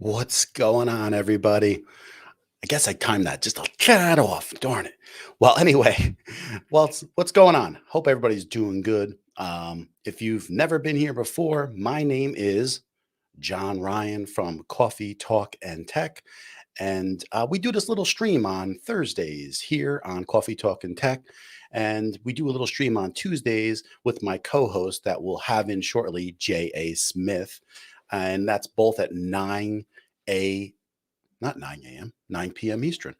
What's going on, everybody? I guess I timed that just a tad off. Darn it. Well, anyway, what's going on? Hope everybody's doing good. If you've never been here before, my name is John Ryan from Coffee Talk and Tech, and we do this little stream on Thursdays here on Coffee Talk and Tech, and we do a little stream on Tuesdays with my co-host that we'll have in shortly, J.A. Smith, and that's both at 9 a not 9 a.m., 9 p.m. Eastern.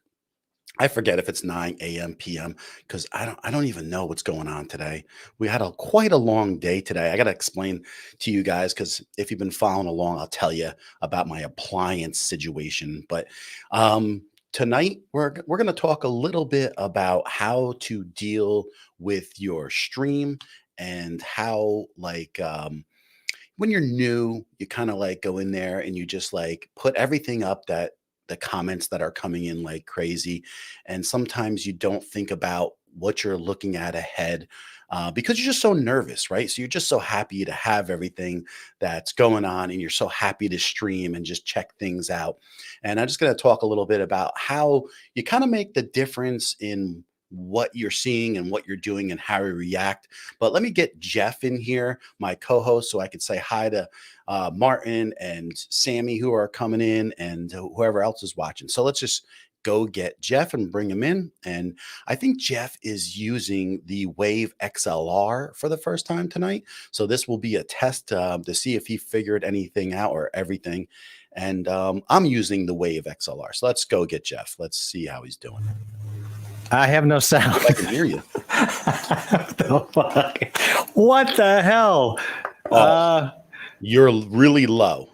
I forget if it's 9 a.m. p.m. because I don't even know what's going on today. We had a quite a long day today. I got to explain to you guys because if you've been following along, I'll tell you about my appliance situation. But tonight we're going to talk a little bit about how to deal with your stream and how when you're new, you kind of like go in there and you just like put everything up that the comments that are coming in like crazy. And sometimes you don't think about what you're looking at ahead because you're just so nervous, right? So you're just so happy to have everything that's going on and you're so happy to stream and just check things out. And I'm just going to talk a little bit about how you kind of make the difference in what you're seeing and what you're doing and how you react. But let me get Jeff in here, my co-host, so I could say hi to Martin and Sammy who are coming in and whoever else is watching. So let's just go get Jeff and bring him in. And I think Jeff is using the Wave XLR for the first time tonight. So this will be a test to see if he figured anything out or everything. And I'm using the Wave XLR. So let's go get Jeff. Let's see how he's doing. I have no sound. I can hear you. What the fuck? What the hell? You're really low.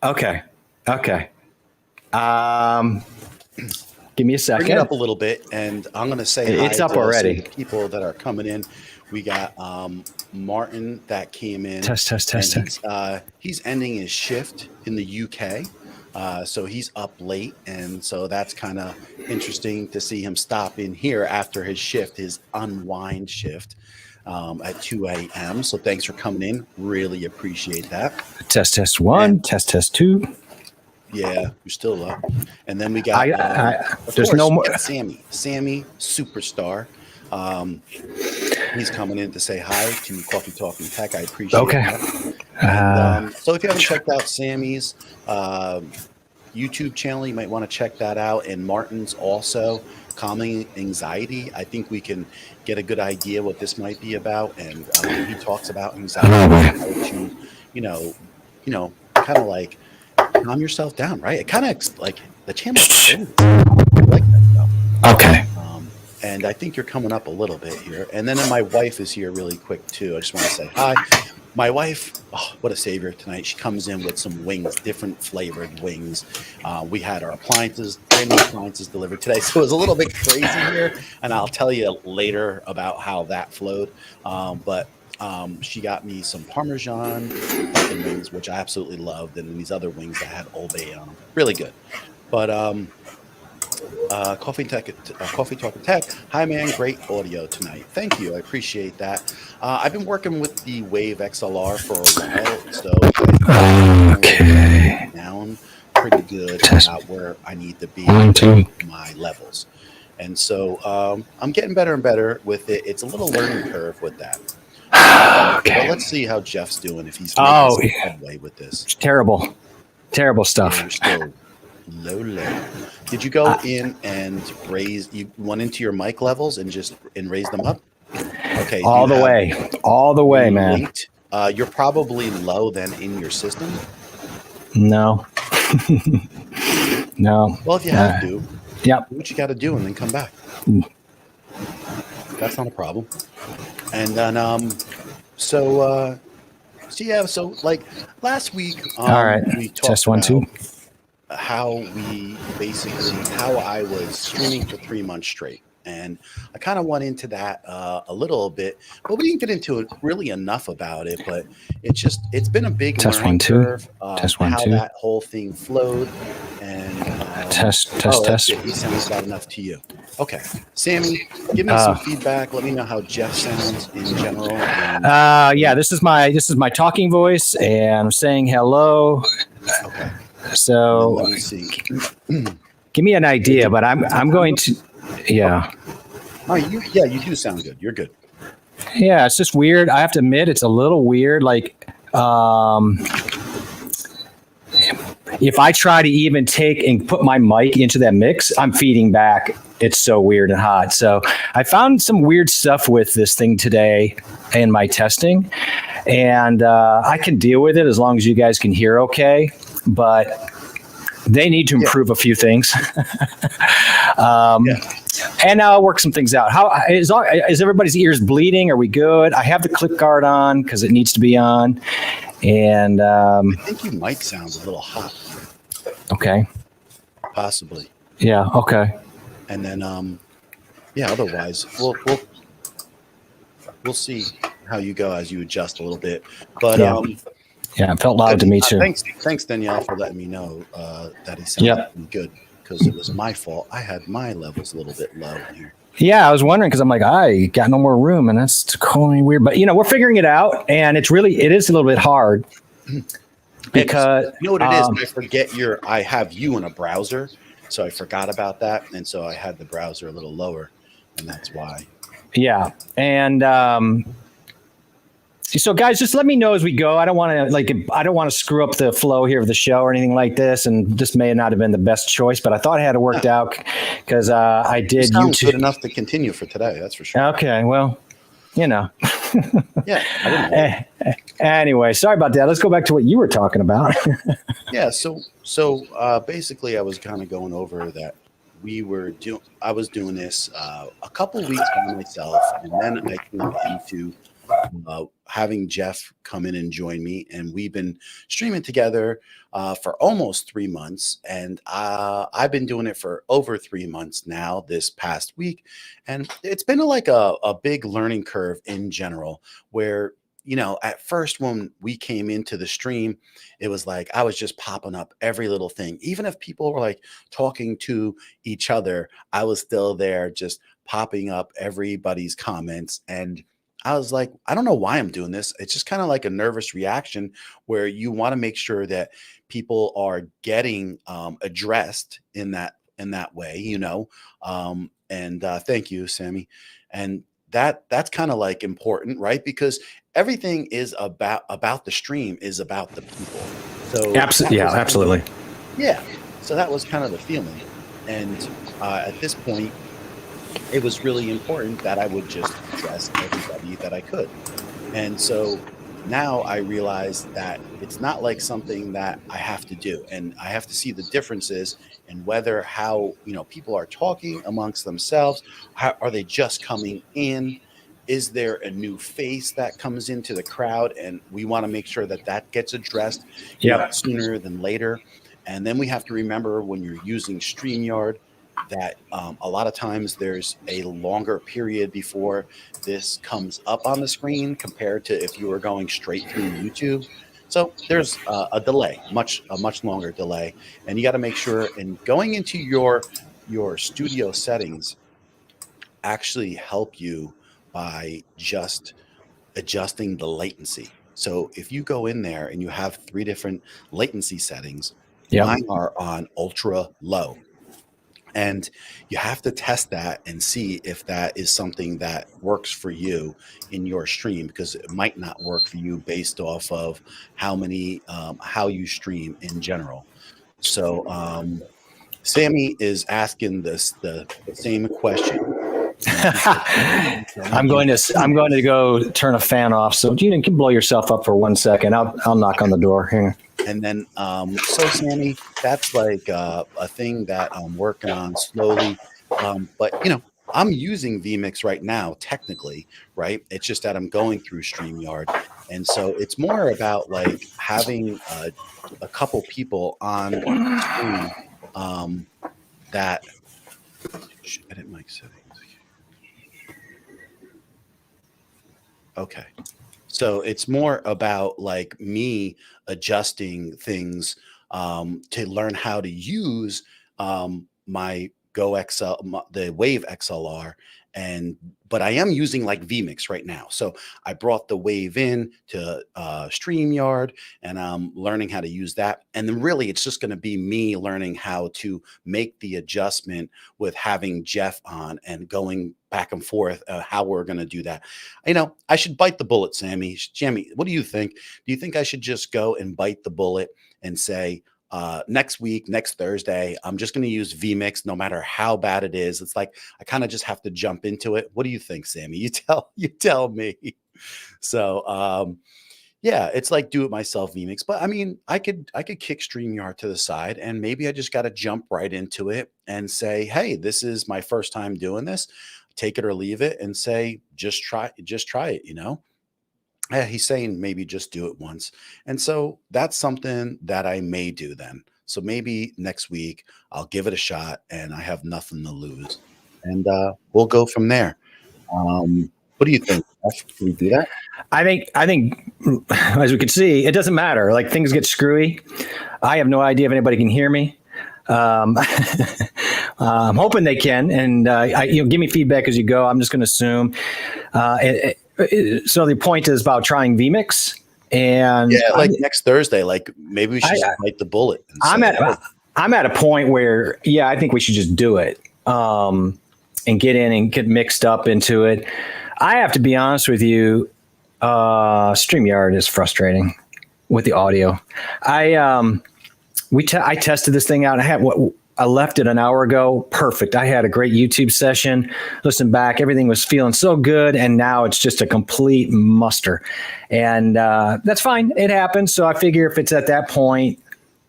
Okay. Give me a second. Bring it up a little bit, and I'm going to say it's up already. People that are coming in. We got Martin that came in. Test. He's ending his shift in the UK. So he's up late, and so that's kind of interesting to see him stop in here after his shift, his unwind shift at 2 a.m. So thanks for coming in. Really appreciate that. Test 1, test 2. Yeah, you're still up. And then we got there's no more. Sammy, superstar. He's coming in to say hi to Coffee Talk and Tech. I appreciate that. And, so if you haven't checked out Sammy's YouTube channel, you might want to check that out. And Martin's also Calming Anxiety. I think we can get a good idea what this might be about. And he talks about anxiety, how to, kind of like calm yourself down, right? It kind of like the channel. I like that stuff. Okay. And I think you're coming up a little bit here. And then my wife is here really quick, too. I just want to say hi. My wife, what a savior tonight. She comes in with some wings, different flavored wings. We had our brand new appliances delivered today. So it was a little bit crazy here. And I'll tell you later about how that flowed. But she got me some Parmesan wings, which I absolutely loved. And then these other wings that had Old Bay on them. Really good. But Coffee Talk and Tech. Hi, man. Great audio tonight. Thank you. I appreciate that. I've been working with the Wave XLR for a while, so I'm down pretty good about where I need to be with my levels. And so I'm getting better and better with it. It's a little learning curve with that. But let's see how Jeff's doing, if he's making some headway with this. Terrible stuff. You're still low. Did you go in and you went into your mic levels and raise them up? Okay. All the way, man. Linked? You're probably low then in your system. No. No. Well, if you have to, do what you got to do and then come back. That's not a problem. And then, so like last week, all right. We talked Test 1, 2. How I was streaming for 3 months straight. And I kind of went into that a little bit, but we didn't get into it really enough about it. But it's been a big learning curve. Test 1, 2. How that whole thing flowed. And test. He sounds loud enough to you. Okay, Sammy, give me some feedback. Let me know how Jeff sounds in general. This is my talking voice, and I'm saying hello. Okay. So Let me see. give me an idea, but I'm going to, yeah. Oh, you do sound good. You're good. Yeah, it's just weird. I have to admit, it's a little weird. Like, if I try to even take and put my mic into that mix, I'm feeding back. It's so weird and hot. So I found some weird stuff with this thing today in my testing, and I can deal with it as long as you guys can hear okay. But they need to improve a few things. And I'll work some things out. How is everybody's ears bleeding? Are we good? I have the clip guard on because it needs to be on. And I think you might sound a little hot. Okay. Possibly. Yeah. Okay. And then otherwise we'll see how you go as you adjust a little bit. But yeah, it felt loud to me too. Thanks Danielle for letting me know that he sounded good, because it was my fault. I had my levels a little bit low in here. Yeah, I was wondering because I'm like, I got no more room, and that's totally weird. But we're figuring it out, and it is a little bit hard because you know what it is. I forget I have you in a browser, so I forgot about that, and so I had the browser a little lower, and that's why. Yeah, and so guys, just let me know as we go. I don't want to screw up the flow here of the show or anything like this, and this may not have been the best choice, but I thought I had it worked out because I did YouTube good enough to continue for today. That's for sure. Okay, well, Yeah, I didn't know. Anyway, sorry about that. Let's go back to what you were talking about. Yeah, so basically, I was kind of going over that I was doing this a couple weeks by myself, and then I came into having Jeff come in and join me, and we've been streaming together for almost 3 months, and I've been doing it for over 3 months now this past week, and it's been like a big learning curve in general, where at first when we came into the stream, it was like I was just popping up every little thing. Even if people were like talking to each other, I was still there just popping up everybody's comments. And I was like, I don't know why I'm doing this. It's just kind of like a nervous reaction where you want to make sure that people are getting addressed in that way, and thank you, Sammy. And that's kind of like important, right? Because everything is about the stream is about the people. So absolutely. Yeah. So that was kind of the feeling. And at this point, it was really important that I would just address everybody that I could. And so now I realize that it's not like something that I have to do, and I have to see the differences in how people are talking amongst themselves. How are they just coming in? Is there a new face that comes into the crowd? And we want to make sure that gets addressed sooner than later. And then we have to remember, when you're using StreamYard, that a lot of times there's a longer period before this comes up on the screen compared to if you were going straight through YouTube. So there's a delay, a much longer delay, and you got to make sure in going into your studio settings actually help you by just adjusting the latency. So if you go in there and you have 3 different latency settings, mine are on ultra low. And you have to test that and see if that is something that works for you in your stream, because it might not work for you based off of how you stream in general. So Sammy is asking the same question. I'm going to go turn a fan off. So you can blow yourself up for 1 second. I'll knock on the door here. And then, so Sammy, that's like a thing that I'm working on slowly. But I'm using vMix right now, technically, right? It's just that I'm going through StreamYard. And so it's more about like having a couple people on the screen that edit mic settings. Okay. So it's more about like me adjusting things to learn how to use my the Wave XLR but I am using like vMix right now. So I brought the Wave in to StreamYard, and I'm learning how to use that. And then really, it's just going to be me learning how to make the adjustment with having Jeff on and going back and forth how we're going to do that. I should bite the bullet, Sammy. Jamie, what do you think? Do you think I should just go and bite the bullet and say, next week, next Thursday, I'm just going to use vMix no matter how bad it is? It's like I kind of just have to jump into it. What do you think, Sammy? You tell me. So yeah, it's like do it myself vMix. But I mean, I could kick StreamYard to the side, and maybe I just got to jump right into it and say, hey, this is my first time doing this. Take it or leave it, and say, just try it. Yeah, he's saying maybe just do it once. And so that's something that I may do then. So maybe next week I'll give it a shot, and I have nothing to lose. And we'll go from there. What do you think? Can we do that? I think as we can see, it doesn't matter. Like things get screwy. I have no idea if anybody can hear me. I'm hoping they can, and give me feedback as you go. I'm just going to assume. So the point is about trying vMix, and yeah, like next Thursday, like maybe we should just bite the bullet. I'm at a point where, yeah, I think we should just do it, and get in and get mixed up into it. I have to be honest with you. StreamYard is frustrating with the audio. I tested this thing out. I left it an hour ago. Perfect. I had a great YouTube session. Listen back. Everything was feeling so good. And now it's just a complete muster. And that's fine. It happens. So I figure if it's at that point,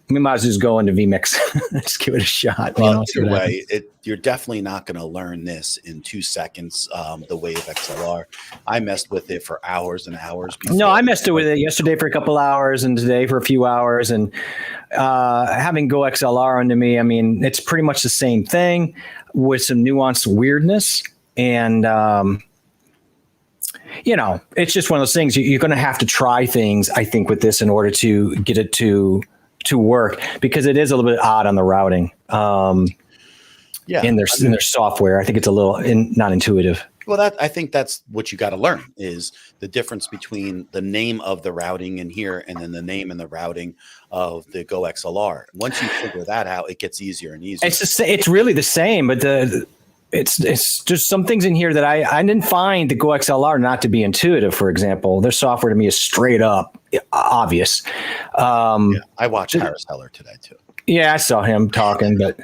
we might as well just go into vMix. Just give it a shot. Well, either way, you're definitely not going to learn this in 2 seconds, the Wave XLR. I messed with it for hours and hours. No, I messed with it yesterday for a couple hours and today for a few hours. And having Go XLR under me, I mean, it's pretty much the same thing with some nuanced weirdness. And, it's just one of those things. You're going to have to try things, I think, with this in order to get it to work, because it is a little bit odd on the routing. In their software. I think it's a little not intuitive. Well, I think that's what you got to learn is the difference between the name of the routing in here and then the name and the routing of the Go XLR. Once you figure that out, it gets easier and easier. It's really the same, but it's just some things in here that I didn't find the Go XLR not to be intuitive. For example, their software to me is straight up obvious. I watched Harris Heller today too. Yeah, I saw him talking, but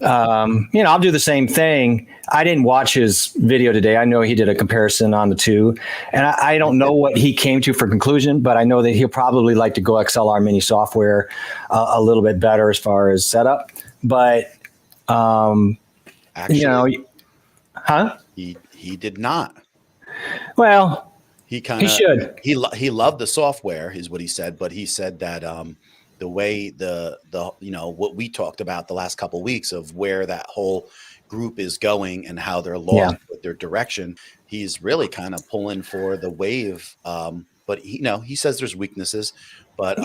I'll do the same thing. I didn't watch his video today. I know he did a comparison on the two, and I don't know what he came to for conclusion, but I know that he'll probably like to Go XLR mini software a little bit better as far as setup. But actually, he did not. Well, he should. He loved the software, is what he said, but he said that the way the what we talked about the last couple of weeks of where that whole group is going and how they're lost with their direction, he's really kind of pulling for the Wave. But he says there's weaknesses, but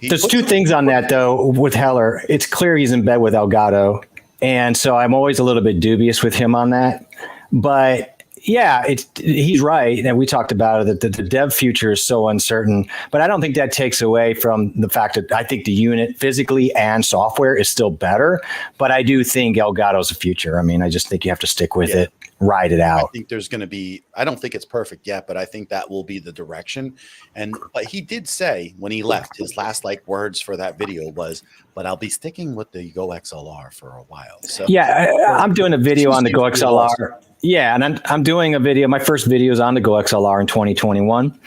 there's two things on that though with Heller. It's clear he's in bed with Elgato, and so I'm always a little bit dubious with him on that. But yeah, he's right. And we talked about it, that the dev future is so uncertain, but I don't think that takes away from the fact that I think the unit physically and software is still better, but I do think Elgato's the future. I mean, I just think you have to stick with it, ride it out. I think there's going to be, I don't think it's perfect yet, but I think that will be the direction. But he did say when he left, his last words for that video was, but I'll be sticking with the Go XLR for a while. So yeah, I'm doing a video on the Go XLR. Yeah, and I'm doing a video. My first video is on the Go XLR in 2021,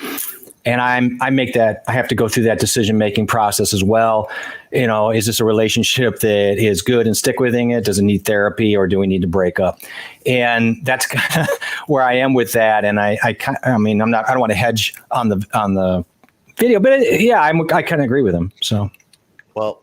and I have to go through that decision-making process as well. Is this a relationship that is good and stick within it? Does it need therapy, or do we need to break up? And that's kind of where I am with that. And I don't want to hedge on the video, but I kind of agree with him. So, well,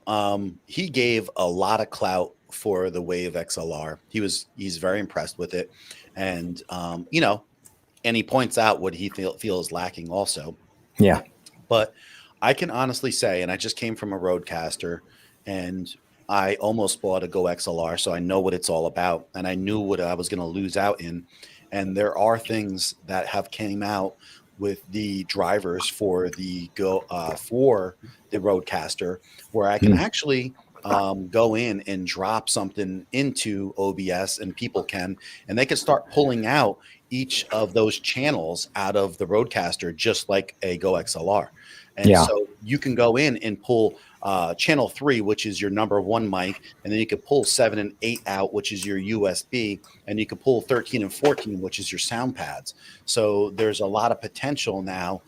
he gave a lot of clout for the Wave XLR. He's very impressed with it, and and he points out what he feels lacking also. Yeah, but I can honestly say, and I just came from a roadcaster, and I almost bought a Go XLR, so I know what it's all about, and I knew what I was going to lose out in. And there are things that have came out with the drivers for the Roadcaster, where I can Hmm. actually go in and drop something into OBS, and people can, and they can start pulling out each of those channels out of the Roadcaster, just like a Go XLR. And Yeah. so you can go in and pull channel 3, which is your number one mic, and then you can pull 7 and 8 out, which is your USB, and you can pull 13 and 14, which is your sound pads. So there's a lot of potential now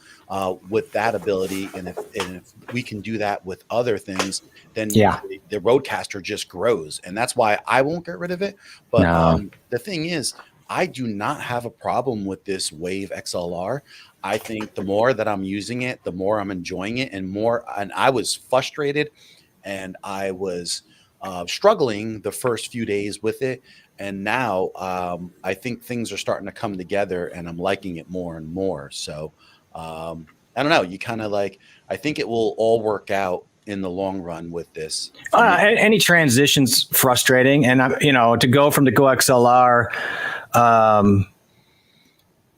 with that ability, and if we can do that with other things, then Yeah. the Roadcaster just grows, and that's why I won't get rid of it. But No. the thing is, I do not have a problem with this Wave XLR. I think the more that I'm using it, the more I'm enjoying it, and I was frustrated, and I was struggling the first few days with it. And now I think things are starting to come together, and I'm liking it more and more. So I don't know. You kind of like, I think it will all work out in the long run with this for me. Any transition's frustrating, and to go from the Go XLR,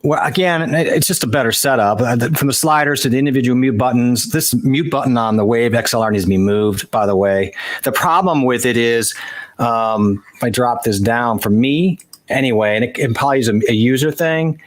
well, again, it's just a better setup. From the sliders to the individual mute buttons, this mute button on the Wave XLR needs to be moved, by the way. The problem with it is, if I drop this down for me anyway, and it probably is a user thing,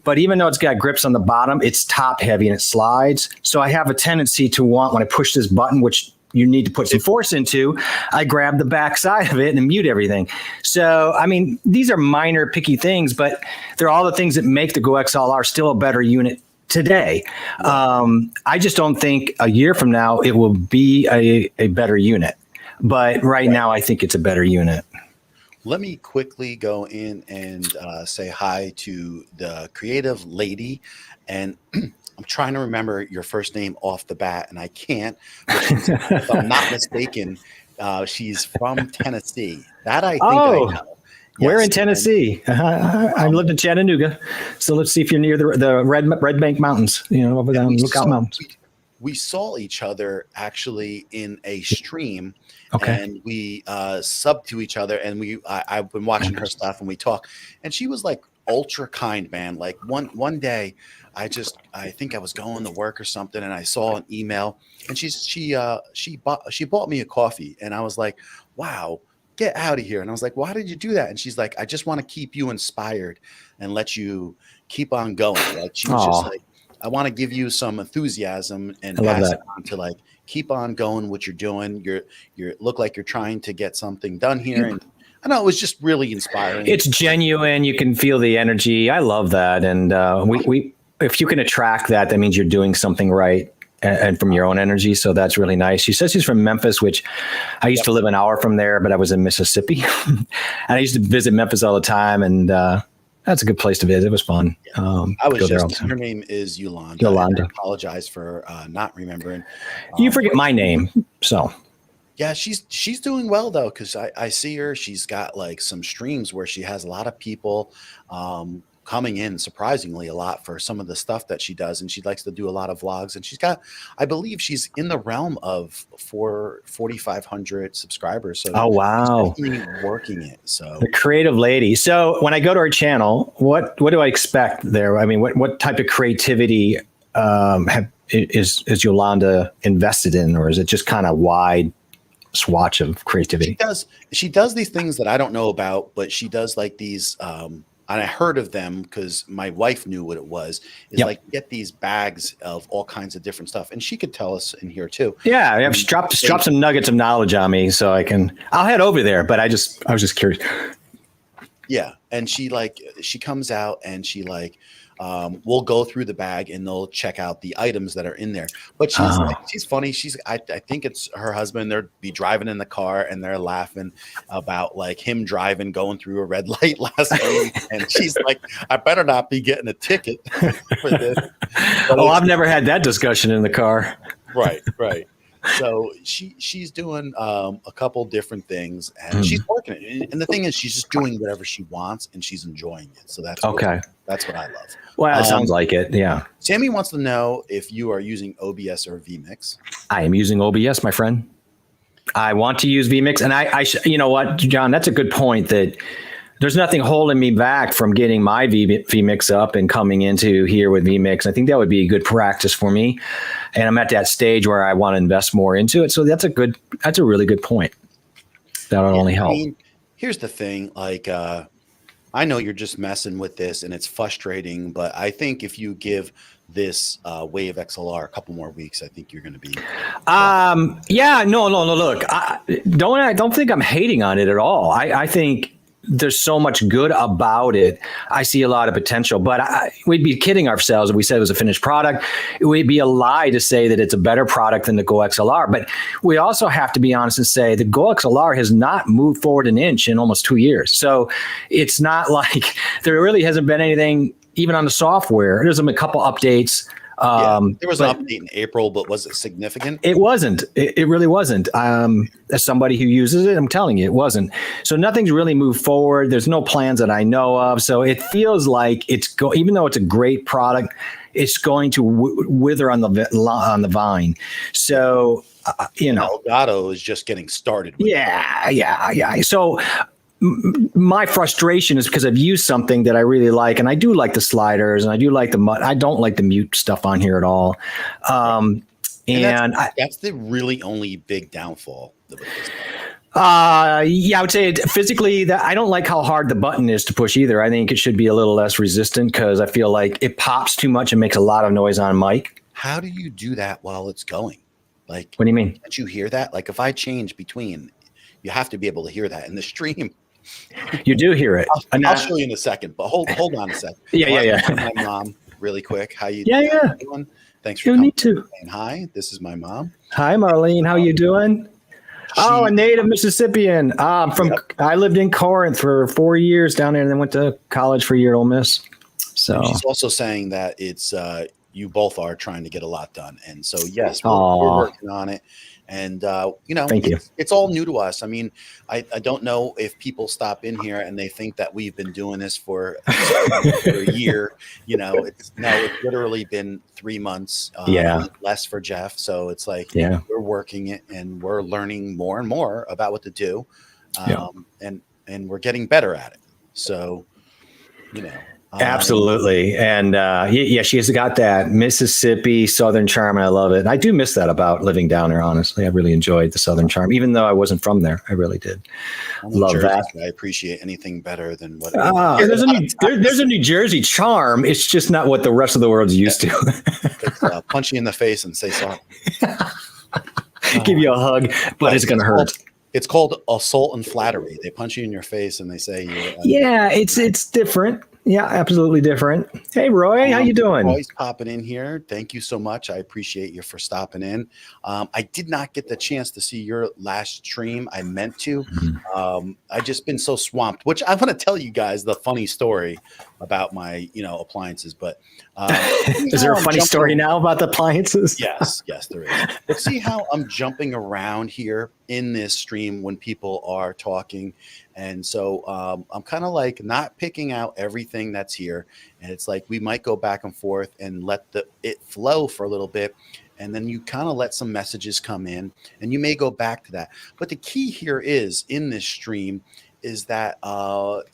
but even though it's got grips on the bottom, it's top heavy and it slides. So I have a tendency to want, when I push this button, which you need to put some force into, I grab the back side of it and mute everything. So, I mean, these are minor picky things, but they're all the things that make the Go XLR still a better unit today. I just don't think a year from now it will be a better unit. But right now, I think it's a better unit. Let me quickly go in and say hi to the creative lady. And I'm trying to remember your first name off the bat, and I can't. But if I'm not mistaken, she's from Tennessee. That I think I know. We're in Yes. Tennessee. I lived in Chattanooga. So let's see if you're near the Red Bank Mountains, over down Lookout Mountains. We saw each other actually in a stream. Okay. And we subbed to each other, and I've been watching her stuff, and we talk, and she was like ultra kind, man. Like one day, I think I was going to work or something, and I saw an email, and she bought me a coffee, and I was like, wow, get out of here. And I was like, why did you do that? And she's like, I just want to keep you inspired and let you keep on going. Like she was just like, I want to give you some enthusiasm and pass it on to like, keep on going what you're doing. You look like you're trying to get something done here. And I know it was just really inspiring. It's genuine. You can feel the energy. I love that. And if you can attract that, that means you're doing something right and from your own energy. So that's really nice. She says she's from Memphis, which I used to live an hour from there, but I was in Mississippi. And I used to visit Memphis all the time. And that's a good place to visit. It was fun. I was just, her name is Yolanda. Yolanda. I apologize for not remembering. You forget my name. So yeah, she's doing well though, because I see her. She's got like some streams where she has a lot of people coming in, surprisingly a lot for some of the stuff that she does, and she likes to do a lot of vlogs. And she's got, I believe she's in the realm of 4,500 subscribers. So oh wow, she's definitely working it. So the creative lady. So when I go to her channel, what do I expect there? I mean, what type of creativity is Yolanda invested in, or is it just kind of wide swatch of creativity? She does these things that I don't know about, but she does like these and I heard of them because my wife knew what it was. Is like get these bags of all kinds of different stuff, and she could tell us in here too. Yeah, drop some nuggets of knowledge on me, so I'll head over there. But I was just curious. Yeah, and she comes out and she we'll go through the bag and they'll check out the items that are in there. But she's funny. I think it's her husband. They'll be driving in the car and they're laughing about like him driving, going through a red light last week. And she's like, I better not be getting a ticket for this. I've never had that discussion in the car. Right. So she's doing a couple different things, and she's working it. And the thing is, she's just doing whatever she wants, and she's enjoying it. So that's okay. That's what I love. Well, it sounds like it. Yeah. Sammy wants to know if you are using OBS or vMix. I am using OBS, my friend. I want to use vMix, and you know what, John, that's a good point. That there's nothing holding me back from getting my vMix up and coming into here with vMix. I think that would be a good practice for me, and I'm at that stage where I want to invest more into it. So that's a really good point. That'll only help. I mean, here's the thing, like, I know you're just messing with this and it's frustrating, but I think if you give this Wave XLR a couple more weeks, I think you're going to be. Yeah, no. Look, I don't think I'm hating on it at all. I think there's so much good about it. I see a lot of potential, but we'd be kidding ourselves if we said it was a finished product. It would be a lie to say that it's a better product than the Go XLR. But we also have to be honest and say the Go XLR has not moved forward an inch in almost 2 years. So it's not like there really hasn't been anything, even on the software. There's been a couple updates. There was an update in April, but was it significant? It wasn't. It really wasn't. As somebody who uses it, I'm telling you, it wasn't. So nothing's really moved forward. There's no plans that I know of. So it feels like even though it's a great product, it's going to wither on the vine. So Elgato is just getting started. Yeah. So my frustration is because I've used something that I really like, and I do like the sliders, and I do like I don't like the mute stuff on here at all. That's the really only big downfall. I would say physically that I don't like how hard the button is to push either. I think it should be a little less resistant because I feel like it pops too much and makes a lot of noise on mic. How do you do that while it's going? Like, what do you mean? Can't you hear that? Like, if I change between, you have to be able to hear that in the stream. You do hear it. I'll show you in a second, but hold on a second. Yeah. My mom, really quick. How you doing? Thanks for coming. Me too. And hi, this is my mom. Hi, Marlene. How you doing? A native Mississippian. I lived in Corinth for 4 years down there, and then went to college for a year at Ole Miss. So she's also saying that it's you both are trying to get a lot done, and so yes, we're working on it. And thank you. It's all new to us. I mean, I don't know if people stop in here and they think that we've been doing this for a year. It's literally been 3 months. Less for Jeff. So it's like we're working it and we're learning more and more about what to do, and we're getting better at it. So absolutely. And she has got that Mississippi Southern charm, and I love it. And I do miss that about living down there, honestly. I really enjoyed the Southern charm, even though I wasn't from there. I really did. Love that. I appreciate anything better than what there's a New Jersey charm. It's just not what the rest of the world's used to. It's, punch you in the face and say sorry. Give you a hug, but it's going to hurt. It's called assault and flattery. They punch you in your face and they say, it's different. Yeah, absolutely different. Hey, Roy, how you doing? Always popping in here. Thank you so much. I appreciate you for stopping in. I did not get the chance to see your last stream. I meant to. I just been so swamped, which I want to tell you guys the funny story about my, appliances. But is there a funny story now about the appliances? Yes, there is. But see how I'm jumping around here in this stream when people are talking. And so I'm kind of like not picking out everything that's here. And it's like we might go back and forth and let it flow for a little bit. And then you kind of let some messages come in and you may go back to that. But the key here is in this stream is that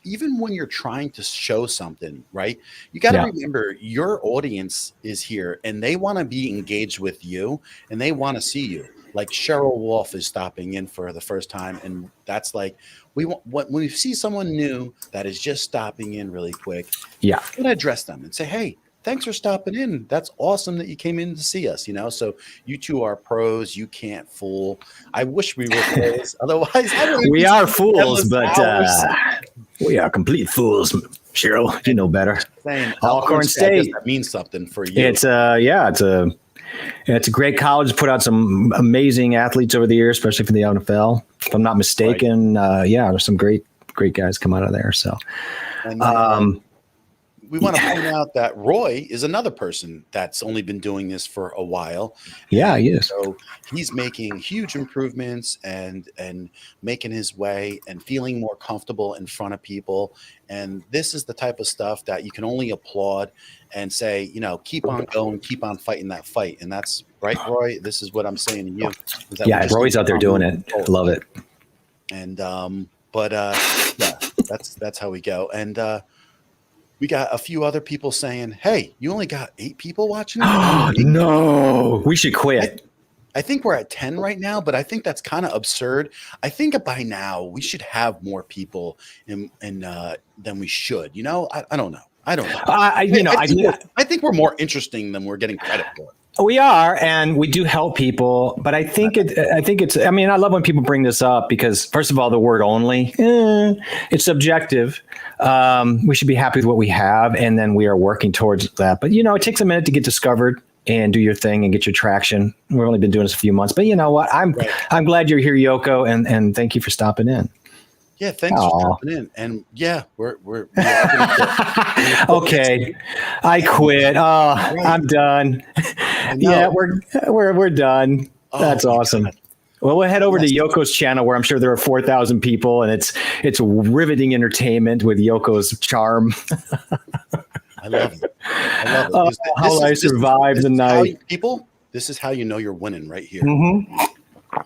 even when you're trying to show something, right, you got to remember your audience is here and they want to be engaged with you and they want to see you. Like Cheryl Wolf is stopping in for the first time. And that's like, when we see someone new that is just stopping in really quick, you can address them and say, hey, thanks for stopping in. That's awesome that you came in to see us, So you two are pros. You can't fool. I wish we were pros. Otherwise, we are fools, but we are complete fools. Cheryl, you know better. Alcorn State. That means something for you. It's a great college. Put out some amazing athletes over the years, especially for the NFL. If I'm not mistaken, there's some great guys come out of there. So, we want to point out that Roy is another person that's only been doing this for a while. Yeah, And he is. so he's making huge improvements and making his way and feeling more comfortable in front of people. And this is the type of stuff that you can only applaud and say, you know, keep on going, keep on fighting that fight. And that's right, Roy. This is what I'm saying to you. Is that we Yeah, just Roy's need out there to doing move it. forward. Love it. And yeah, that's how we go. And we got a few other people saying, "Hey, you only got 8 people watching this?" No, we should quit. I think we're at 10 right now, but I think that's kind of absurd. I think by now we should have more people in than we should. You know, I don't know. I don't know. I think we're more interesting than we're getting credit for. We are, and we do help people, but I think it's. I mean, I love when people bring this up because, first of all, the word "only" it's subjective. We should be happy with what we have, and then we are working towards that. But you know, it takes a minute to get discovered and do your thing and get your traction. We've only been doing this a few months, but you know what? I'm glad you're here, Yoko, and thank you for stopping in. Yeah, thanks for stopping in. And yeah, we're okay. I quit. Oh, right. I'm done. Yeah, we're done. That's awesome. God. Well, we'll head over to Yoko's channel where I'm sure there are 4,000 people, and it's riveting entertainment with Yoko's charm. I love it. I love it. How I survived the night. This is how you know you're winning right here. Mm-hmm.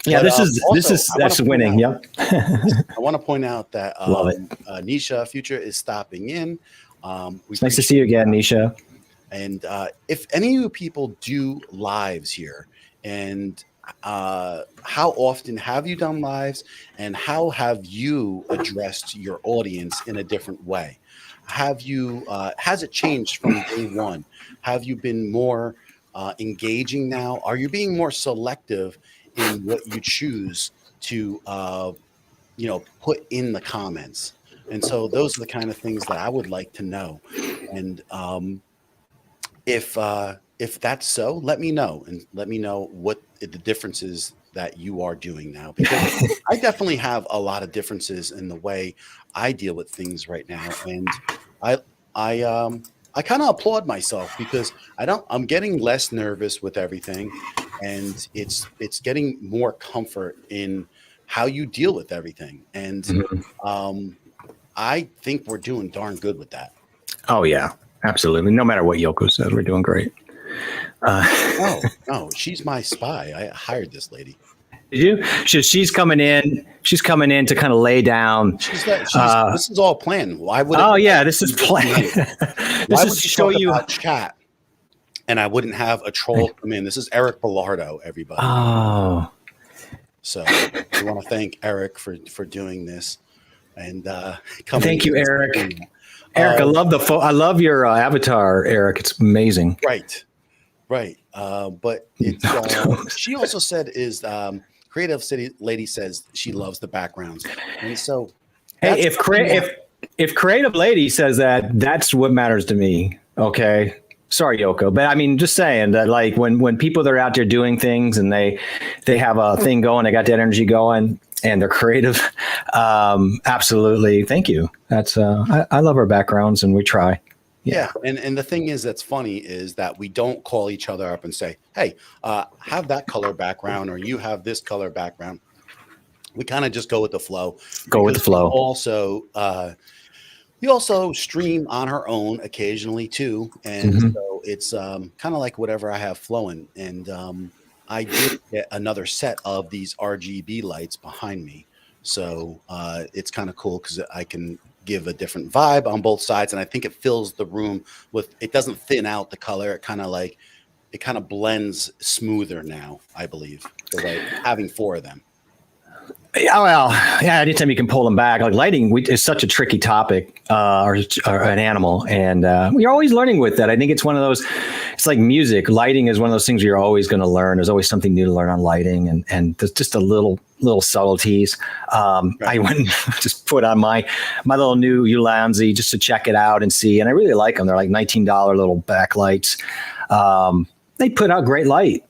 Yeah, that's winning. Yep. I want to point out that love it. Nisha Future is stopping in. It's nice to see you again, Nisha. And if any of you people do lives here, and how often have you done lives, and how have you addressed your audience in a different way? Have you has it changed from day one? Have you been more engaging now? Are you being more selective in what you choose to put in the comments? And so those are the kind of things that I would like to know. And if that's so, let me know, and let me know what the differences that you are doing now, because I definitely have a lot of differences in the way I deal with things right now. And I kind of applaud myself because I'm getting less nervous with everything, and it's getting more comfort in how you deal with everything. And I think we're doing darn good with that. Oh yeah, absolutely. No matter what Yoko says, we're doing great. No, she's my spy. I hired this lady. Did you? She's coming in. She's coming in to kind of lay down. This is all planned. Why would? Oh yeah, this is planned. Why would you show you about chat? And I wouldn't have a troll come in. This is Eric Bellardo, everybody. Oh. So I want to thank Eric for doing this, and thank you, Eric. Eric, I love your avatar, Eric. It's amazing. Right. But it's, she also said Creative City Lady says she loves the backgrounds, and so hey, if Creative Lady says that, that's what matters to me. Okay. Sorry, Yoko, but I mean, just saying that, like, when people that are out there doing things and they have a thing going, they got that energy going, and they're creative. Absolutely, thank you. That's I love our backgrounds, and we try. Yeah, and the thing is that's funny is that we don't call each other up and say, "Hey, have that color background," or "You have this color background." We kind of just go with the flow. We also stream on her own occasionally too, and so it's kind of like whatever I have flowing. And I did get another set of these RGB lights behind me, so it's kind of cool because I can give a different vibe on both sides, and I think it fills the room with. It doesn't thin out the color. It kind of blends smoother now, I believe, like having 4 of them. Yeah, well, yeah. Anytime you can pull them back, like lighting is such a tricky topic, or an animal, and you're always learning with that. I think it's one of those. It's like music. Lighting is one of those things you're always going to learn. There's always something new to learn on lighting, and there's just a little subtleties. I went and just put on my little new Ulanzi just to check it out and see, and I really like them. They're like $19 little backlights. They put out great light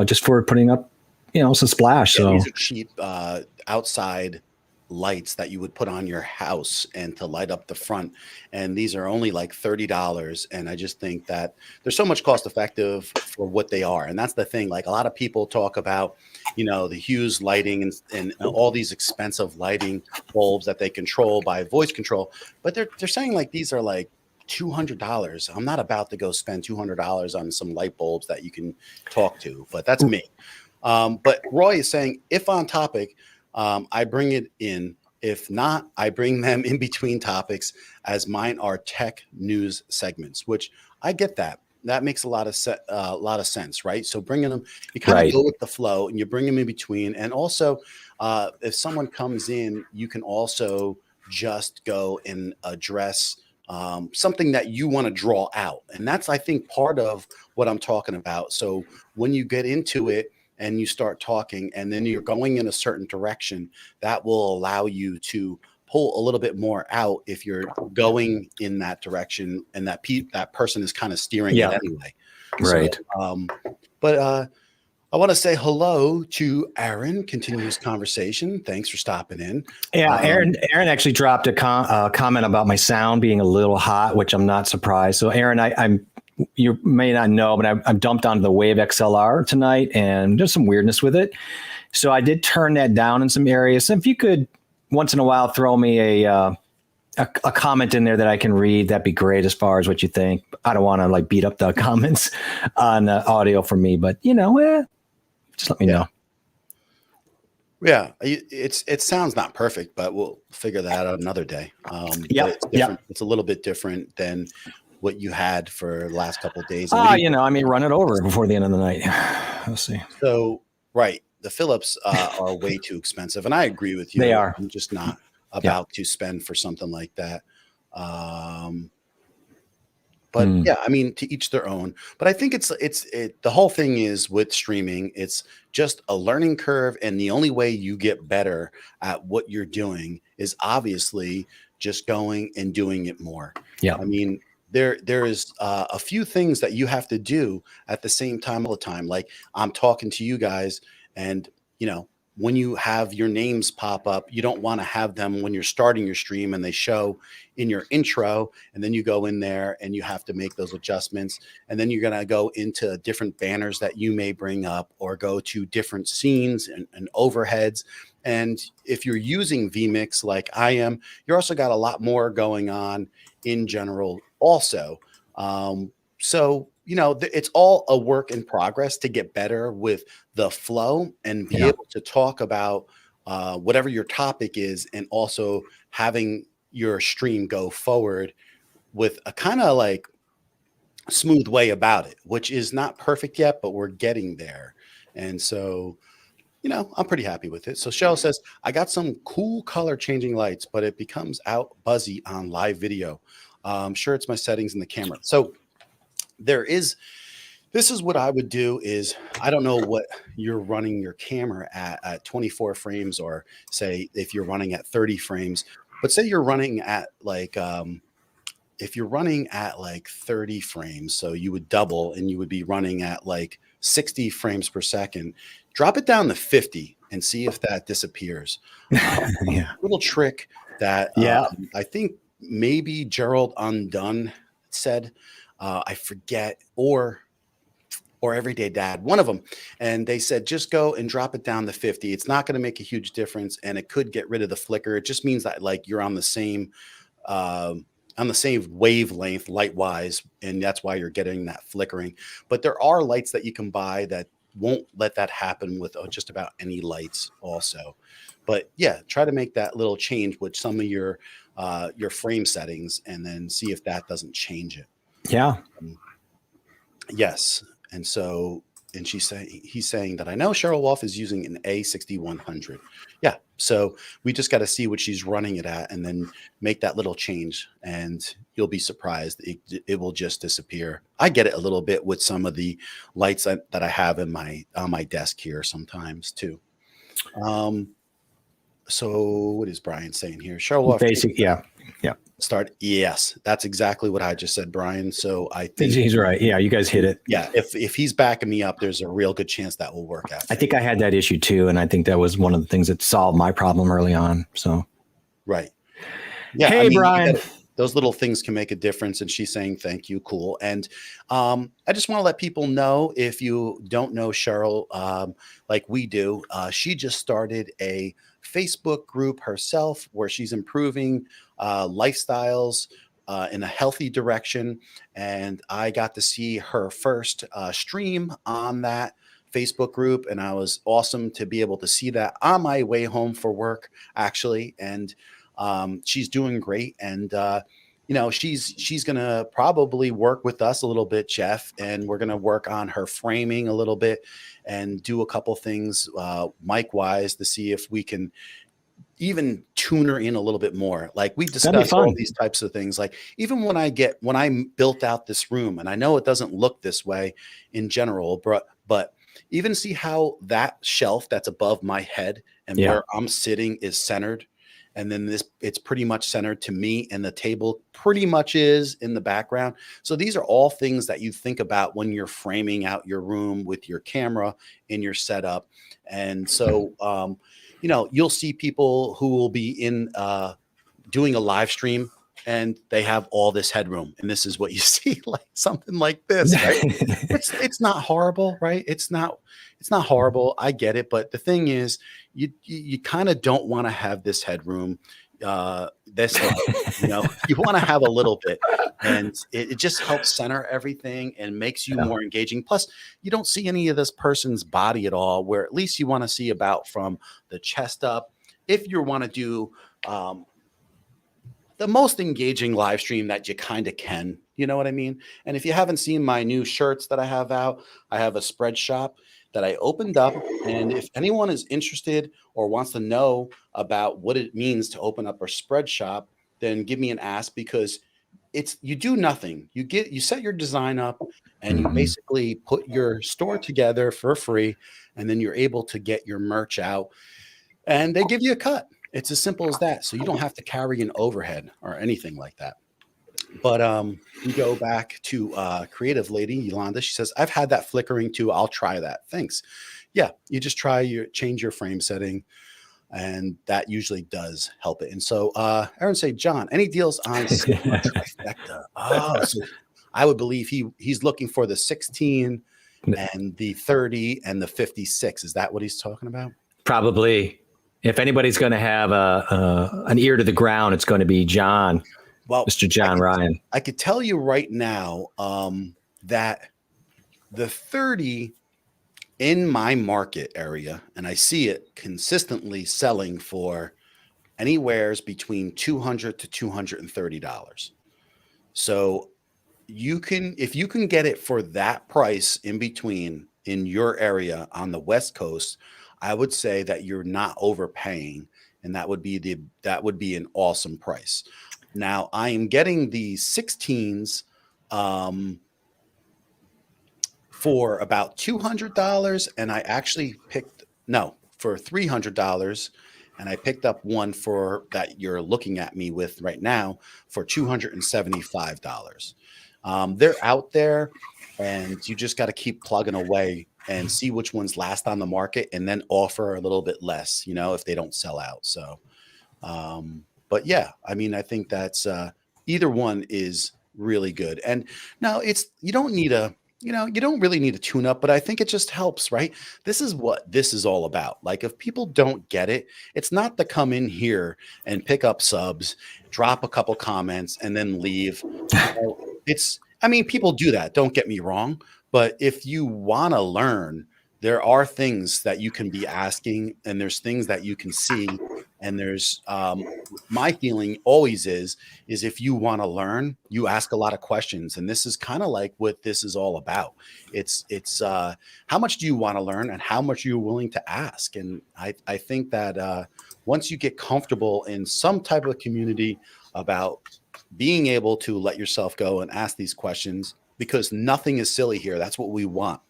just for putting up, some splash. Yeah, so these are cheap outside lights that you would put on your house and to light up the front. And these are only like $30. And I just think that they're so much cost effective for what they are. And that's the thing. Like a lot of people talk about, the Hughes lighting and all these expensive lighting bulbs that they control by voice control. But they're saying like these are like $200. I'm not about to go spend $200 on some light bulbs that you can talk to, but that's me. But Roy is saying, if on topic, I bring it in. If not, I bring them in between topics, as mine are tech news segments, which I get that. That makes a lot of sense, right? So bringing them, you kind of go with the flow and you bring them in between. And also, if someone comes in, you can also just go and address something that you want to draw out. And that's, I think, part of what I'm talking about. So when you get into it and you start talking and then you're going in a certain direction, that will allow you to pull a little bit more out if you're going in that direction and that person is kind of steering it anyway. Right. So, but I want to say hello to Aaron. Continuous conversation. Thanks for stopping in. Yeah, Aaron actually dropped a comment about my sound being a little hot, which I'm not surprised. So, Aaron, you may not know, but I'm dumped onto the Wave XLR tonight, and there's some weirdness with it. So I did turn that down in some areas. So if you could once in a while throw me a comment in there that I can read, that'd be great. As far as what you think, I don't want to like beat up the comments on audio for me, but just let me know. Yeah, it sounds not perfect, but we'll figure that out another day. It's a little bit different than what you had for the last couple of days. I may run it over before the end of the night. We'll see. So, right, the Philips are way too expensive, and I agree with you. They are. I'm just not about to spend for something like that. But yeah, I mean, to each their own. But I think it's the whole thing is with streaming, it's just a learning curve, and the only way you get better at what you're doing is obviously just going and doing it more. Yeah, I mean, there is a few things that you have to do at the same time all the time. Like I'm talking to you guys, and when you have your names pop up, you don't want to have them when you're starting your stream and they show in your intro, and then you go in there and you have to make those adjustments. And then you're going to go into different banners that you may bring up or go to different scenes and overheads. And if you're using vMix like I am, you're also got a lot more going on in general also. So, it's all a work in progress to get better with the flow and be able to talk about whatever your topic is, and also having your stream go forward with a kind of like smooth way about it, which is not perfect yet, but we're getting there. And so, I'm pretty happy with it. So Cheryl says, I got some cool color changing lights, but it becomes out buzzy on live video. I'm sure it's my settings in the camera. So this is what I would do is, I don't know what you're running your camera at 24 frames, or say if you're running at 30 frames, but say you're running at like, if you're running at like 30 frames, so you would double and you would be running at like 60 frames per second, drop it down to 50 and see if that disappears. Little trick that I think maybe Gerald Undone said, I forget, or Everyday Dad, one of them. And they said, just go and drop it down to 50. It's not going to make a huge difference, and it could get rid of the flicker. It just means that like you're on the same wavelength light wise, and that's why you're getting that flickering. But there are lights that you can buy that won't let that happen with just about any lights also. But yeah, try to make that little change with some of your frame settings, and then see if that doesn't change it. Yeah. Yes. And so, and he's saying that I know Cheryl Wolf is using an A6100. Yeah. So we just got to see what she's running it at, and then make that little change, and you'll be surprised. It will just disappear. I get it a little bit with some of the lights that I have on my desk here sometimes too. So what is Brian saying here? Cheryl Wolf. Basic. Yeah. Start. Yes, that's exactly what I just said, Brian. So I think he's right. Yeah, you guys hit it. Yeah, if he's backing me up, there's a real good chance that will work out. I think I had that issue too, and I think that was one of the things that solved my problem early on. So Right. Yeah, I Hey, mean, you Brian. got those little things can make a difference, and she's saying thank you, cool. And I just want to let people know, if you don't know Cheryl, like we do, she just started a Facebook group herself where she's improving lifestyles in a healthy direction. And I got to see her first stream on that Facebook group, and I was awesome to be able to see that on my way home for work, actually. And she's doing great, and she's gonna probably work with us a little bit, Jeff, and we're gonna work on her framing a little bit and do a couple things mic wise to see if we can even tune her in a little bit more. Like, we That'd be discuss all fun. these types of things. Like, even when I built out this room, and I know it doesn't look this way in general, but even see how that shelf that's above my head and Yeah. where I'm sitting is centered. And then it's pretty much centered to me, and the table pretty much is in the background. So these are all things that you think about when you're framing out your room with your camera in your setup. And so, you'll see people who will be in doing a live stream, and they have all this headroom, and this is what you see, like something like this, right? It's not horrible, right? It's not horrible. I get it, but the thing is, you kind of don't want to have this headroom this long. You want to have a little bit, and it just helps center everything and makes you Yeah. more engaging. Plus, you don't see any of this person's body at all, where at least you want to see about from the chest up. If you want to do um, the most engaging live stream that you kind of can. You know what I mean? And if you haven't seen my new shirts that I have out, I have a spread shop that I opened up. And if anyone is interested or wants to know about what it means to open up a spread shop, then give me an ask, because you do nothing. You set your design up, and you Mhm. basically put your store together for free, and then you're able to get your merch out, and they give you a cut. It's as simple as that. So you don't have to carry an overhead or anything like that. But we go back to creative lady Yolanda. She says, "I've had that flickering too. I'll try that. Thanks." Yeah, you just change your frame setting, and that usually does help it. And so Aaron say, "John, any deals on Sigma trifecta?" Oh, so I would believe he's looking for the 16 and the 30 and the 56. Is that what he's talking about? Probably. If anybody's going to have an ear to the ground, it's going to be John, Well, Mr. I John could Ryan. I could tell you right now that the 30 in my market area, and I see it consistently selling for anywheres between $200 to $230. So if you can get it for that price in between in your area on the West Coast, I would say that you're not overpaying, and that would be an awesome price. Now, I am getting the 16s for about $200, and I actually picked no for $300, and I picked up one for that you're looking at me with right now for $275. They're out there, and you just got to keep plugging away and see which ones last on the market, and then offer a little bit less, if they don't sell out. So, but yeah, I mean, I think that's either one is really good. And now you don't really need a tune up, but I think it just helps, right? This is what this is all about. Like, if people don't get it, it's not to come in here and pick up subs, drop a couple comments, and then leave. I mean, people do that. Don't get me wrong. But if you want to learn, there are things that you can be asking, and there's things that you can see. And there's my feeling always is if you want to learn, you ask a lot of questions. And this is kind of like what this is all about. It's how much do you want to learn, and how much are you willing to ask? And I think that once you get comfortable in some type of community about being able to let yourself go and ask these questions, because nothing is silly here. That's what we want.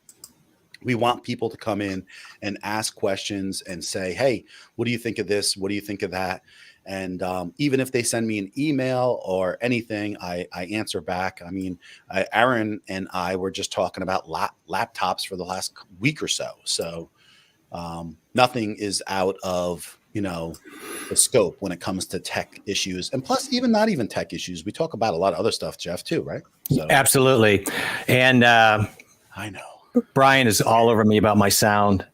We want people to come in and ask questions and say, "Hey, what do you think of this? What do you think of that?" And even if they send me an email or anything, I answer back. I mean, Aaron and I were just talking about laptops for the last week or so. So nothing is out of the scope when it comes to tech issues, and plus even not even tech issues. We talk about a lot of other stuff, Jeff, too, right? So Absolutely. And I know. Brian is all over me about my sound.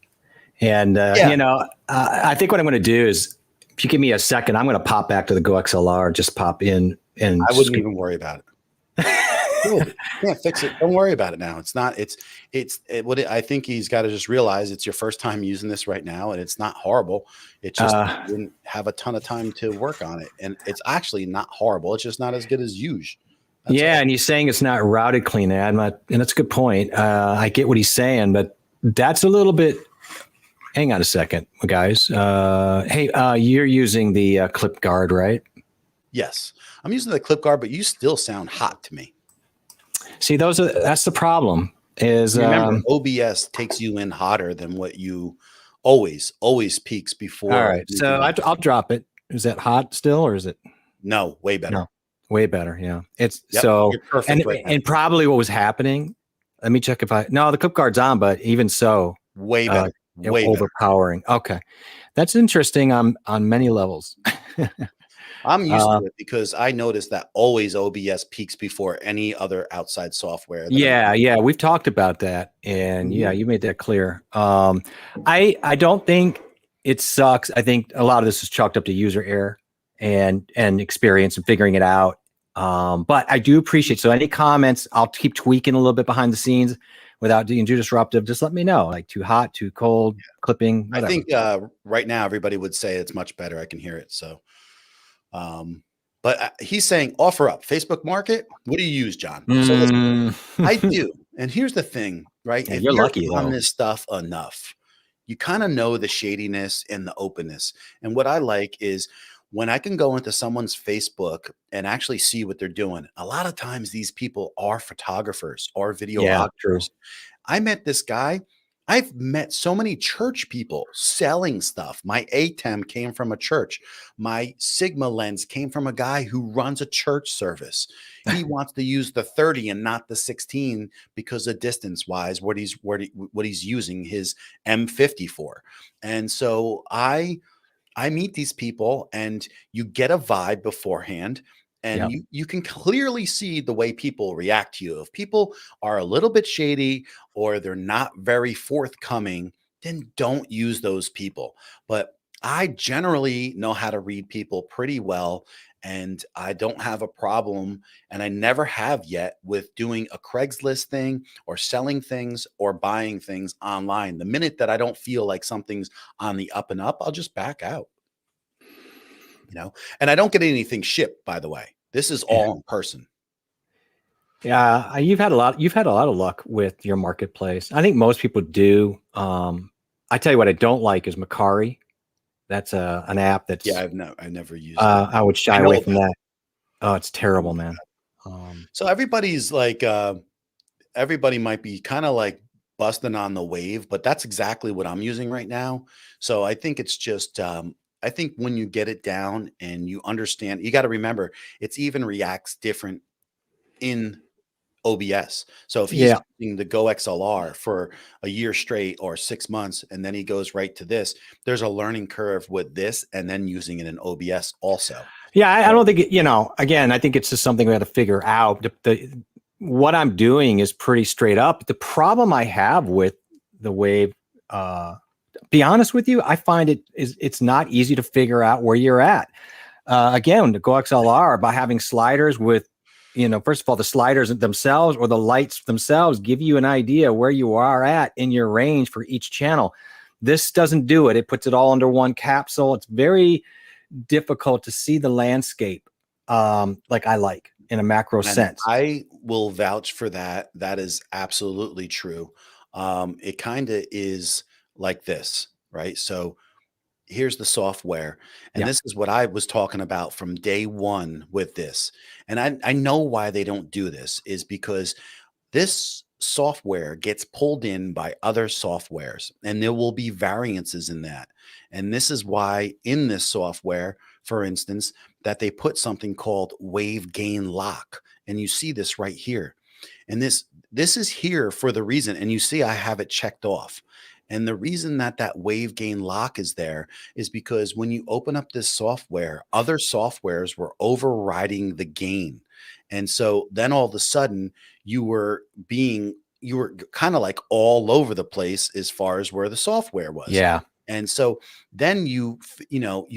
And, I think what I'm going to do is, if you give me a second, I'm going to pop back to the Go XLR, just pop in. And I wouldn't even worry about it. Can't fix it. Don't worry about it now. It's not, I think he's got to just realize it's your first time using this right now, and it's not horrible. It's just you didn't have a ton of time to work on it. And it's actually not horrible. It's just not as good as usual. That's all. And he's saying it's not routed clean. And that's a good point. I get what he's saying, but that's a little bit. Hang on a second, guys. Hey, you're using the clip guard, right? Yes, I'm using the clip guard, but you still sound hot to me. See, that's the problem. Is remember, OBS takes you in hotter than what you always peaks before. All right, so I'll drop it. Is that hot still, or is it? No, way better. No, way better. Yeah, it's so perfect. And probably what was happening. Let me check the clip guard's on, but even so, way better. Way overpowering. Better. Okay, that's interesting on many levels. I'm used to it because I noticed that always OBS peaks before any other outside software. Yeah, we've talked about that, and you made that clear. I don't think it sucks. I think a lot of this is chalked up to user error and experience and figuring it out. But I do appreciate. So any comments, I'll keep tweaking a little bit behind the scenes without being too disruptive. Just let me know, like too hot, too cold, clipping. Whatever. I think right now everybody would say it's much better. I can hear it. So. But he's saying offer up Facebook Market. What do you use, John? So listen, I do. And here's the thing, right? Yeah, if you're lucky on this stuff enough, you kind of know the shadiness and the openness. And what I like is when I can go into someone's Facebook and actually see what they're doing. A lot of times these people are photographers or videographers. I met this guy. I've met so many church people selling stuff. My ATEM came from a church. My Sigma lens came from a guy who runs a church service. He wants to use the 30 and not the 16 because of distance wise, what he's using his M50 for. And so I meet these people and you get a vibe beforehand. And you can clearly see the way people react to you. If people are a little bit shady or they're not very forthcoming, then don't use those people. But I generally know how to read people pretty well, and I don't have a problem, and I never have yet, with doing a Craigslist thing or selling things or buying things online. The minute that I don't feel like something's on the up and up, I'll just back out. And I don't get anything shipped, by the way. This is all in person. Yeah, you've had a lot of luck with your marketplace. I think most people do. I tell you what I don't like is Macari. That's an app that's I've never used I would shy away from that. Oh, it's terrible, man. So everybody's like everybody might be kind of like busting on the wave, but that's exactly what I'm using right now. So I think it's just I think when you get it down and you understand, you got to remember it's even reacts different in OBS. So if he's using the Go XLR for a year straight or 6 months, and then he goes right to this, there's a learning curve with this and then using it in OBS also. Yeah, I don't think, again, I think it's just something we have to figure out. What I'm doing is pretty straight up. The problem I have with the Wave, be honest with you, I find it's not easy to figure out where you're at. Again, the Go XLR, by having sliders with, first of all, the sliders themselves or the lights themselves give you an idea where you are at in your range for each channel. This doesn't do it. It puts it all under one capsule. It's very difficult to see the landscape like I like in a macro sense. I will vouch for that. That is absolutely true. It kind of is like this, right? So here's the software. And this is what I was talking about from day one with this. And I know why they don't do this is because this software gets pulled in by other softwares and there will be variances in that. And this is why in this software, for instance, that they put something called wave gain lock. And you see this right here. And this is here for the reason. And you see, I have it checked off. And the reason that that wave gain lock is there is because when you open up this software, other softwares were overriding the gain. And so then all of a sudden you were kind of like all over the place as far as where the software was. Yeah. And so then you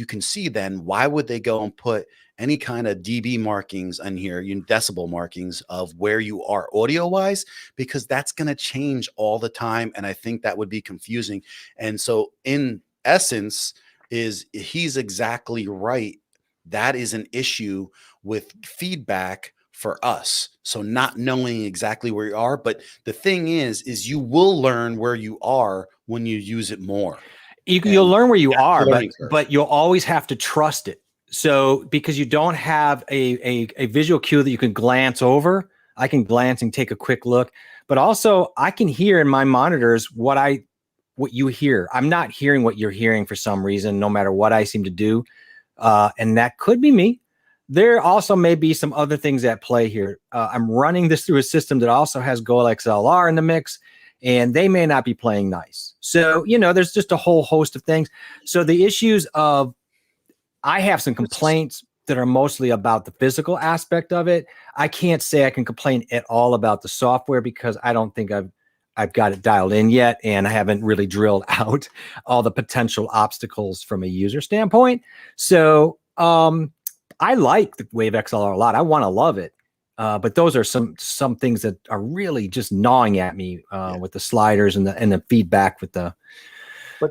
can see then why would they go and put any kind of dB markings on here, decibel markings of where you are audio wise, because that's going to change all the time. And I think that would be confusing. And so in essence is he's exactly right. That is an issue with feedback for us. So not knowing exactly where you are, but the thing is you will learn where you are when you use it more. You'll And learn where you that's the are, learning curve. but you'll always have to trust it. So because you don't have a visual cue that you can glance over, I can glance and take a quick look, but also I can hear in my monitors what you hear. I'm not hearing what you're hearing for some reason, no matter what I seem to do. And that could be me. There also may be some other things at play here. I'm running this through a system that also has Gold XLR in the mix, and they may not be playing nice. So, there's just a whole host of things. So the issues of, I have some complaints that are mostly about the physical aspect of it. I can't say I can complain at all about the software because I don't think I've got it dialed in yet, and I haven't really drilled out all the potential obstacles from a user standpoint. So I like the Wave XLR a lot. I want to love it. But those are some things that are really just gnawing at me with the sliders and the feedback with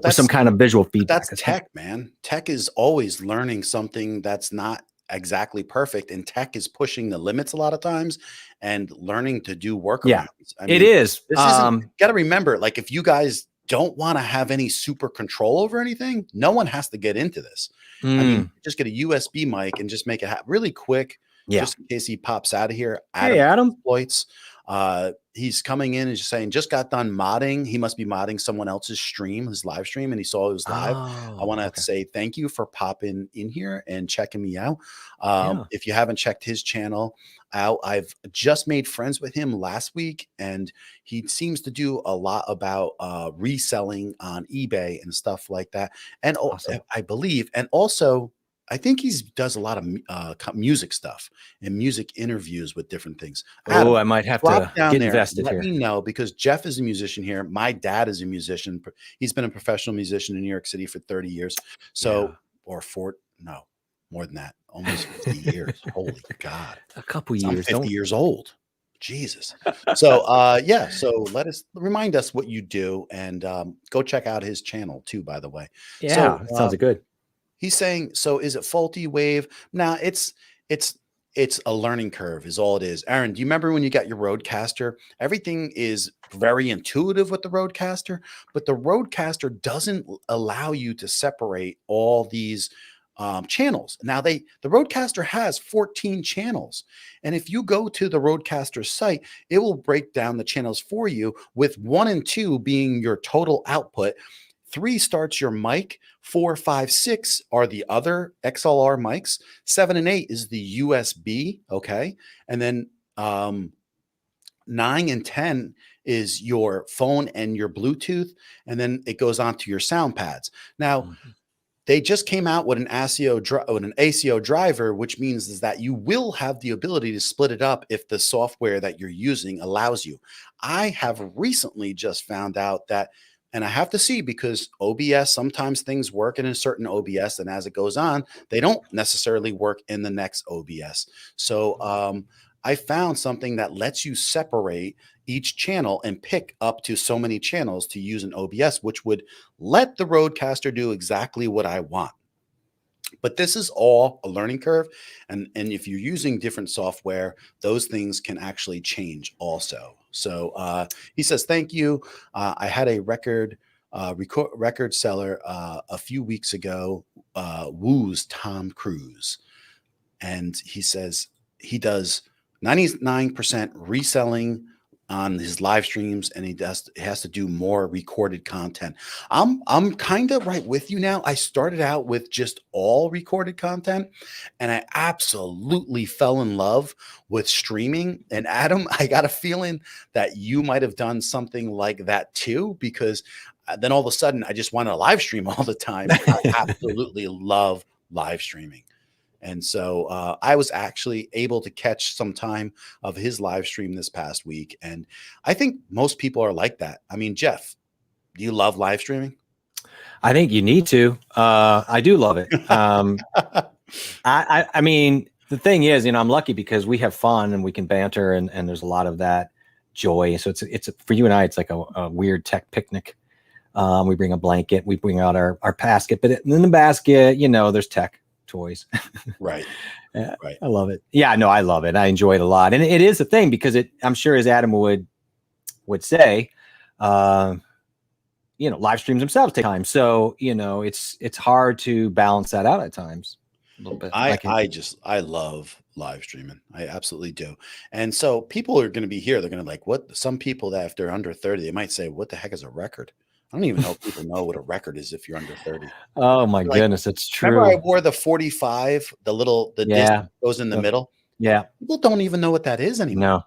some kind of visual feedback. That's tech, man. Tech is always learning something that's not exactly perfect, and tech is pushing the limits a lot of times and learning to do workarounds. Yeah, I it mean, is. this isn't. Got to remember, like, if you guys don't want to have any super control over anything, no one has to get into this. I mean, just get a USB mic and just make it really quick. Yeah. Just in case he pops out of here. Hey, Adam. Exploits. He's coming in and just saying, just got done modding. He must be modding someone else's stream, his live stream, and he saw it was live. I want to say thank you for popping in here and checking me out. If you haven't checked his channel out, I've just made friends with him last week, and he seems to do a lot about reselling on eBay and stuff like that. And awesome. I believe, and also I think he does a lot of music stuff and music interviews with different things. Adam, I might have to get invested here. Let me know, because Jeff is a musician here. My dad is a musician. He's been a professional musician in New York City for 30 years. So, more than that, almost 50 years. Holy God. A couple years. I'm 50 years old. Jesus. So, so remind us what you do, and go check out his channel too, by the way. Yeah, so, sounds good. He's saying, so is it faulty wave? Nah, it's a learning curve is all it is. Aaron, do you remember when you got your Rodecaster? Everything is very intuitive with the Rodecaster, but the Rodecaster doesn't allow you to separate all these channels. Now the Rodecaster has 14 channels. And if you go to the Rodecaster site, it will break down the channels for you, with 1 and 2 being your total output. 3 starts your mic, 4, 5, 6 are the other XLR mics, 7 and 8 is the USB, okay? And then 9 and 10 is your phone and your Bluetooth, and then it goes on to your sound pads. Now, they just came out with an ACO driver, which means is that you will have the ability to split it up if the software that you're using allows you. I have recently just found out that, and I have to see, because OBS, sometimes things work in a certain OBS, and as it goes on, they don't necessarily work in the next OBS. So I found something that lets you separate each channel and pick up to so many channels to use an OBS, which would let the Rodecaster do exactly what I want. But this is all a learning curve. And if you're using different software, those things can actually change also. So he says, thank you. I had a record seller a few weeks ago, woos Tom Cruise. And he says he does 99% reselling on his live streams, and he has to do more recorded content. I'm kind of right with you now. I started out with just all recorded content, and I absolutely fell in love with streaming. And Adam, I got a feeling that you might have done something like that too, because then all of a sudden I just want to live stream all the time. I absolutely love live streaming. And so I was actually able to catch some time of his live stream this past week. And I think most people are like that. I mean, Jeff, do you love live streaming? I think you need to. I do love it. I mean, the thing is, I'm lucky because we have fun and we can banter, and there's a lot of that joy. So it's for you and I, it's like a weird tech picnic. We bring a blanket, we bring out our basket, but in the basket, there's tech toys. Right. Right. I love it. Yeah, no, I love it. I enjoy it a lot. And it is a thing because I'm sure, as Adam would say, live streams themselves take time. So, it's hard to balance that out at times a little bit. I love live streaming. I absolutely do. And so people are going to be here. They're going to like, what? Some people that if they're under 30, they might say, what the heck is a record? I don't even know if people know what a record is if you're under 30. Oh my goodness, it's true. Remember I wore the 45, the disc that goes in the middle? Yeah. People don't even know what that is anymore.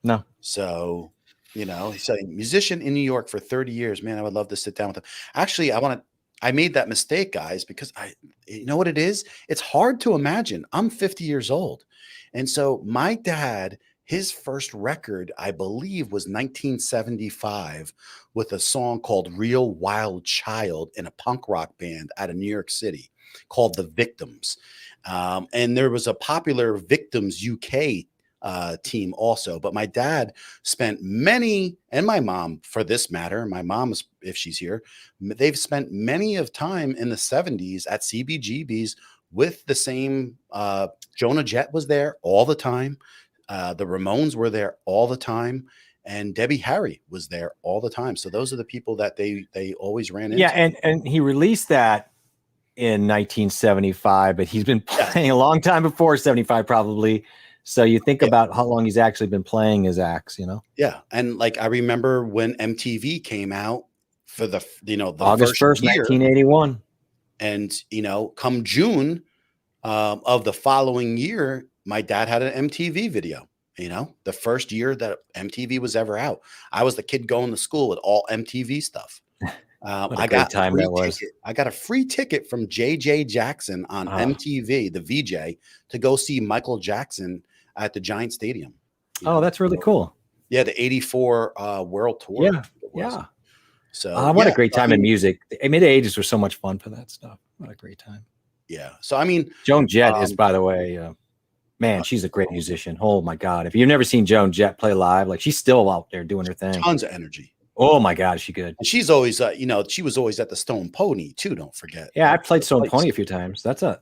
No. So, he's a musician in New York for 30 years. Man, I would love to sit down with him. Actually, I made that mistake, guys, because you know what it is? It's hard to imagine. I'm 50 years old. And so my dad, his first record, I believe, was 1975 with a song called Real Wild Child in a punk rock band out of New York City called The Victims. And there was a popular Victims UK team also. But my dad spent and my mom, for this matter, my mom, if she's here, they've spent many of time in the 70s at CBGB's with the same Jonah Jett was there all the time. The Ramones were there all the time, and Debbie Harry was there all the time. So those are the people that they always ran into. Yeah, and he released that in 1975, but he's been playing a long time before 75, probably. So you think about how long he's actually been playing his acts, Yeah, and like I remember when MTV came out for the August 1st, 1981, and come June of the following year, my dad had an MTV video, the first year that MTV was ever out. I was the kid going to school with all MTV stuff. I got a free ticket from JJ Jackson on MTV, the VJ, to go see Michael Jackson at the Giant Stadium. That's really cool. Yeah, the 84 World Tour. Yeah. So what a great time in music. I mean, the 80s were so much fun for that stuff. What a great time. Yeah. So, I mean, Joan Jett is, by the way, man, she's a great musician. Oh my God. If you've never seen Joan Jett play live, like she's still out there doing her thing. Tons of energy. Oh my God, is she good. And she's always, she was always at the Stone Pony too. Don't forget. Yeah. I played Stone Pony a few times. That's a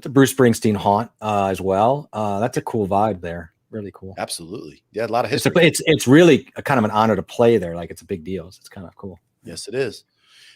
Bruce Springsteen haunt as well. That's a cool vibe there. Really cool. Absolutely. Yeah. A lot of history. It's really a kind of an honor to play there. Like it's a big deal. So it's kind of cool. Yes, it is.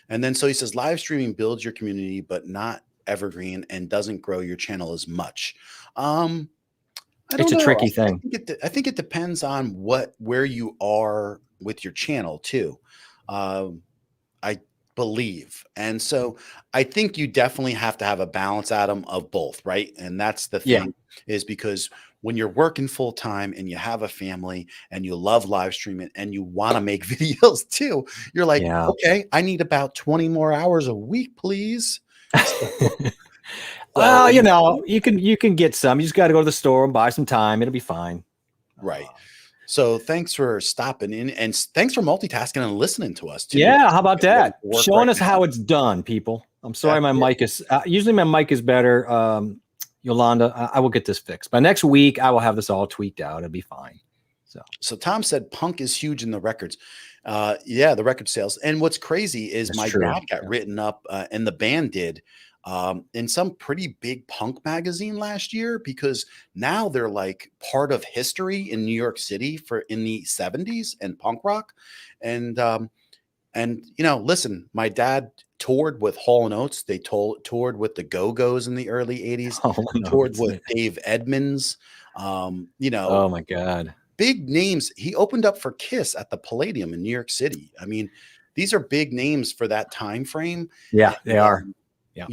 And then, so he says, live streaming builds your community, but not evergreen and doesn't grow your channel as much. It's a tricky thing. I think it depends on where you are with your channel too. I believe. And so I think you definitely have to have a balance, Adam, of both. Right. And that's the thing is because when you're working full time and you have a family and you love live streaming and you want to make videos too, you're like, okay, I need about 20 more hours a week, please. Well, you can get some. You just got to go to the store and buy some time. It'll be fine. Right. So thanks for stopping in and thanks for multitasking and listening to us too. Yeah. How about that? Showing us how it's done, people. I'm sorry. My mic is usually my mic is better. Yolanda, I will get this fixed. By next week, I will have this all tweaked out. It'll be fine. So Tom said punk is huge in the records. The record sales. And what's crazy is my dad got written up and the band did in some pretty big punk magazine last year because now they're like part of history in New York City in the 70s and punk rock. And listen, my dad toured with Hall & Oates. They toured with the Go-Go's in the early 80s. Toured with Dave Edmunds. Oh my God. Big names. He opened up for Kiss at the Palladium in New York City. I mean, these are big names for that time frame. Yeah, they are. Yeah.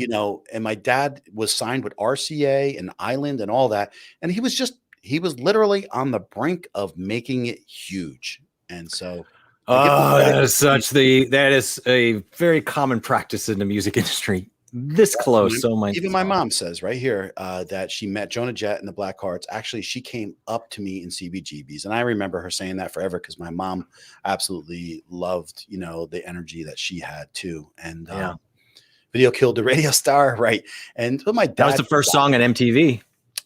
And my dad was signed with RCA and Island and all that. And he was literally on the brink of making it huge. And so Oh, that is a very common practice in the music industry. This close, so much. Even my mom says right here that she met Jonah Jett and the Blackhearts. Actually, she came up to me in CBGBs, and I remember her saying that forever because my mom absolutely loved, the energy that she had too. And Video Killed the Radio Star, right? And my dad, that was the first song on MTV.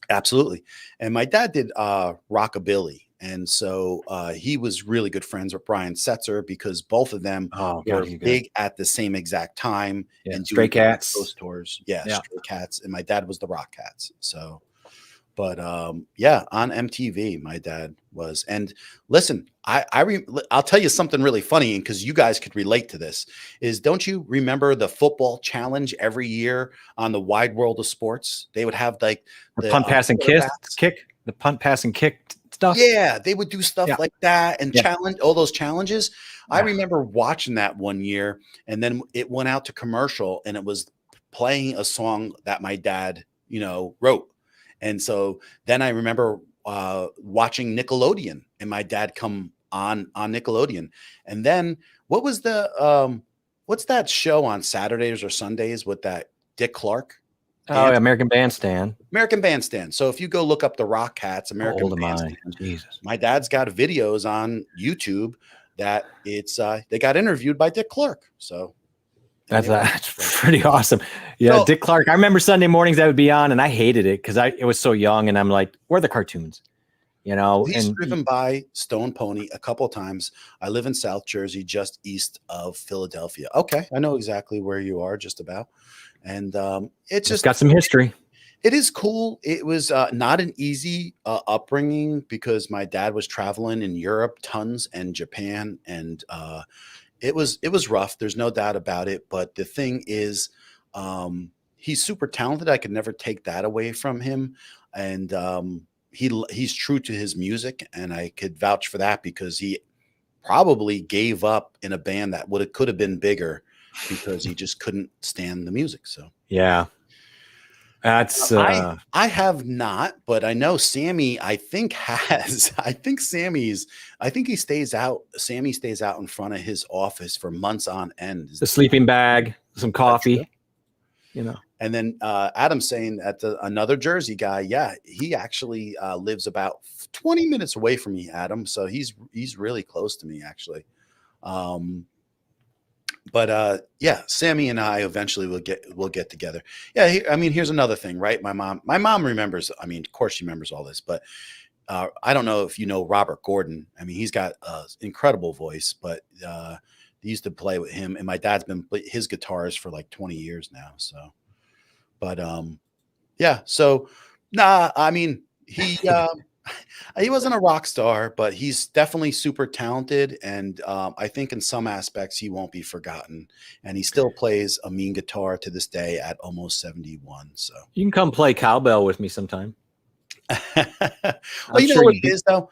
Absolutely. And my dad did rockabilly. And so he was really good friends with Brian Setzer because both of them were big at the same exact time. Yeah. And Stray Cats. Those tours. Yeah, Stray Cats. And my dad was the Rock Cats. So, but yeah, on MTV, my dad was. And listen, I'll tell you something really funny, and because you guys could relate to this, is don't you remember the football challenge every year on the Wide World of Sports? They would have like the punt, pass, and kick, the punt, pass, and kick stuff. Yeah, they would do stuff like that and challenge all those challenges. Yeah. I remember watching that one year, and then it went out to commercial, and it was playing a song that my dad, wrote. And so then I remember watching Nickelodeon, and my dad come on Nickelodeon. And then what was the what's that show on Saturdays or Sundays with that Dick Clark? Oh, American Bandstand. American Bandstand. So if you go look up the Rock Cats, American Bandstand, my dad's got videos on YouTube that they got interviewed by Dick Clark. So that's pretty awesome. Yeah, so, Dick Clark. I remember Sunday mornings that would be on, and I hated it because it was so young, and I'm like, where are the cartoons? He's driven by Stone Pony a couple of times. I live in South Jersey, just east of Philadelphia. Okay, I know exactly where you are, just about. And it's just got some history. It is cool. It was not an easy upbringing because my dad was traveling in Europe tons and Japan, and it was rough. There's no doubt about it. But the thing is, he's super talented. I could never take that away from him, and he's true to his music, and I could vouch for that because he probably gave up in a band that could have been bigger because he just couldn't stand the music. So yeah. That's I have not, but I know Sammy, I think he stays out. Sammy stays out in front of his office for months on end. The sleeping bag, some coffee, And then Adam's saying that another Jersey guy, he actually lives about 20 minutes away from me, Adam. So he's really close to me, actually. But Sammy and I eventually will get together. Yeah, here's another thing, right? My mom remembers. I mean, of course she remembers all this, but I don't know if you know Robert Gordon. I mean, he's got an incredible voice, but they used to play with him, and my dad's been his guitarist for like 20 years now. So, but so I mean, he wasn't a rock star, but he's definitely super talented. And I think in some aspects he won't be forgotten. And he still plays a mean guitar to this day at almost 71. So you can come play cowbell with me sometime. Well, you know what it is, though?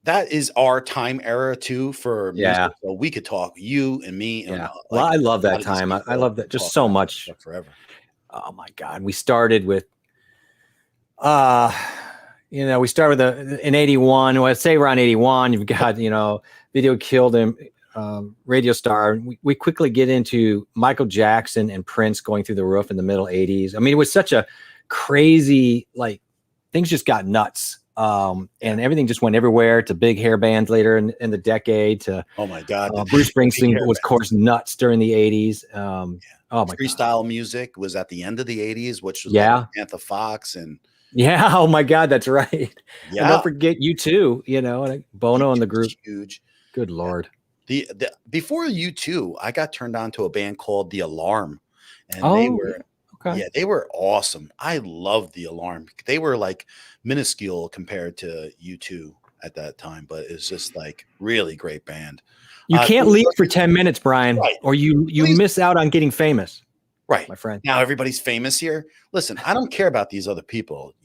That is our time era too for music. So we could talk, you and me. And, well, I love that time. I love that just so much. Forever. Oh my God. We started with we started with in 81. Well, I'd say around 81, you've got, Video Killed Him, Radio Star. We quickly get into Michael Jackson and Prince going through the roof in the middle 80s. I mean, it was such a crazy, things just got nuts. And everything just went everywhere to big hair bands later in the decade to, oh my God, Bruce Springsteen was, of course, nuts during the 80s. Oh my freestyle God. Music was at the end of the 80s, which was like Samantha Fox and oh my God, that's right. Yeah, and don't forget U2, and Bono and the group. Huge. Good Lord. The before U2, I got turned on to a band called The Alarm, and they were they were awesome. I loved The Alarm. They were like minuscule compared to U2 at that time, but it's just like really great band. You can't leave for 10 minutes, Brian, or you miss out on getting famous. Right, my friend. Now everybody's famous here. Listen, I don't care about these other people.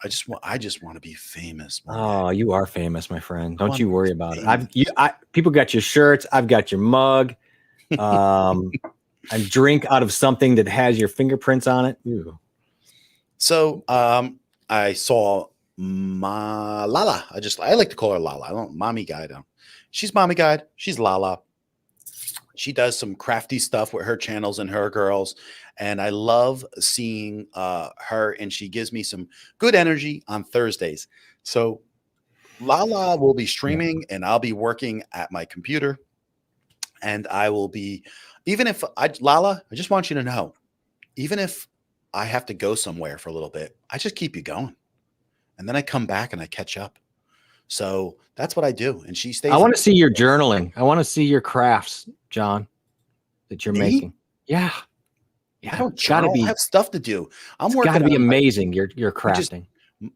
I just want to be famous. Oh, you are famous, my friend. Don't you worry about it. People got your shirts. I've got your mug. I drink out of something that has your fingerprints on it. Ew. So I saw Lala. I like to call her Lala. I don't mommy guide. She's mommy guide. She's Lala. She does some crafty stuff with her channels and her girls, and I love seeing her. And she gives me some good energy on Thursdays. So Lala will be streaming, and I'll be working at my computer, and I will be, even if Lala, I just want you to know, even if I have to go somewhere for a little bit, I just keep you going. And then I come back and I catch up. So that's what I do. And she stays. I want to see your journaling. I want to see your crafts, John, that you're making. Yeah. I don't journal. I have stuff to do. I'm working. Got to be amazing. You're crafting.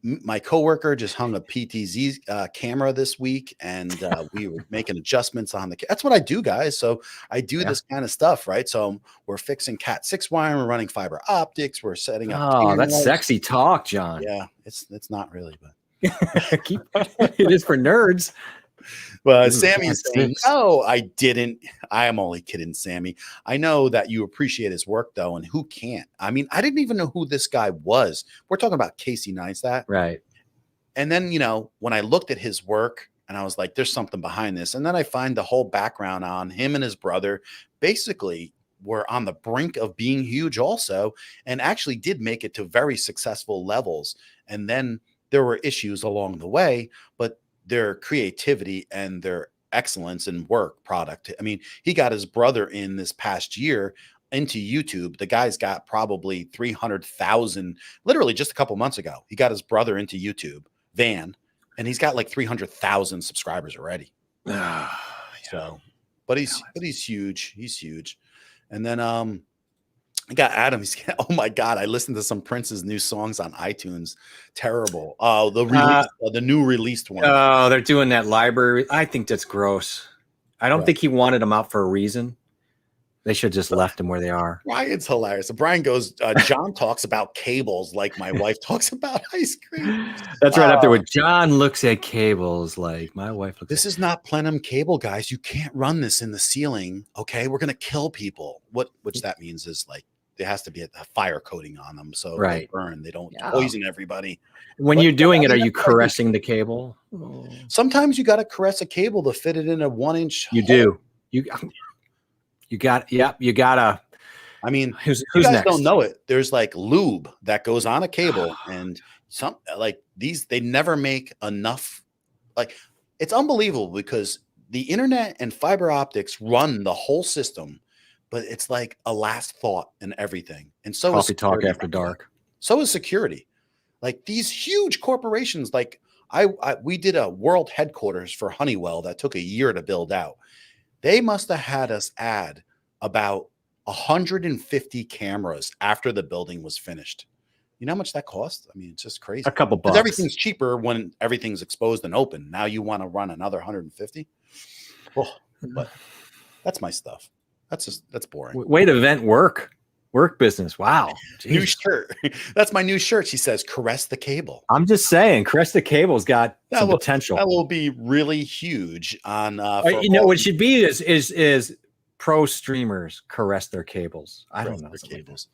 My coworker just hung a PTZ camera this week, and we were making adjustments on the. That's what I do, guys. So I do this kind of stuff, right? So we're fixing Cat 6 wire. We're running fiber optics. We're setting up. Oh, that's sexy talk, John. Yeah, it's not really, but it is for nerds. Well, Sammy is saying, no, I didn't. I am only kidding, Sammy. I know that you appreciate his work, though, and who can't? I mean, I didn't even know who this guy was. We're talking about Casey Neistat. Right. And then, when I looked at his work, and I was like, there's something behind this. And then I find the whole background on him and his brother basically were on the brink of being huge also, and actually did make it to very successful levels. And then there were issues along the way, but their creativity and their excellence in work product. I mean, he got his brother in this past year into YouTube. The guy's got probably 300,000, literally just a couple months ago. He got his brother into YouTube, Van, and he's got like 300,000 subscribers already. So, but he's huge. He's huge. And then I got Adam. Oh my God! I listened to some Prince's new songs on iTunes. Terrible. Oh, the new released one. Oh, they're doing that library. I think that's gross. I don't think he wanted them out for a reason. They should have just left them where they are. Brian's hilarious. So Brian goes, John talks about cables like my wife talks about ice cream. That's right up there with John looks at cables like my wife looks. This is not plenum cable, guys. You can't run this in the ceiling. Okay, we're gonna kill people. Which that means is like. There has to be a fire coating on them, so they burn. They don't poison everybody. When you're doing it, are you caressing the cable? Sometimes you got to caress a cable to fit it in a 1-inch. You do. You got. Yep. You gotta. I mean, who's you guys next? Don't know it. There's like lube that goes on a cable, and some like these. They never make enough. Like it's unbelievable because the internet and fiber optics run the whole system. But it's like a last thought in everything. And so Coffee talk after dark. So is security. Like these huge corporations, like we did a world headquarters for Honeywell that took a year to build out. They must have had us add about 150 cameras after the building was finished. You know how much that cost? I mean, it's just crazy. A couple bucks. Everything's cheaper when everything's exposed and open. Now you want to run another 150? Well, but that's my stuff. That's boring. Way to vent work business. Wow. Jeez. New shirt. That's my new shirt. She says, caress the cable. I'm just saying, caress the cable's got some potential. That will be really huge on, what it should be is pro streamers caress their cables. I don't know. Their cables.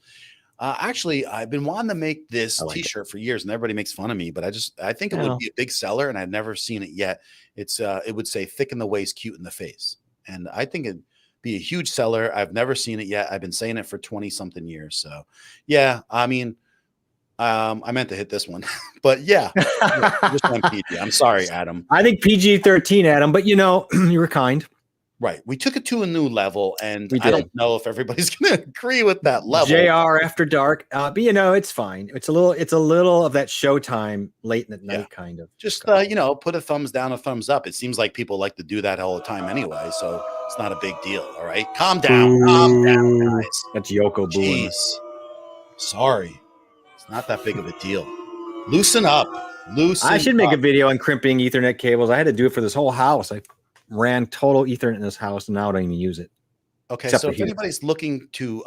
Actually, I've been wanting to make this t-shirt for years and everybody makes fun of me, but I think it would be a big seller and I've never seen it yet. It would say thick in the waist, cute in the face. And I think it'd be a huge seller. I've never seen it yet. I've been saying it for 20 something years. So yeah, I mean, I meant to hit this one, but yeah, just on PG. I'm sorry, Adam. I think PG-13, Adam, but you were kind. Right. We took it to a new level, and I don't know if everybody's going to agree with that level. JR after dark, but it's fine. It's a little of that Showtime late at night kind of. Just put a thumbs down, a thumbs up. It seems like people like to do that all the time anyway, so it's not a big deal. All right, calm down, guys. That's Yoko booing. Sorry, it's not that big of a deal. Loosen up. I should make a video on crimping Ethernet cables. I had to do it for this whole house. I ran total Ethernet in this house, and now I don't even use it. Okay, so if anybody's looking to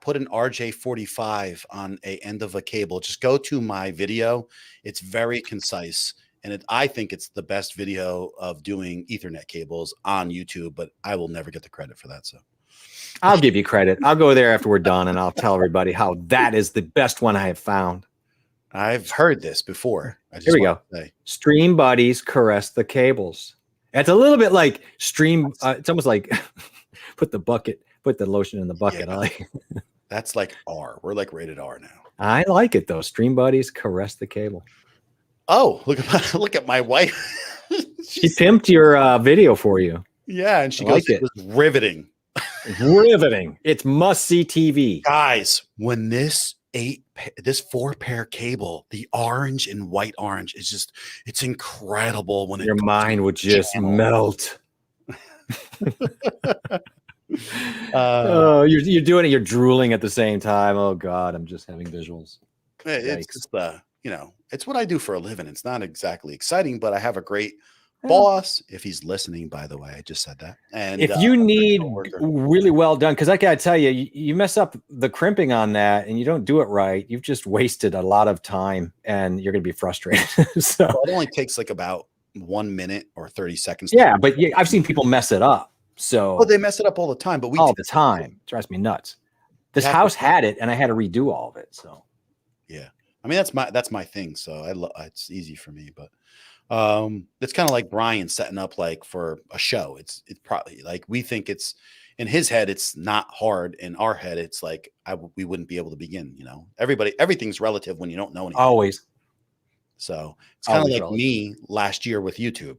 put an RJ45 on a end of a cable, just go to my video. It's very concise, and I think it's the best video of doing Ethernet cables on YouTube, but I will never get the credit for that. So I'll give you credit. I'll go there after we're done, and I'll tell everybody how that is the best one I have found. I've heard this before. I just Here we want go. to say. Stream buddies caress the cables. It's a little bit like stream. It's almost like put the lotion in the bucket. Yeah, that's like R. We're like rated R now. I like it though. Stream buddies caress the cable. Oh, look at my wife. She pimped your video for you. Yeah, and she I goes, like it was riveting. Riveting. It's must see TV. Guys, when this 4-pair cable, the orange and white orange, it's incredible when Your mind would just melt. Oh, you're doing it. You're drooling at the same time. Oh God, I'm just having visuals. It's just it's what I do for a living. It's not exactly exciting, but I have a great boss. If he's listening, by the way, I just said that. And if you need really well done, because I gotta tell you, you mess up the crimping on that and you don't do it right, you've just wasted a lot of time and you're gonna be frustrated. So it only takes like about 1 minute or 30 seconds. Yeah, but I've seen people mess it up. So they mess it up all the time, but all the time. It drives me nuts. This house had it and I had to redo all of it. So yeah. I mean, that's my thing. So it's easy for me, but it's kind of like Brian setting up like for a show. It's probably like we think it's in his head, it's not hard. In our head, it's like we wouldn't be able to begin. Everything's relative when you don't know anything. Always. So it's kind of like me last year with YouTube.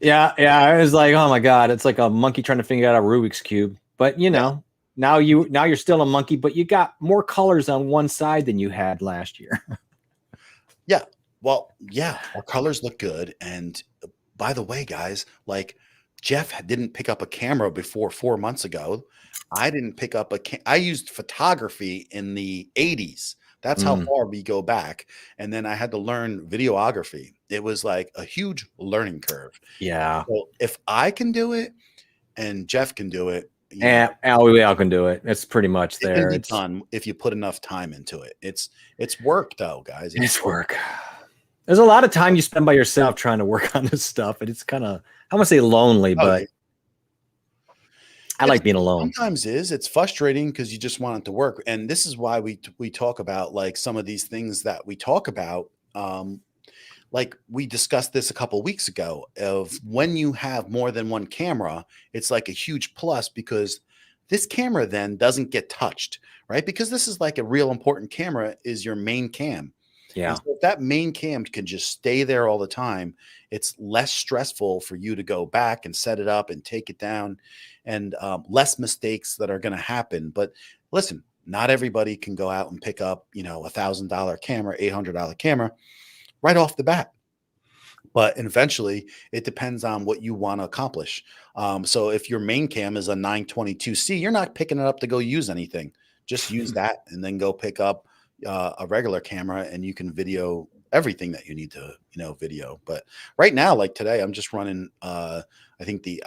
Yeah. I was like, oh my God, it's like a monkey trying to figure out a Rubik's cube. But now you're still a monkey, but you got more colors on one side than you had last year. Yeah. Well, yeah, our colors look good. And by the way, guys, like Jeff didn't pick up a camera before 4 months ago. I didn't pick up I used photography in the 80s. That's how far we go back. And then I had to learn videography. It was like a huge learning curve. Yeah. So if I can do it and Jeff can do it, we all can do it. It's pretty much there. It's done if you put enough time into it. It's work though, guys. It's work. There's a lot of time you spend by yourself trying to work on this stuff, and it's kind of, I want to say lonely, but I like being alone. Sometimes it's frustrating because you just want it to work. And this is why we talk about like some of these things that we talk about. Like we discussed this a couple of weeks ago of when you have more than one camera, it's like a huge plus because this camera then doesn't get touched, right? Because this is like a real important camera is your main cam. Yeah. So if that main cam can just stay there all the time, it's less stressful for you to go back and set it up and take it down and less mistakes that are going to happen. But listen, not everybody can go out and pick up, $1,000 camera, $800 camera right off the bat. But eventually it depends on what you want to accomplish. So if your main cam is a 922C, you're not picking it up to go use anything. Just use that and then go pick up a regular camera and you can video everything that you need to, video. But right now, like today, I'm just running, I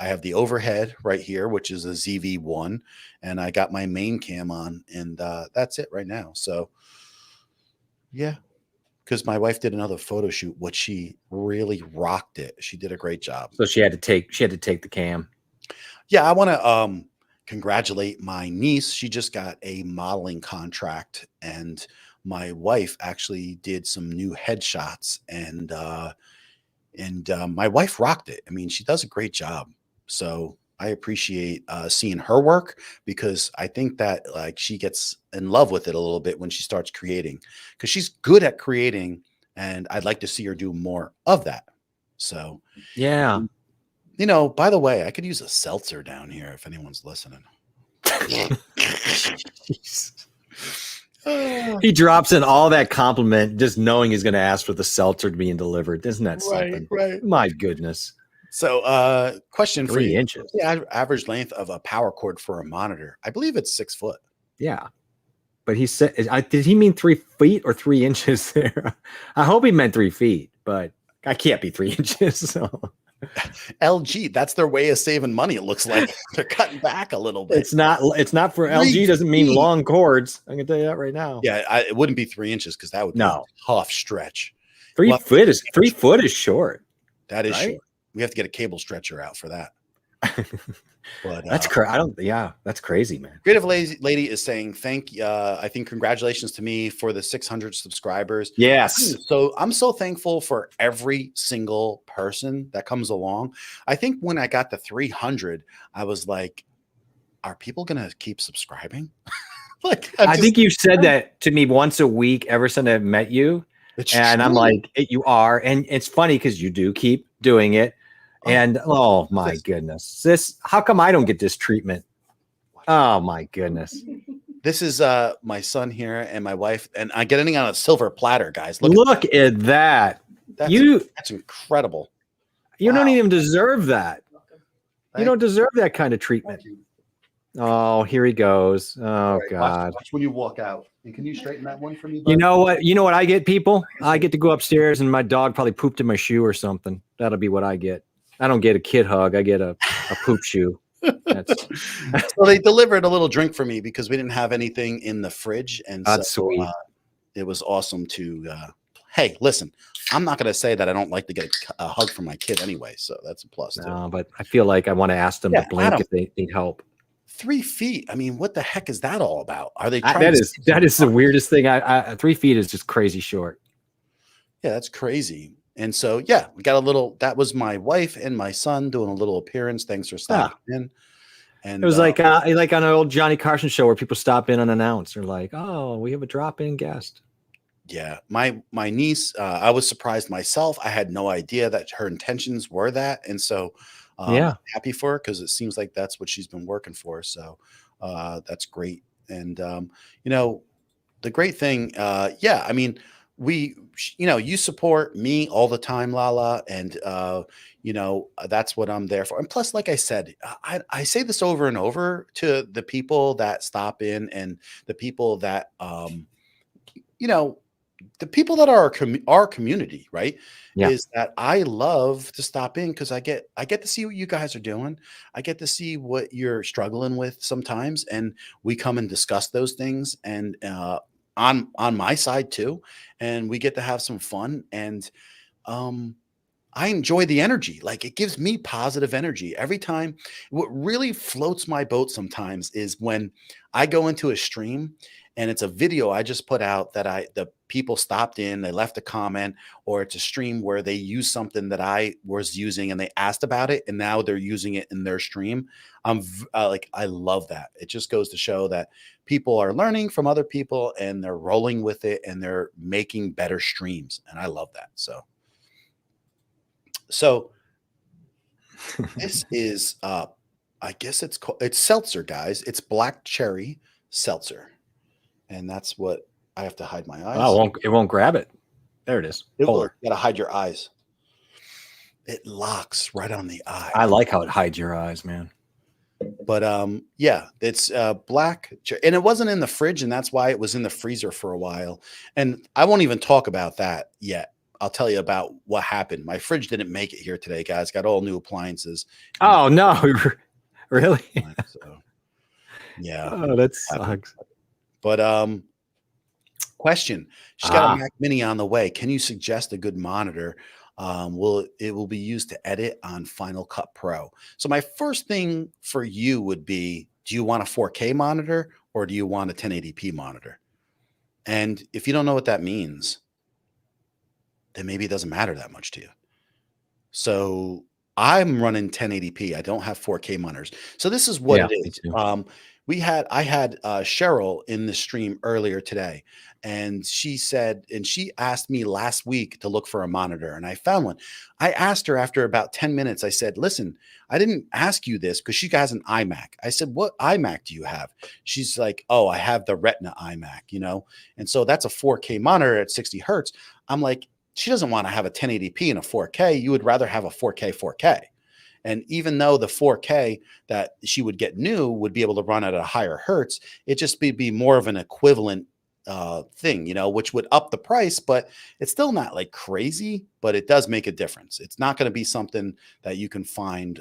have the overhead right here, which is a ZV-1, and I got my main cam on, and that's it right now. So yeah, because my wife did another photo shoot, which she really rocked it. She did a great job. So she had to take the cam. Yeah, I want to congratulate my niece. She just got a modeling contract, and my wife actually did some new headshots, and my wife rocked it. I mean, she does a great job. So I appreciate seeing her work because I think that like she gets in love with it a little bit when she starts creating because she's good at creating, and I'd like to see her do more of that. So yeah. By the way, I could use a seltzer down here if anyone's listening. He drops in all that compliment just knowing he's going to ask for the seltzer being delivered. Isn't that something? Right. My goodness. So question for you. 3 inches. The average length of a power cord for a monitor. I believe it's 6 foot. Yeah. But he said, did he mean 3 feet or 3 inches there? I hope he meant 3 feet, but I can't be 3 inches. So LG, that's their way of saving money. It looks like they're cutting back a little bit. It's not for LG. Doesn't mean long cords. I can tell you that right now. Yeah, it wouldn't be 3 inches because that would be a tough stretch. 3 foot is short. That is short. We have to get a cable stretcher out for that. But That's yeah, that's crazy, man. Creative Lady is saying I think congratulations to me for the 600 subscribers. Yes. So I'm so thankful for every single person that comes along. I think when I got to 300, I was like, are people going to keep subscribing? Like, I think you said that to me once a week ever since I met you. And I'm like, you are. And it's funny because you do keep doing it. And oh my goodness, how come I don't get this treatment? Oh my goodness. This is my son here and my wife, and I'm getting on a silver platter, guys. Look at that. That's incredible. You don't even deserve that. You don't deserve that kind of treatment. Oh, here he goes. Oh, right, God. Watch when you walk out. And can you straighten that one for me, bud? You know what? You know what I get, people? I get to go upstairs and my dog probably pooped in my shoe or something. That'll be what I get. I don't get a kid hug. I get a poop shoe. So they delivered a little drink for me because we didn't have anything in the fridge. And that's sweet. It was awesome to, hey, listen, I'm not going to say that I don't like to get a hug from my kid anyway. So that's a plus. No, but I feel like I want to ask them to blink if they need help. 3 feet. I mean, what the heck is that all about? Are they trying that is the weirdest thing. 3 feet is just crazy short. Yeah, that's crazy. And so, yeah, we got a little, that was my wife and my son doing a little appearance. Thanks for stopping in. And it was like on an old Johnny Carson show where people stop in unannounced. They're like, oh, we have a drop-in guest. Yeah. My niece, I was surprised myself. I had no idea that her intentions were that. And so, I'm happy for her because it seems like that's what she's been working for. So that's great. And, you know, the great thing, I mean, you support me all the time, Lala. And, that's what I'm there for. And plus, like I said, I say this over and over to the people that stop in and the people that, the people that are our community, right? Yeah. Is that I love to stop in because I get to see what you guys are doing. I get to see what you're struggling with sometimes, and we come and discuss those things. And on my side too, and we get to have some fun. And I enjoy the energy. Like it gives me positive energy every time. What really floats my boat sometimes is when I go into a stream and it's a video I just put out that the people stopped in, they left a comment, or it's a stream where they use something that I was using and they asked about it and now they're using it in their stream. I'm I love that. It just goes to show that people are learning from other people and they're rolling with it and they're making better streams. And I love that. So this is I guess it's seltzer, guys. It's black cherry seltzer. And that's what I have to hide my eyes. Oh, it won't grab it. There it is. You gotta hide your eyes. It locks right on the eye. I like how it hides your eyes, man. But yeah, it's black, and it wasn't in the fridge, and that's why it was in the freezer for a while. And I won't even talk about that yet. I'll tell you about what happened. My fridge didn't make it here today, guys. Got all new appliances. Oh no, really? So, yeah. Oh, that sucks. But question. She's got a Mac Mini on the way. Can you suggest a good monitor? It will be used to edit on Final Cut Pro. So my first thing for you would be, do you want a 4K monitor or do you want a 1080p monitor? And if you don't know what that means, then maybe it doesn't matter that much to you. So I'm running 1080p. I don't have 4K monitors. So this is what it is. I had Cheryl in the stream earlier today, and she asked me last week to look for a monitor, and I found one. I asked her after about 10 minutes, I said, listen, I didn't ask you this because she has an iMac. I said, what iMac do you have? She's like, oh, I have the Retina iMac, and so that's a 4K monitor at 60 hertz. I'm like, she doesn't want to have a 1080p and a 4K. You would rather have a 4K. And even though the 4K that she would get new would be able to run at a higher hertz, it just be more of an equivalent thing, which would up the price, but it's still not like crazy, but it does make a difference. It's not going to be something that you can find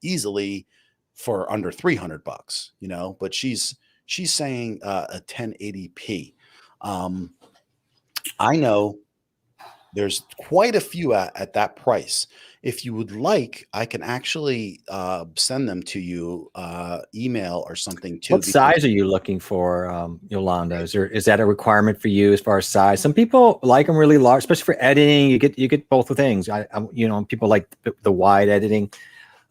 easily for under $300, but she's saying a 1080p. I know there's quite a few at that price. if you would like, I can actually send them to you email or something too. What Because size are you looking for, Yolanda? Is that a requirement for you as far as size? Some people like them really large, especially for editing. You get both things. People like the wide editing,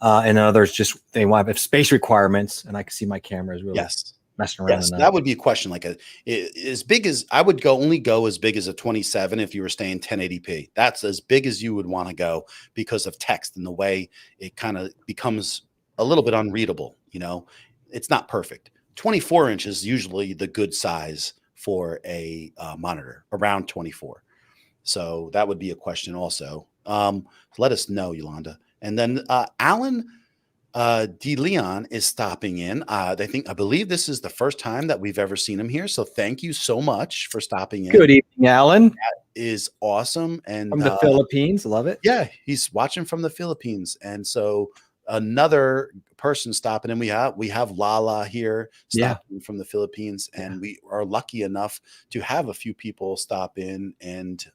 and others just they want space requirements. And I can see my camera is really yes. messing around Yes, in that. that would be a question. Like as big as I would only go as big as a 27 if you were staying 1080p. That's as big as you would want to go because of text and the way it kind of becomes a little bit unreadable. It's not perfect. 24 inches is usually the good size for a monitor, around 24. So that would be a question also. Let us know, Yolanda. And then Alan De Leon is stopping in. I believe this is the first time that we've ever seen him here. So thank you so much for stopping in. Good evening, Alan, Is awesome. And from the Philippines. Love it. yeah, he's watching from the Philippines. And so another person stopping in. We have Lala here Yeah. stopping from the Philippines, and we are lucky enough to have a few people stop in and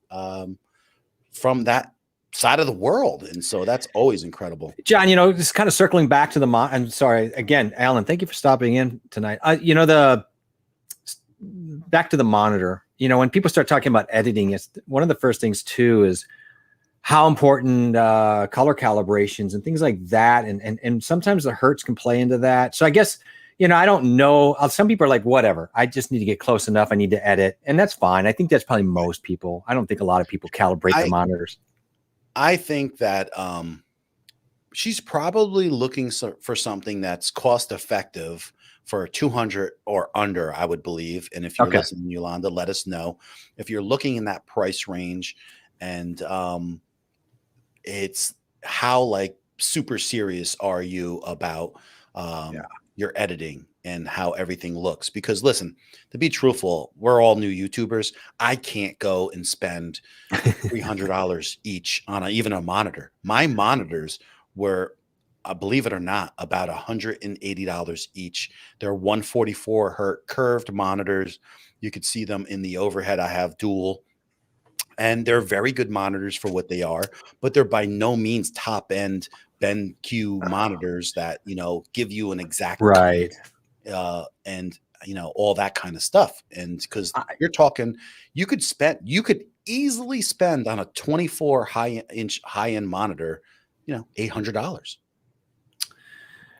from that side of the world. And so that's always incredible. John, just kind of circling back to I'm sorry again, Alan. Thank you for stopping in tonight. Back to the monitor. When people start talking about editing, it's one of the first things too is how important color calibrations and things like that, and sometimes the hertz can play into that. So I guess I don't know. Some people are like, whatever. I just need to get close enough. I need to edit, and that's fine. I think that's probably most people. I don't think a lot of people calibrate their monitors. I think that she's probably looking for something that's cost effective for 200 or under, I would believe. And if you're listening, Yolanda, let us know if you're looking in that price range. And it's how like super serious are you about your editing and how everything looks? Because listen, to be truthful, we're all new YouTubers. I can't go and spend $300 each on even a monitor. My monitors were, believe it or not, about $180 each. They're 144 hertz curved monitors. You could see them in the overhead. I have dual, and they're very good monitors for what they are, but they're by no means top end BenQ monitors that give you an exact right and all that kind of stuff. And because you're talking, you could easily spend on a 24 high end monitor, $800.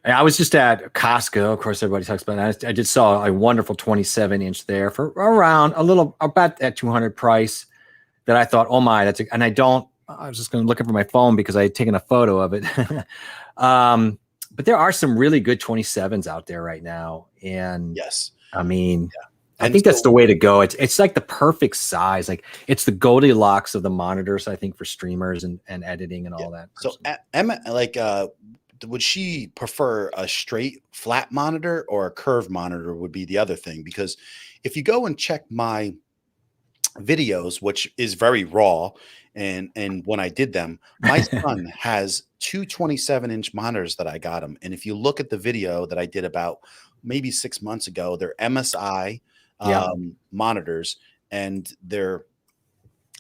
I was just at Costco. Of course, everybody talks about it. I just saw a wonderful 27-inch there for around about that 200 price. That I thought, oh my, and I was just going to look for my phone because I had taken a photo of it. But there are some really good 27s out there right now. And yes, I mean, I think that's the way to go. It's like the perfect size. Like it's the Goldilocks of the monitors, I think, for streamers and editing and all that. So Emma, would she prefer a straight flat monitor or a curved monitor would be the other thing? Because if you go and check my videos, which is very raw, and when I did them, my son has two 27-inch monitors that I got him. And if you look at the video that I did about maybe 6 months ago, they're MSI monitors, and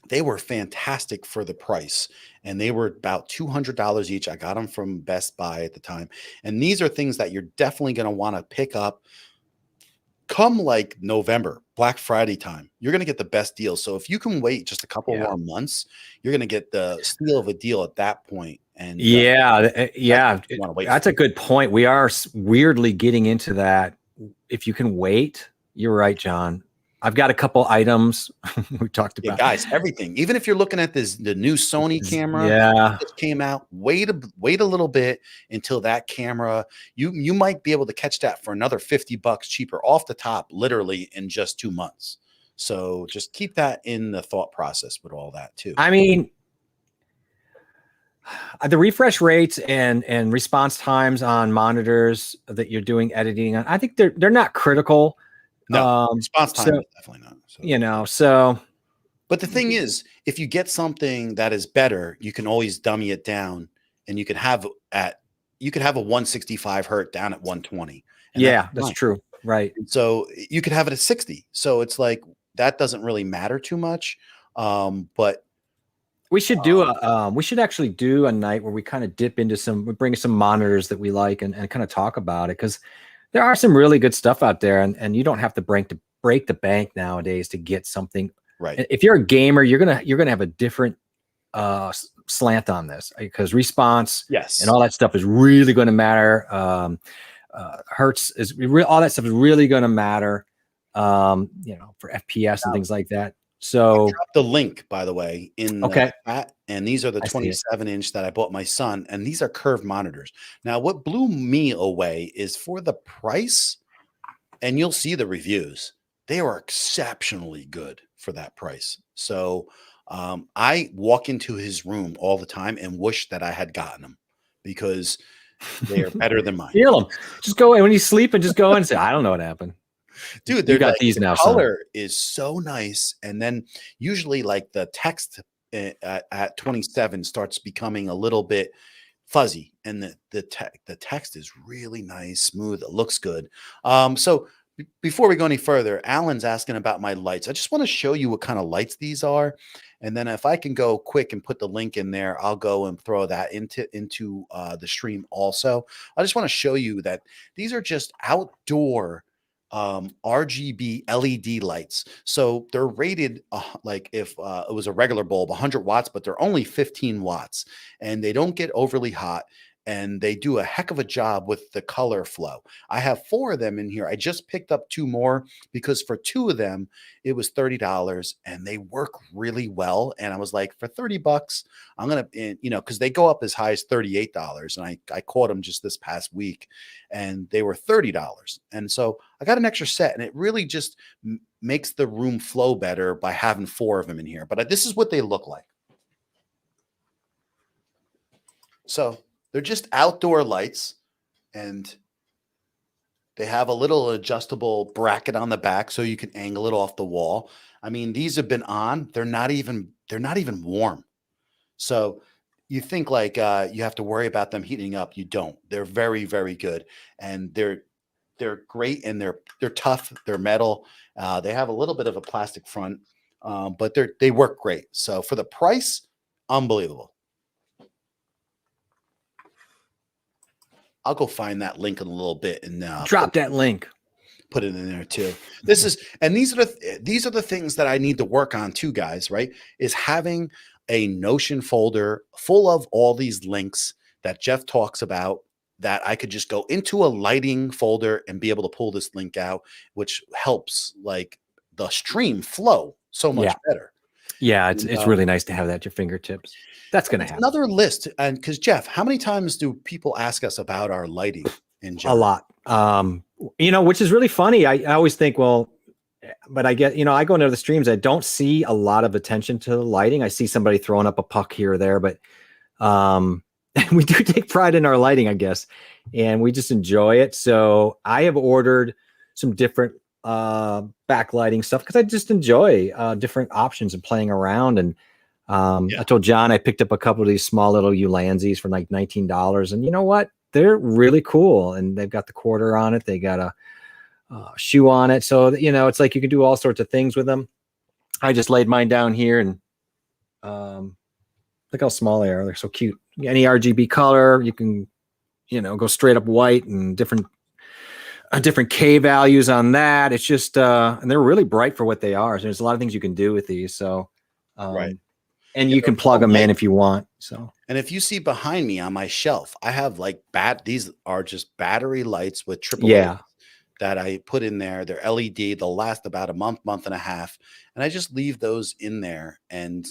they were fantastic for the price, and they were about $200 each. I got them from Best Buy at the time, and these are things that you're definitely going to want to pick up come like November, Black Friday time. You're going to get the best deal. So if you can wait just a couple more months, you're going to get the steal of a deal at that point. And that's a good point. We are weirdly getting into that. If you can wait, you're right, John. I've got a couple items we talked about. Guys, everything. Even if you're looking at the new Sony camera that came out, wait a little bit until that camera. You might be able to catch that for another $50 cheaper off the top, literally in just 2 months. So just keep that in the thought process with all that too. I mean, the refresh rates and response times on monitors that you're doing editing on, I think they're not critical. No, response time is definitely not. So. But the thing is, if you get something that is better, you can always dummy it down, and you could have a 165 hertz down at 120. That's true. Right. And so you could have it at 60. So it's like that doesn't really matter too much. But We should do we should actually do a night where we kind of dip into we bring some monitors that we like and kind of talk about it, because there are some really good stuff out there, and you don't have to break the bank nowadays to get something. Right. If you're a gamer, you're gonna have a different slant on this, because response Yes. and all that stuff is really going to matter. Hertz is all that stuff is really going to matter. For FPS and things like that. So Drop the link, by the way, in okay, the chat, and these are the 27-inch that I bought my son, and these are curved monitors. Now, what blew me away is for the price, and you'll see the reviews, they are exceptionally good for that price. So I walk into his room all the time and wish that I had gotten them, because they are better than mine. Feel them. Just go in when you sleep and just go in and say, I don't know what happened. Dude, you got these now. Color is so nice, and then usually like the text at 27 starts becoming a little bit fuzzy, and the text is really nice, smooth. It looks good. So before we go any further, Alan's asking about my lights. I just want to show you what kind of lights these are, and then if I can go quick and put the link in there, I'll go and throw that into the stream also. I just want to show you that these are just outdoor RGB LED lights. So they're rated like if it was a regular bulb, 100 watts, but they're only 15 watts, and they don't get overly hot, and they do a heck of a job with the color flow. I have 4 of them in here. I just picked up 2 more because for 2 of them, it was $30, and they work really well. And I was like, for $30, I'm going to, because they go up as high as $38. And I caught them just this past week, and they were $30. And so I got an extra set, and it really just makes the room flow better by having 4 of them in here. But this is what they look like. So they're just outdoor lights, and they have a little adjustable bracket on the back so you can angle it off the wall. I mean, these have been on. They're not even warm. So you think like you have to worry about them heating up. You don't. They're very, very good, and they're great, and they're tough. They're metal. They have a little bit of a plastic front, but they work great. So for the price, unbelievable. I'll go find that link in a little bit and drop that link. Put it in there too. These are the things that I need to work on too, guys. Right? Is having a Notion folder full of all these links that Jeff talks about, that I could just go into a lighting folder and be able to pull this link out, which helps like the stream flow so much better. Yeah, it's really nice to have that at your fingertips. That's going to happen. Another list, and because Jeff, how many times do people ask us about our lighting in general? A lot. Which is really funny. I always think, well, but I get, I go into the streams, I don't see a lot of attention to the lighting. I see somebody throwing up a puck here or there, but we do take pride in our lighting, I guess, and we just enjoy it. So I have ordered some different backlighting stuff because I just enjoy different options and playing around. And I told John I picked up a couple of these small little Ulanzis for like $19, and you know what? They're really cool, and they've got the quarter on it. They got a shoe on it, so it's like you can do all sorts of things with them. I just laid mine down here, and look how small they are. They're so cute. Any RGB color, you can go straight up white and different K values on that. It's just and they're really bright for what they are. So there's a lot of things you can do with these. So right. And you can plug them in if you want. So, and if you see behind me on my shelf, I have like these are just battery lights with AAA that I put in there. They're LED. They'll last about a month and a half. And I just leave those in there. And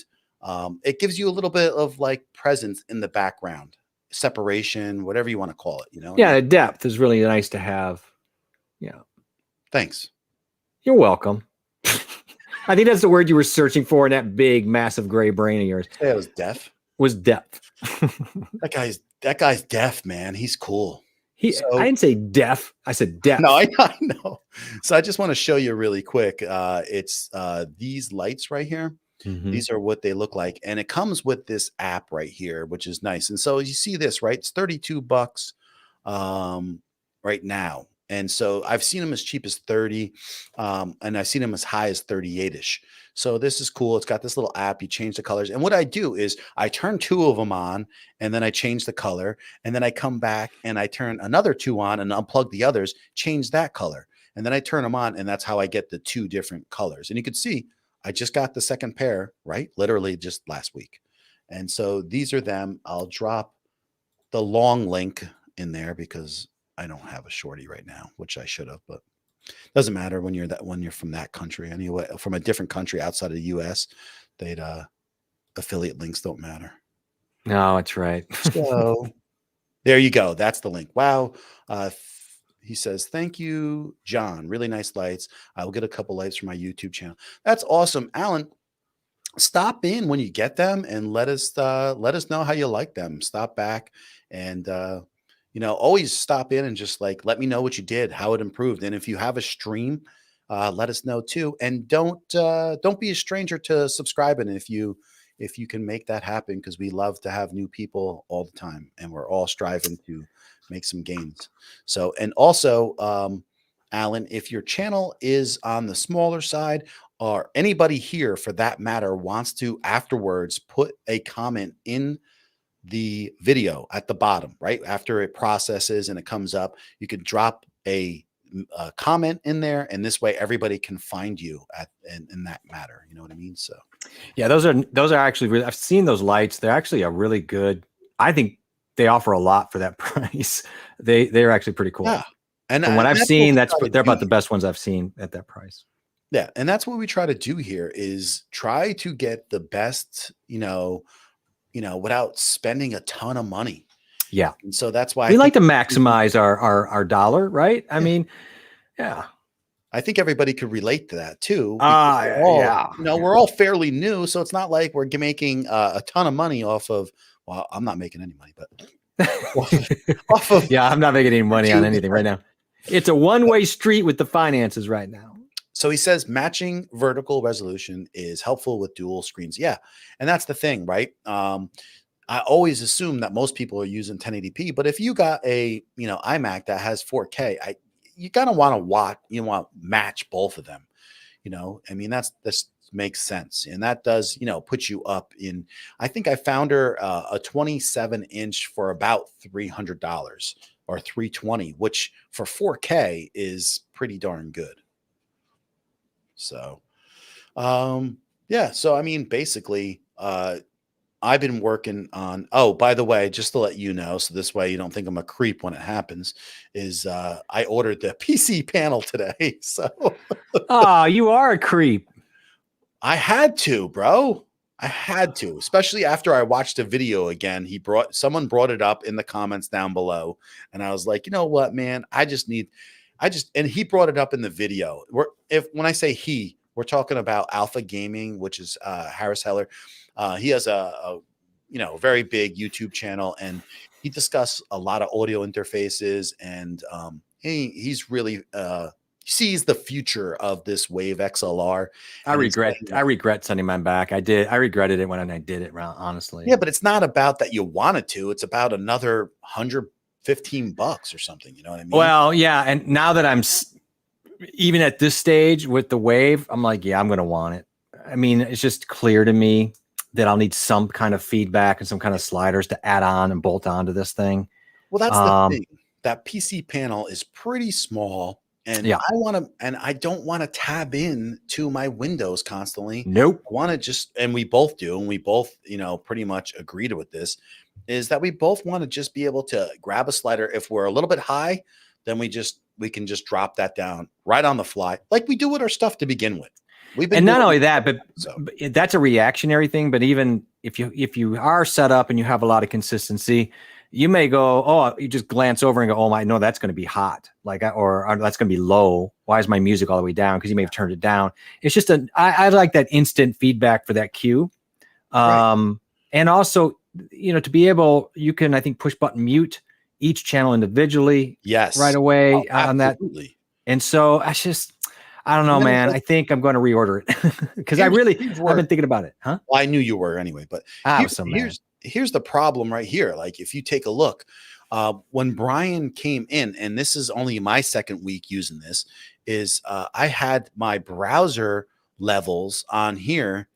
it gives you a little bit of like presence in the background, separation, whatever you want to call it, Yeah, the depth is really nice to have. Yeah. Thanks. You're welcome. I think that's the word you were searching for in that big, massive gray brain of yours. Yeah, it was deaf. Was depth. that guy's deaf, man. He's cool. I didn't say deaf. I said depth. No, I know. So I just want to show you really quick. It's these lights right here. Mm-hmm. These are what they look like. And it comes with this app right here, which is nice. And so you see this, right? It's $32 right now. And so I've seen them as cheap as 30, and I've seen them as high as 38-ish. So this is cool. It's got this little app. You change the colors. And what I do is I turn 2 of them on, and then I change the color. And then I come back and I turn another 2 on and unplug the others, change that color. And then I turn them on, and that's how I get the 2 different colors. And you can see I just got the second pair, right? Literally just last week. And so these are them. I'll drop the long link in there because I don't have a shorty right now, which I should have, but doesn't matter when you're from that country anyway, from a different country outside of the US, they'd affiliate links don't matter. No, that's right. So there you go. That's the link. Wow. He says, thank you, John. Really nice lights. I will get a couple lights from my YouTube channel. That's awesome. Alan, stop in when you get them and let us know how you like them. Stop back and always stop in and just like let me know what you did, how it improved. And if you have a stream, let us know too. And don't be a stranger to subscribing if you can make that happen, because we love to have new people all the time and we're all striving to make some gains. So, and also, Alan, if your channel is on the smaller side, or anybody here for that matter wants to afterwards put a comment in the video at the bottom, right after it processes and it comes up, you could drop a comment in there, and this way everybody can find you in that matter. You know what I mean? So yeah, those are actually really, I've seen those lights. They're actually a really good, I think they offer a lot for that price. They're actually pretty cool. Yeah. And from what I've seen, they're about the here. best ones I've seen at that price. Yeah. And that's what we try to do here is try to get the best, without spending a ton of money. Yeah. And so that's why we like to maximize our dollar, right? I mean, yeah. I think everybody could relate to that too. Yeah. We're all fairly new, so it's not like we're making a ton of money off of. Well, I'm not making any money, but off of. Yeah, I'm not making any money on anything right now. It's a one-way street with the finances right now. So he says matching vertical resolution is helpful with dual screens. Yeah, and that's the thing, right? I always assume that most people are using 1080p, but if you got a iMac that has 4K, you kind of want to match both of them. I mean, this makes sense. And that does, put you up in, I think I found her a 27-inch for about $300 or $320, which for 4K is pretty darn good. So, yeah. So, I mean, basically, I've been working on, oh, by the way, just to let you know, so this way you don't think I'm a creep when it happens, is I ordered the PC panel today. So you are a creep. I had to, bro. I had to, especially after I watched a video again. Someone brought it up in the comments down below, and I was like, you know what, man, and he brought it up in the video. When I say he, we're talking about Alpha Gaming, which is Harris Heller. He has a very big YouTube channel, and he discussed a lot of audio interfaces, and he's really sees the future of this Wave XLR. I regret sending mine back. I regretted it when I did it, honestly. Yeah, but it's not about that you wanted to. It's about another $115 or something. You know what I mean? Well, yeah. And now that I'm even at this stage with the Wave, I'm like, yeah, I'm going to want it. I mean, it's just clear to me that I'll need some kind of feedback and some kind of sliders to add on and bolt onto this thing. Well, that's the thing. That PC panel is pretty small, and yeah. I don't want to tab in to my Windows constantly. Nope. I want to just, and we both do, and we both, pretty much agreed with this, is that we both want to just be able to grab a slider. If we're a little bit high, then we can just drop that down right on the fly, like we do with our stuff to begin with. And not only that, but that's a reactionary thing. But even if you are set up and you have a lot of consistency, you may go, you just glance over and go, oh, I know that's going to be hot, or that's going to be low. Why is my music all the way down? Because you may have turned it down. It's just I like that instant feedback for that cue. Right. And also, to be able, you can, I think, push button mute each channel individually. Yes. Right away on that. And so I don't know, man. I think I'm going to reorder it because I've been thinking about it. Huh? Well, I knew you were anyway, but here's the problem right here. Like if you take a look, When Brian came in, and this is only my second week using this, is I had my browser levels on here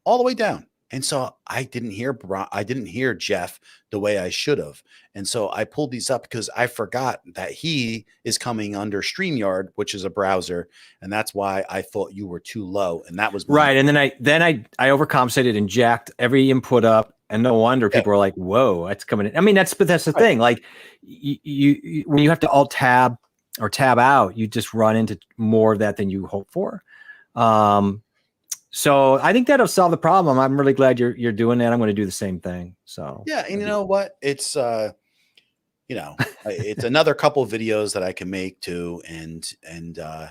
all the way down. And so I didn't hear Jeff the way I should have. And so I pulled these up because I forgot that he is coming under StreamYard, which is a browser, and that's why I thought you were too low. And that was right. And then I overcompensated and jacked every input up, and no wonder people are like, "Whoa, that's coming in." I mean, that's the thing. Like you when you have to alt tab or tab out, you just run into more of that than you hope for. So I think that'll solve the problem. I'm really glad you're doing that. I'm going to do the same thing. So yeah, and you know what? It's it's another couple of videos that I can make too, and yeah.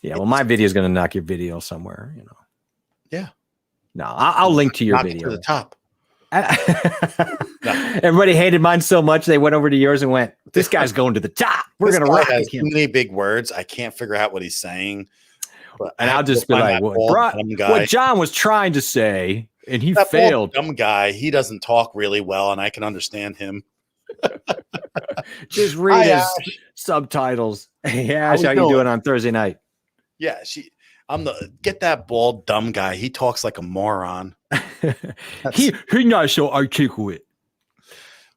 Well, my video is going to knock your video somewhere. Yeah. No, I'll link to your knock video it to the top. Everybody hated mine so much they went over to yours and went, "This guy's going to the top. We're going to rock him." Too many big words. I can't figure out what he's saying. And I'll just be like, what John was trying to say, and he failed. Dumb guy. He doesn't talk really well, and I can understand him. Just read his subtitles. Hey, Ash, how you doing on Thursday night? Yeah, get that bald dumb guy. He talks like a moron. He's not so articulate.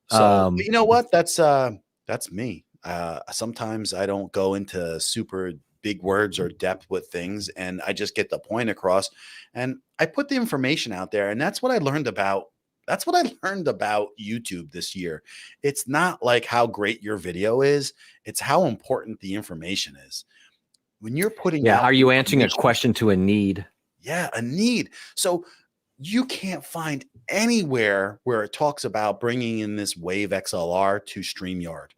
So you know what? That's me. Sometimes I don't go into super big words or depth with things, and I just get the point across, and I put the information out there. And that's what I learned about YouTube this year. It's not like how great your video is, it's how important the information is. When you're putting out, are you answering a question to a need? Yeah, a need. So you can't find anywhere where it talks about bringing in this Wave XLR to StreamYard.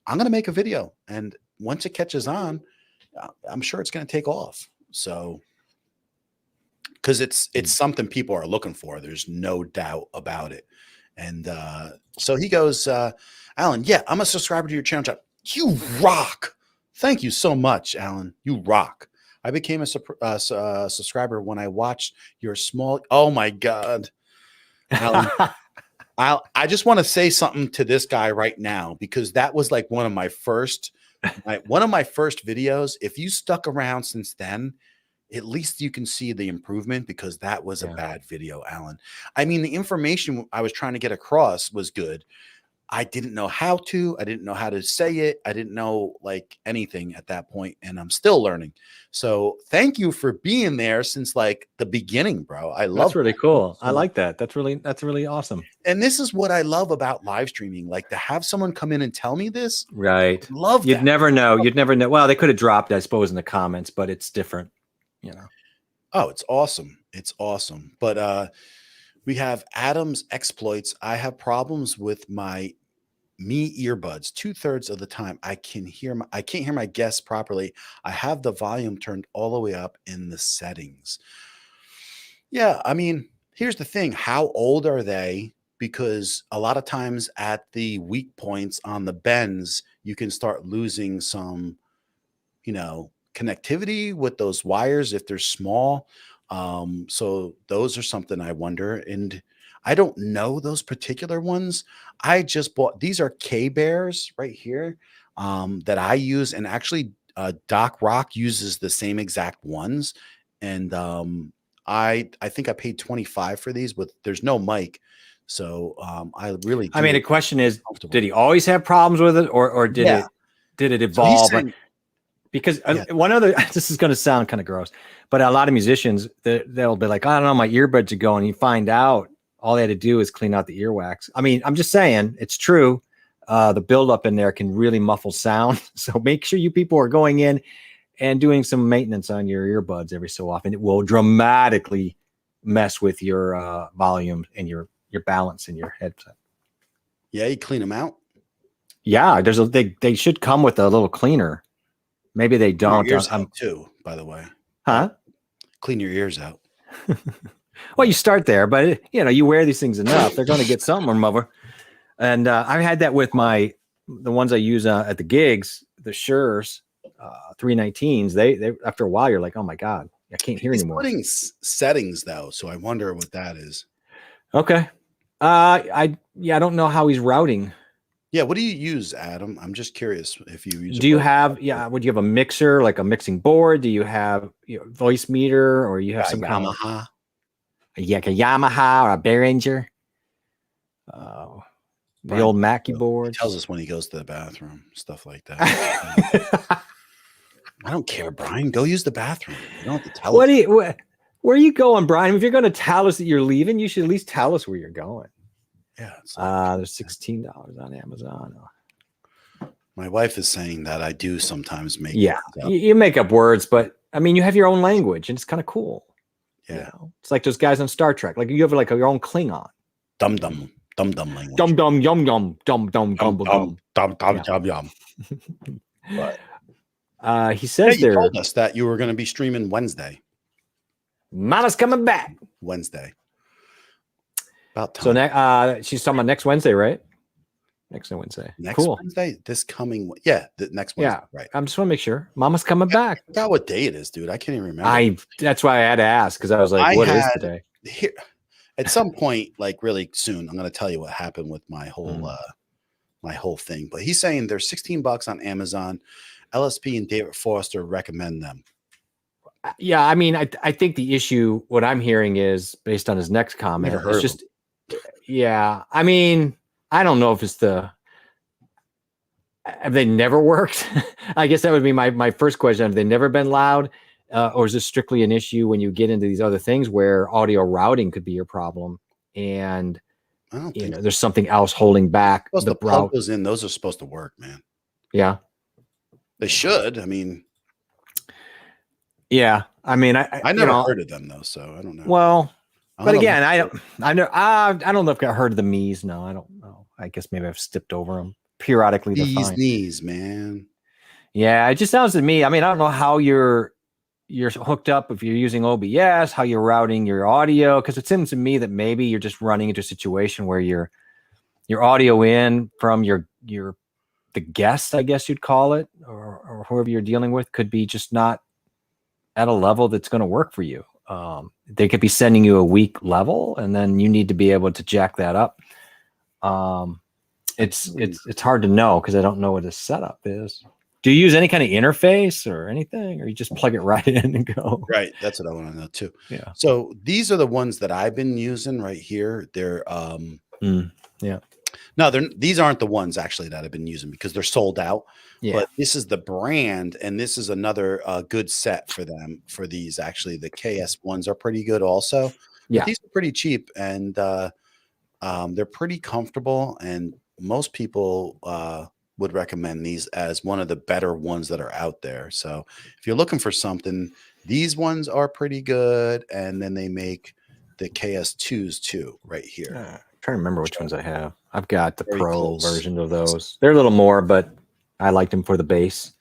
I'm going to make a video, and once it catches on, I'm sure it's going to take off. So, because it's something people are looking for. There's no doubt about it. And so he goes, Alan, yeah, I'm a subscriber to your channel. You rock. Thank you so much, Alan. You rock. I became a subscriber when I watched your small. Oh my God, Alan. I just want to say something to this guy right now, because that was like one of my first videos. If you stuck around since then, at least you can see the improvement, because that was a bad video, Alan. I mean, the information I was trying to get across was good. I didn't know how to say it. I didn't know like anything at that point, and I'm still learning. So thank you for being there since like the beginning, bro. I love that's really cool. I like that. That's really awesome. And this is what I love about live streaming, like to have someone come in and tell me this. Right. Love You'd never know. You'd never know. Well, they could have dropped, I suppose, in the comments, but it's different, Oh, it's awesome. It's awesome. But we have Adam's exploits. I have problems with my earbuds 2/3 of the time. I can't hear my guests properly. I have the volume turned all the way up in the settings. Yeah, I mean, here's the thing. How old are they? Because a lot of times at the weak points on the bends, you can start losing some, connectivity with those wires if they're small. So those are something I wonder. And I don't know those particular ones. I just bought, these are K-Bears right here that I use. And actually Doc Rock uses the same exact ones. And I think I paid $25 for these, but there's no mic. So I really, I mean, the question is, did he always have problems with it, or did it evolve? So because one other, this is going to sound kind of gross, but a lot of musicians, they'll be like, I don't know, my earbuds are going. You find out all they had to do is clean out the earwax. I mean, I'm just saying, it's true. The buildup in there can really muffle sound. So make sure you people are going in and doing some maintenance on your earbuds every so often. It will dramatically mess with your volume and your balance in your headset. Yeah, you clean them out. Yeah, they should come with a little cleaner. Maybe they don't. Your ears out too, by the way. Huh? Clean your ears out. Well, you start there, but you wear these things enough, they're going to get something or other. And I've had that with the ones I use at the gigs, the Shure's 319s. They after a while, you're like, oh my God, I can't hear anymore. Putting settings though, so I wonder what that is. Okay. I don't know how he's routing. Yeah. What do you use, Adam? I'm just curious if you use a Do you pro. have, yeah, would you have a mixer, like a mixing board? Do you have voice meter, or you have some kind of Yamaha. like a Yamaha or a Behringer? Uh, the Brian, old Mackie he tells boards. us when he goes to the bathroom, stuff like that. I don't care, Brian. Go use the bathroom. You don't have to tell What us. do you, where are you going, Brian? If you're going to tell us that you're leaving, you should at least tell us where you're going. Yeah. It's like, There's $16 on Amazon. my wife is saying that I do sometimes make Yeah, words up. you make up words, but I mean, you have your own language, and it's kind of cool. Yeah. You know? It's like those guys on Star Trek. Like you have like your own Klingon. Dum dum language. Dum dum yum yum dum dum Dum gumble dum gum. dum Yeah. dum yum. But He yeah, says you there, told us that you were going to be streaming Wednesday. Mama's coming back. Wednesday. About time. So she's talking about next Wednesday, right? Next Wednesday. Next Cool. Wednesday? This coming the next Wednesday. Yeah. Right. I just want to make sure Mama's coming back. I forgot what day it is, dude. I can't even remember. That's why I had to ask, because I was like, what is today? Here at some point, like really soon, I'm going to tell you what happened with my whole my whole thing. But he's saying they're $16 on Amazon. LSP and David Foster recommend them. Yeah, I mean, I think the issue, what I'm hearing is based on his next comment. Never heard It's just, yeah. I mean, I don't know if it's have they never worked? I guess that would be my first question. Have they never been loud? Or is this strictly an issue when you get into these other things where audio routing could be your problem? And I don't think there's something else holding back the the plug route. goes in. Those are supposed to work, man. Yeah. They should. I mean, yeah. I mean, I never heard of them though, so I don't know. Well, but again, I don't know if I heard of the Mies. No, I don't know. I guess maybe I've stepped over them periodically. These knees, man. Yeah, it just sounds to me. I mean, I don't know how you're hooked up if you're using OBS, how you're routing your audio, because it seems to me that maybe you're just running into a situation where your audio in from the guest, I guess you'd call it, or whoever you're dealing with, could be just not at a level that's going to work for you. They could be sending you a weak level, and then you need to be able to jack that up. It's hard to know because I don't know what the setup is. Do you use any kind of interface or anything, or you just plug it right in and go? Right. That's what I want to know too. Yeah. So these are the ones that I've been using right here. They're yeah. No, these aren't the ones actually that I've been using because they're sold out. Yeah. But this is the brand, and this is another good set for them. For these, actually, the KS ones are pretty good also. Yeah. But these are pretty cheap, and they're pretty comfortable. And most people would recommend these as one of the better ones that are out there. So if you're looking for something, these ones are pretty good. And then they make the KS2s too, right here. I'm trying to remember which ones I have. I've got the Very pro close. version of those. They're a little more, but I liked them for the bass.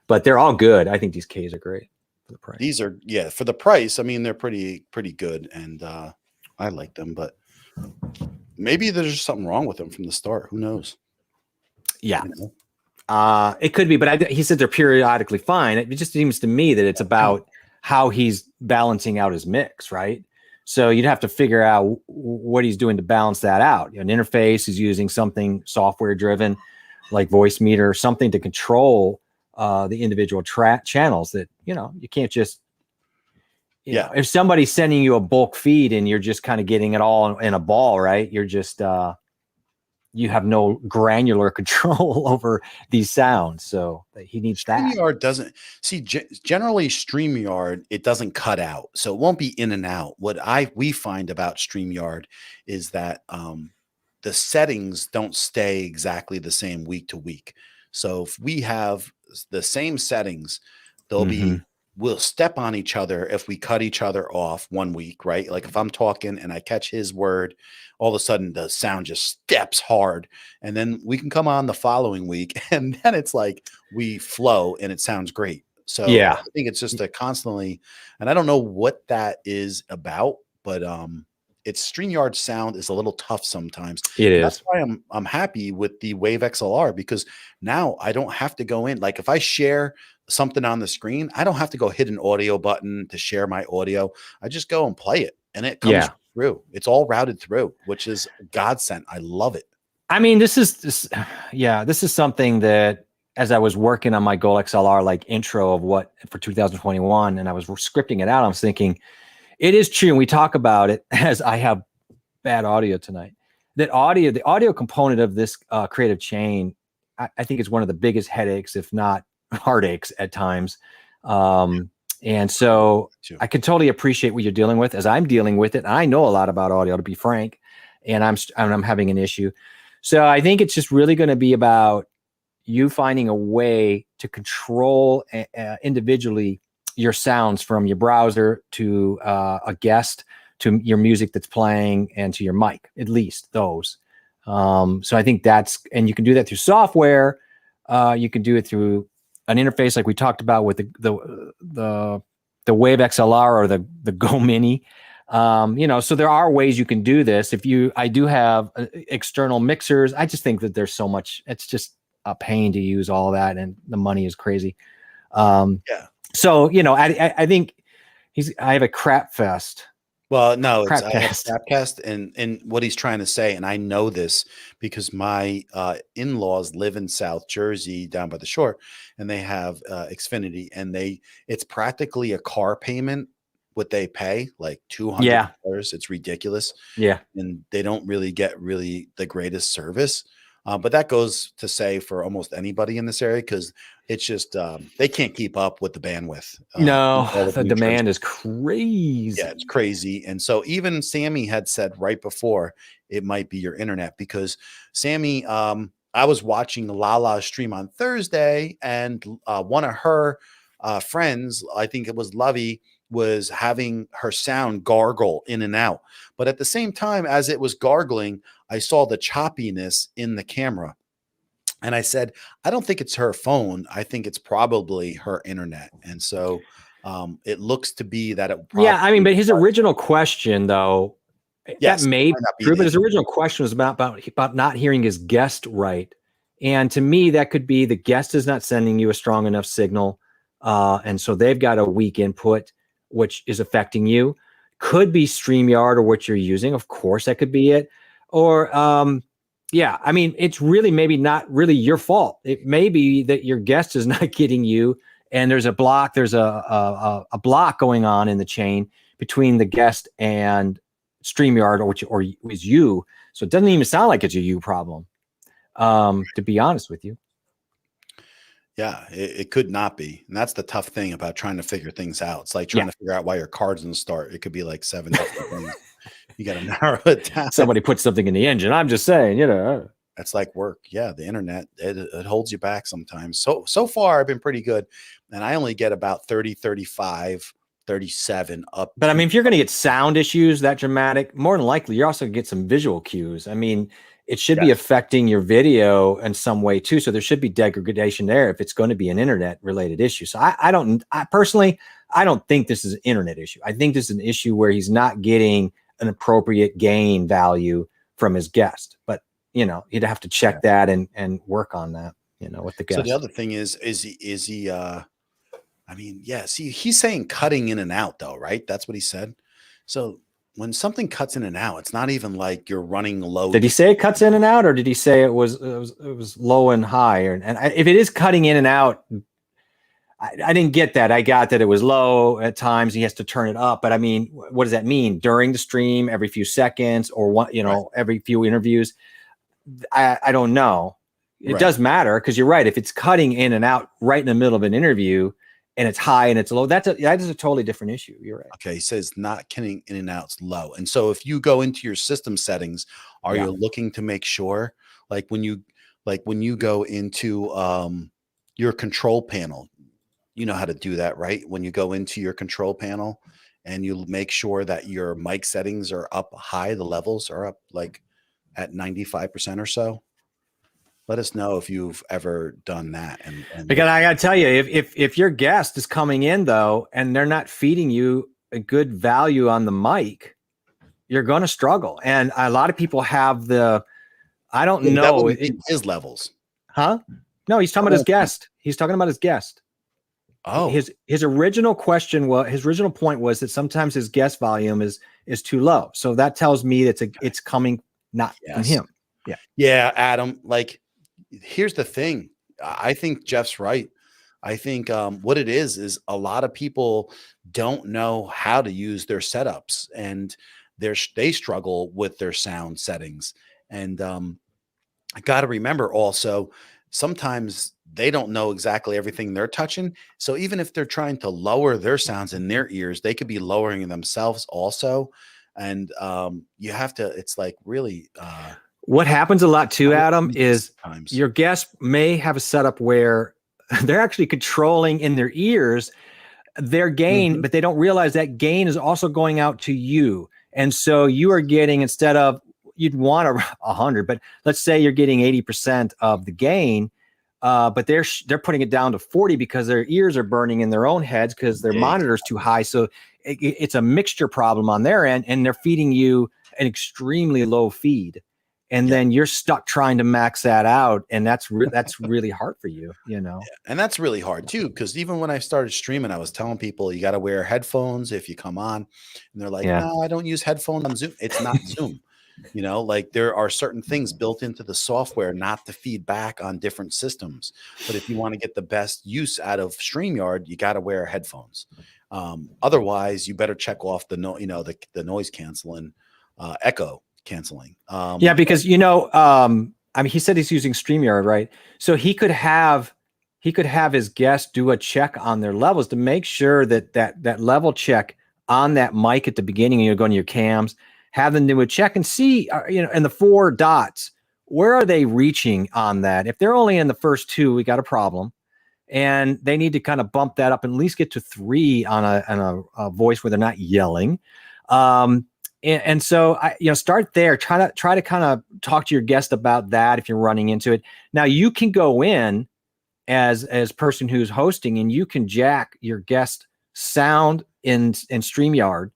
But they're all good. I think these Ks are great for the price. These are, yeah, for the price. I mean, they're pretty good, and I like them. But maybe there's just something wrong with them from the start. Who knows? Yeah. You know? It could be, but he said they're periodically fine. It just seems to me that it's about how he's balancing out his mix, right? So you'd have to figure out what he's doing to balance that out. An interface, he's using something software driven like voice meter, something to control the individual channels that, you can't just, you know, if somebody's sending you a bulk feed and you're just kind of getting it all in a ball, right? You're just, you have no granular control over these sounds. So he needs that. StreamYard doesn't see generally StreamYard, it doesn't cut out. So it won't be in and out. What we find about StreamYard is that the settings don't stay exactly the same week to week. So if we have the same settings, they'll be, we'll step on each other if we cut each other off 1 week, right? Like if I'm talking and I catch his word, all of a sudden the sound just steps hard, and then we can come on the following week and then it's like we flow and it sounds great. So I think it's just a constantly, and I don't know what that is about, but its StreamYard sound is a little tough sometimes. It is. That's why I'm happy with the Wave XLR, because now I don't have to go in. Like if I share something on the screen, I don't have to go hit an audio button to share my audio. I just go and play it, and it comes through. It's all routed through, which is godsend. I love it. I mean, this is something that as I was working on my Goal XLR like intro of what for 2021, and I was scripting it out, I was thinking it is true. And we talk about it as I have bad audio tonight. The audio component of this creative chain, I think is one of the biggest headaches, if not heartaches at times. And so I can totally appreciate what you're dealing with as I'm dealing with it. I know a lot about audio, to be frank, and I'm having an issue. So I think it's just really going to be about you finding a way to control individually your sounds from your browser to a guest to your music that's playing and to your mic, at least those. So I think and you can do that through software. You can do it through an interface like we talked about with the Wave XLR or the Go Mini. So there are ways you can do this. I do have external mixers. I just think that there's so much, it's just a pain to use all that. And the money is crazy. So, I think I have a crap fest. Well, no, it's Crapcast, and what he's trying to say, and I know this because my in-laws live in South Jersey down by the shore, and they have Xfinity, and it's practically a car payment what they pay, like $200. Yeah. It's ridiculous. Yeah. And they don't really get the greatest service. But that goes to say for almost anybody in this area, because it's just they can't keep up with the bandwidth. No, the demand is crazy. Yeah, it's crazy. And so even Sammy had said right before it might be your internet, because Sammy, I was watching Lala's stream on Thursday, and one of her friends, I think it was Lovey, was having her sound gargle in and out. But at the same time, as it was gargling, I saw the choppiness in the camera. And I said, I don't think it's her phone. I think it's probably her internet. And so it looks to be that it probably. Yeah, I mean, but his original question, though, that may be true, but his original question was about not hearing his guest right. And to me, that could be the guest is not sending you a strong enough signal. And so they've got a weak input, which is affecting you. Could be StreamYard or what you're using. Of course, that could be it. Or, I mean, it's really maybe not really your fault. It may be that your guest is not getting you, and there's a block. There's a block going on in the chain between the guest and StreamYard, or is you. So it doesn't even sound like it's a you problem, to be honest with you. Yeah, it could not be. And that's the tough thing about trying to figure things out. It's like trying to figure out why your car doesn't start. It could be like 7 different things. You got to narrow it down. Somebody put something in the engine. I'm just saying, That's like work. Yeah, the internet, it holds you back sometimes. So far, I've been pretty good. And I only get about 30, 35, 37 up. But I mean, if you're going to get sound issues that dramatic, more than likely, you're also going to get some visual cues. I mean, it should be affecting your video in some way too. So there should be degradation there if it's going to be an internet related issue. So I personally don't think this is an internet issue. I think this is an issue where he's not getting an appropriate gain value from his guest. But, you'd have to check that and work on that, with the guest. So the other thing is he, I mean, see, he's saying cutting in and out though, right? That's what he said. So when something cuts in and out, it's not even like you're running low. Did he say it cuts in and out, or did he say it was low and high? If it is cutting in and out, I didn't get that. I got that it was low at times. He has to turn it up. But I mean, what does that mean? During the stream, every few seconds, or every few interviews? I don't know. It does matter, because you're right. If it's cutting in and out right in the middle of an interview, and it's high and it's low, that is a totally different issue. You're right. Okay, he says not cutting in and out, it's low. And so if you go into your system settings, are you looking to make sure, like when you go into your control panel, you know how to do that, right? When you go into your control panel and you make sure that your mic settings are up high, the levels are up like at 95% or so. Let us know if you've ever done that. And because I got to tell you, if your guest is coming in though, and they're not feeding you a good value on the mic, you're going to struggle. And a lot of people have I don't know his levels, huh? No, he's talking about his guest. He's talking about his guest. Oh, his original question his original point was that sometimes his guest volume is too low. So that tells me that it's coming not from him. Yeah, Adam, like here's the thing. I think Jeff's right. I think what it is a lot of people don't know how to use their setups, and they struggle with their sound settings. And I got to remember also, sometimes they don't know exactly everything they're touching. So even if they're trying to lower their sounds in their ears, they could be lowering themselves also. And you have to, it's like really, What happens a lot too, Adam, is sometimes. your guest may have a setup where they're actually controlling in their ears their gain, Mhm. but they don't realize that gain is also going out to you. And so you are getting, instead of, you'd want 100, but let's say you're getting 80% of the gain, but they're putting it down to 40 because their ears are burning in their own heads because their monitor's too high. So it's a mixture problem on their end, and they're feeding you an extremely low feed. And Yeah. then you're stuck trying to max that out, and that's really hard for you, you know. And that's really hard too, because even when I started streaming, I was telling people you got to wear headphones if you come on, and they're like, Yeah. "No, I don't use headphones on Zoom." It's not Zoom. You know, like there are certain things built into the software not to feed back on different systems. But if you want to get the best use out of StreamYard, you got to wear headphones. Otherwise, you better check off the the noise canceling, echo canceling. Yeah, because I mean, he said he's using StreamYard, right? So he could have his guests do a check on their levels to make sure that level check on that mic at the beginning, and you're going to your cams, have them do a check and see, in the 4 dots, where are they reaching on that? If they're only in the first 2, we got a problem, and they need to kind of bump that up and at least get to 3 on a voice where they're not yelling. And so start there. Try to kind of talk to your guest about that if you're running into it. Now you can go in as person who's hosting, and you can jack your guest sound in StreamYard.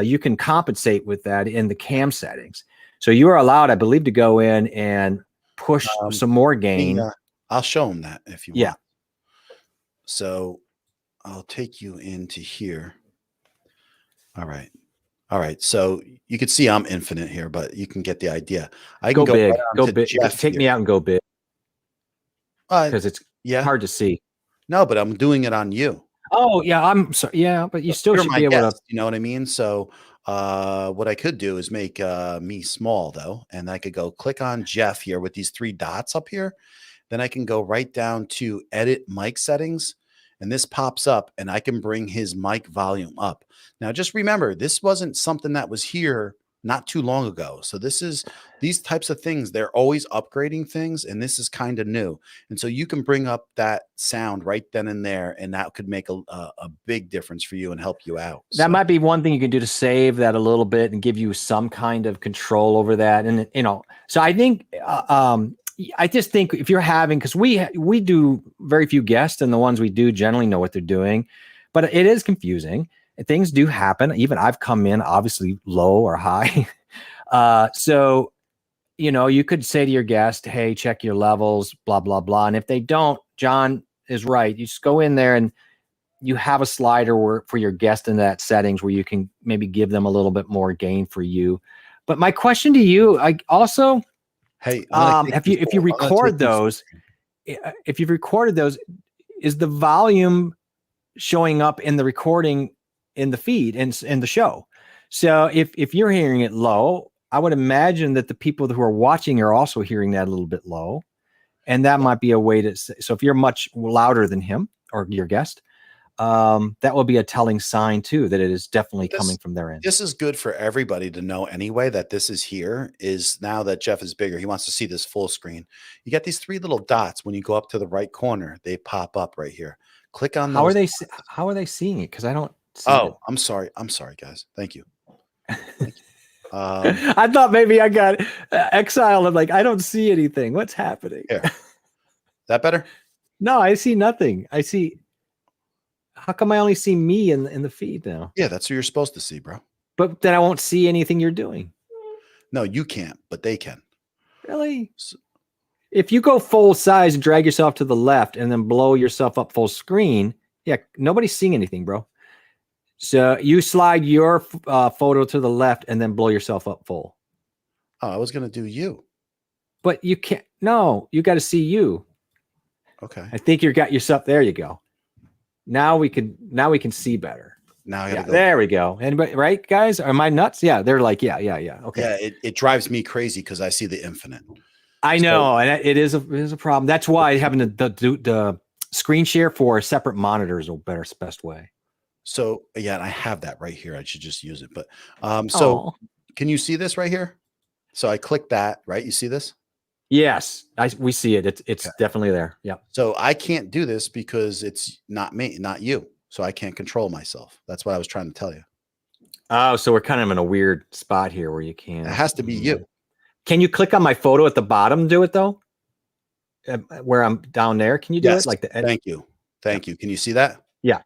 You can compensate with that in the cam settings. So you are allowed, I believe, to go in and push some more gain. I'll show them that if you want. Yeah. So I'll take you into here. All right. All right. So you can see I'm infinite here, but you can get the idea. I can Go big. right Go big. Just take me out and go big. Because it's hard to see. No, but I'm doing it on you. Oh, yeah. I'm sorry. Yeah, but you still should be able to. You know what I mean? So what I could do is make me small, though. And I could go click on Jeff here with these 3 dots up here. Then I can go right down to edit mic settings. And this pops up, and I can bring his mic volume up. Now, just remember, this wasn't something that was here not too long ago. So these types of things, they're always upgrading things, and this is kind of new. And so you can bring up that sound right then and there, and that could make a big difference for you and help you out. That might be one thing you can do to save that a little bit and give you some kind of control over that. And, so I think, I just think if you're having, because we do very few guests, and the ones we do generally know what they're doing, but it is confusing. Things do happen. Even I've come in obviously low or high. So, you could say to your guest, hey, check your levels, blah, blah, blah. And if they don't, John is right. You just go in there and you have a slider for your guest in that settings where you can maybe give them a little bit more gain for you. But my question to you, hey, if you record those, is the volume showing up in the recording in the feed and in the show? So if you're hearing it low, I would imagine that the people who are watching are also hearing that a little bit low, and that might be a way to say. So if you're much louder than him or your guest, that will be a telling sign too that it is definitely coming from their end. This is good for everybody to know anyway, that this is here. Is now that Jeff is bigger, he wants to see this full screen. You got these 3 little dots. When you go up to the right corner, they pop up right here. Click on those. How are they seeing it? Because I don't see it. I'm sorry, guys. Thank you. I thought maybe I got exiled. I'm like, I don't see anything. What's happening? Here. That better? No, I see nothing. I see. How come I only see me in the feed now? Yeah, that's what you're supposed to see, bro. But then I won't see anything you're doing. No, you can't, but they can. Really? If you go full size and drag yourself to the left and then blow yourself up full screen, yeah, nobody's seeing anything, bro. So you slide your photo to the left and then blow yourself up full. Oh, I was going to do you. but you can't. No, you got to see you. Okay. I think you got yourself. There you go. Now we can see better. Now I Yeah, gotta go. there we go. Anybody, right, guys? Am I nuts? Yeah, they're like, yeah. Okay. Yeah, it drives me crazy because I see the infinite. I So, know, and it is a problem. That's why having the screen share for a separate monitor is a best way. so yeah, and I have that right here. I should just use it. But so Oh, can you see this right here? So I click that, right? You see this? yes, we see it. It's Okay. definitely there. Yeah. So I can't do this because it's not me, not you. So I can't control myself. That's what I was trying to tell you. Oh, so we're kind of in a weird spot here where you It can't. has to be you. Can you click on my photo at the bottom to do it though? Where I'm down there, can you do Yes. it like the? Thank you. Thank you. Can you see that? Yeah.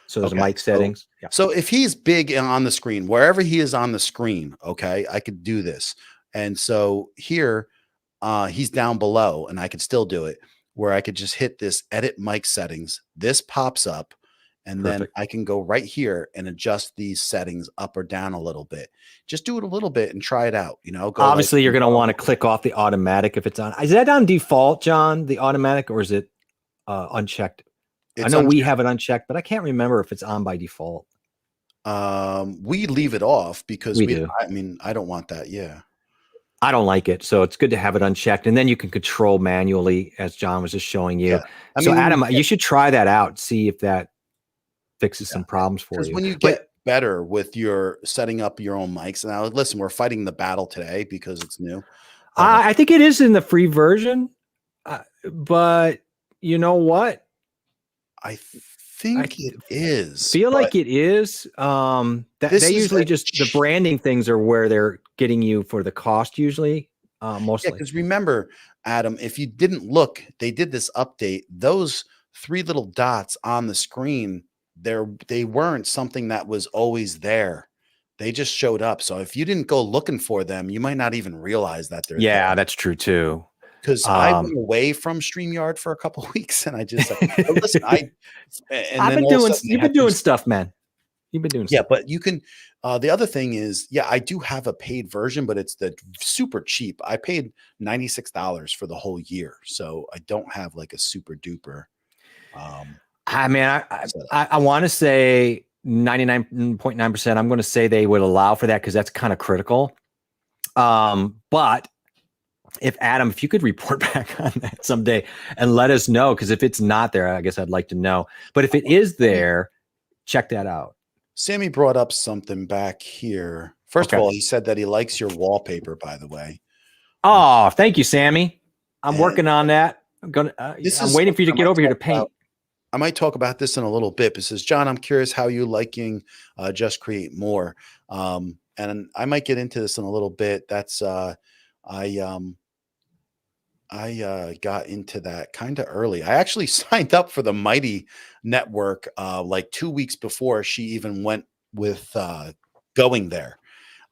So there's Okay. a mic settings. Yeah. So if he's big on the screen, wherever he is on the screen, okay, I could do this. And so here, he's down below, and I could still do it where I could just hit this edit mic settings. This pops up, and then Perfect. I can go right here and adjust these settings up or down a little bit. Just do it a little bit and try it out. You know, go like, Obviously, you're going to want to click off the automatic if it's on. Is that on default, John? The automatic, or is it unchecked? I it's know we unchecked. have it unchecked, but I can't remember if it's on by default. We leave it off because We do. I mean, I don't want that. Yeah. I don't like it, so it's good to have it unchecked, and then you can control manually, as John was just showing you. Yeah. I So, mean, Adam, you should try that out. See if that fixes some problems for because you. when you get better with your setting up your own mics, now listen, we're fighting the battle today because it's new. I think it is in the free version, but you know what? I think it is. Feel like it is. That This they is usually a just the branding things are where they're getting you for the cost usually, Yeah, mostly. because remember, Adam, if you didn't look, they did this update. Those three little dots on the screen, they weren't something that was always there. They just showed up. So if you didn't go looking for them, you might not even realize that they're there. Yeah, that's true too. Because I went away from StreamYard for a couple of weeks, and I just listen. I've been doing. You've been doing stuff, man. You've been doing Yeah, stuff. but you can. The other thing is, yeah, I do have a paid version, but it's the super cheap. I paid $96 for the whole year, so I don't have like a super duper. I mean, I want to say 99.9%. I'm going to say they would allow for that because that's kind of critical. But if Adam, if you could report back on that someday and let us know, because if it's not there, I guess I'd like to know. But if it is there, check that out. Sammy brought up something back here. First of all, he said that he likes your wallpaper, by the way. Oh, thank you, Sammy. I'm working on that. I'm waiting for you to get over here to paint. I might talk about this in a little bit. But it says, John, I'm curious how you liking Just Create More. And I might get into this in a little bit. That's I got into that kind of early. I actually signed up for the Mighty Network like 2 weeks before she even went with going there.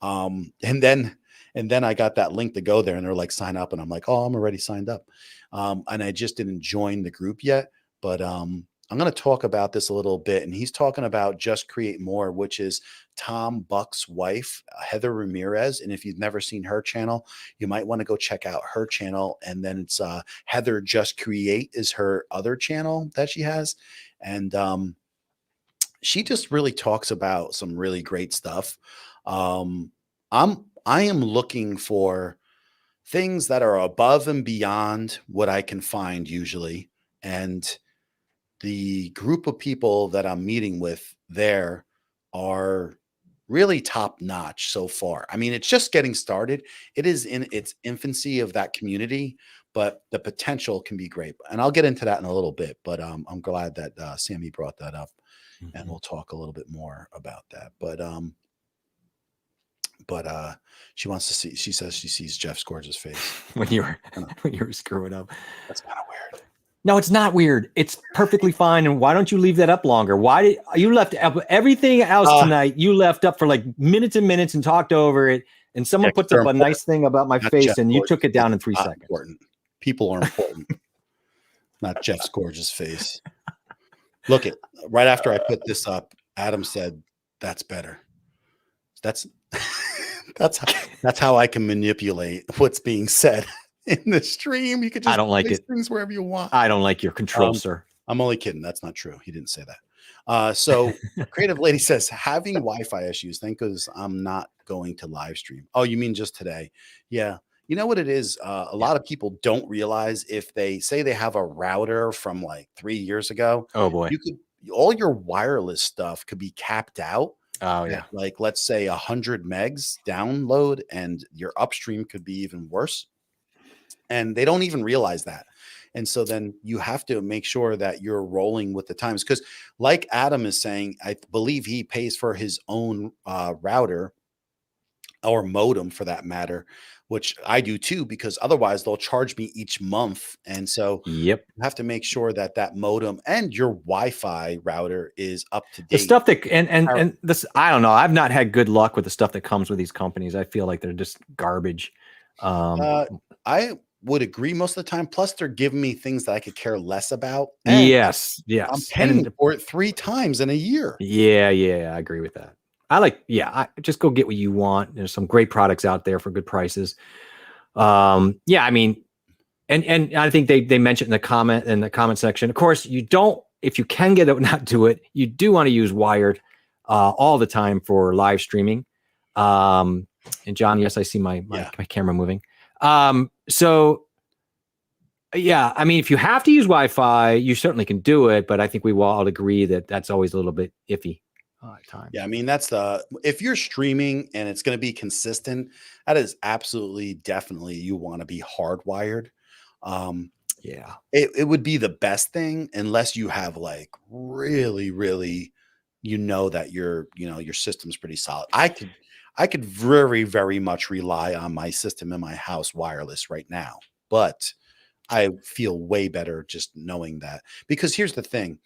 And then I got that link to go there, and they're like, sign up. And I'm like, oh, I'm already signed up. And I just didn't join the group yet. But I'm going to talk about this a little bit. And he's talking about Just Create More, which is Tom Buck's wife, Heather Ramirez. And if you've never seen her channel, you might want to go check out her channel. And then it's Heather Just Create is her other channel that she has. And she just really talks about some really great stuff. I am looking for things that are above and beyond what I can find usually. And the group of people that I'm meeting with there are really top notch so far. I mean, it's just getting started. It is in its infancy of that community, but the potential can be great. And I'll get into that in a little bit, but I'm glad that Sammy brought that up, and we'll talk a little bit more about that. But she wants to see, she says she sees Jeff Scourge's face when you were screwing up. That's kind of weird. No, it's not weird. It's perfectly fine. And why don't you leave that up longer? Why did you left up everything else tonight? You left up for like minutes and minutes and talked over it. And someone puts up a nice thing about my face, and you took it down in 3 seconds. Important. People are important. Not Jeff Scourge's face. Look at right after I put this up, Adam said, "That's better." That's how I can manipulate what's being said. in the stream. You could I just don't like place it. things wherever you want. I don't like your control, sir. I'm only kidding. That's not true. He didn't say that. So Creative Lady says having Wi-Fi issues. Thank goodness I'm not going to live stream. Oh, you mean just today? Yeah. You know what it is? A Yeah. lot of people don't realize if they say they have a router from like 3 years ago, Oh boy. you could all your wireless stuff could be capped out Oh at yeah. like let's say 100 megs download, and your upstream could be even worse. And they don't even realize that. And so then you have to make sure that you're rolling with the times because, like Adam is saying, I believe he pays for his own router or modem for that matter, which I do too, because otherwise they'll charge me each month. And so Yep. you have to make sure that that modem and your Wi-Fi router is up to The date. stuff that and this, I don't know. I've not had good luck with the stuff that comes with these companies. I feel like they're just garbage. I would agree most of the time. Plus, they're giving me things that I could care less about, and Yes, I'm yes, paying for it 3 times in a year. yeah, I agree with that. I just go get what you want. There's some great products out there for good prices. Yeah, I mean, and I think they mentioned in the comment section. Of course, you don't, if you can get it, not do it. You do want to use wired all the time for live streaming. And John, yes, I see my camera moving. So yeah, I mean, if you have to use Wi-Fi, you certainly can do it, but I think we will all agree that that's always a little bit iffy at times. Yeah, I mean that's the if you're streaming and it's going to be consistent, that is absolutely definitely you want to be hardwired. Um, Yeah. it would be the best thing unless you have like really, really, that your system's pretty solid. I could very, very much rely on my system in my house wireless right now, but I feel way better just knowing that. Because here's the thing,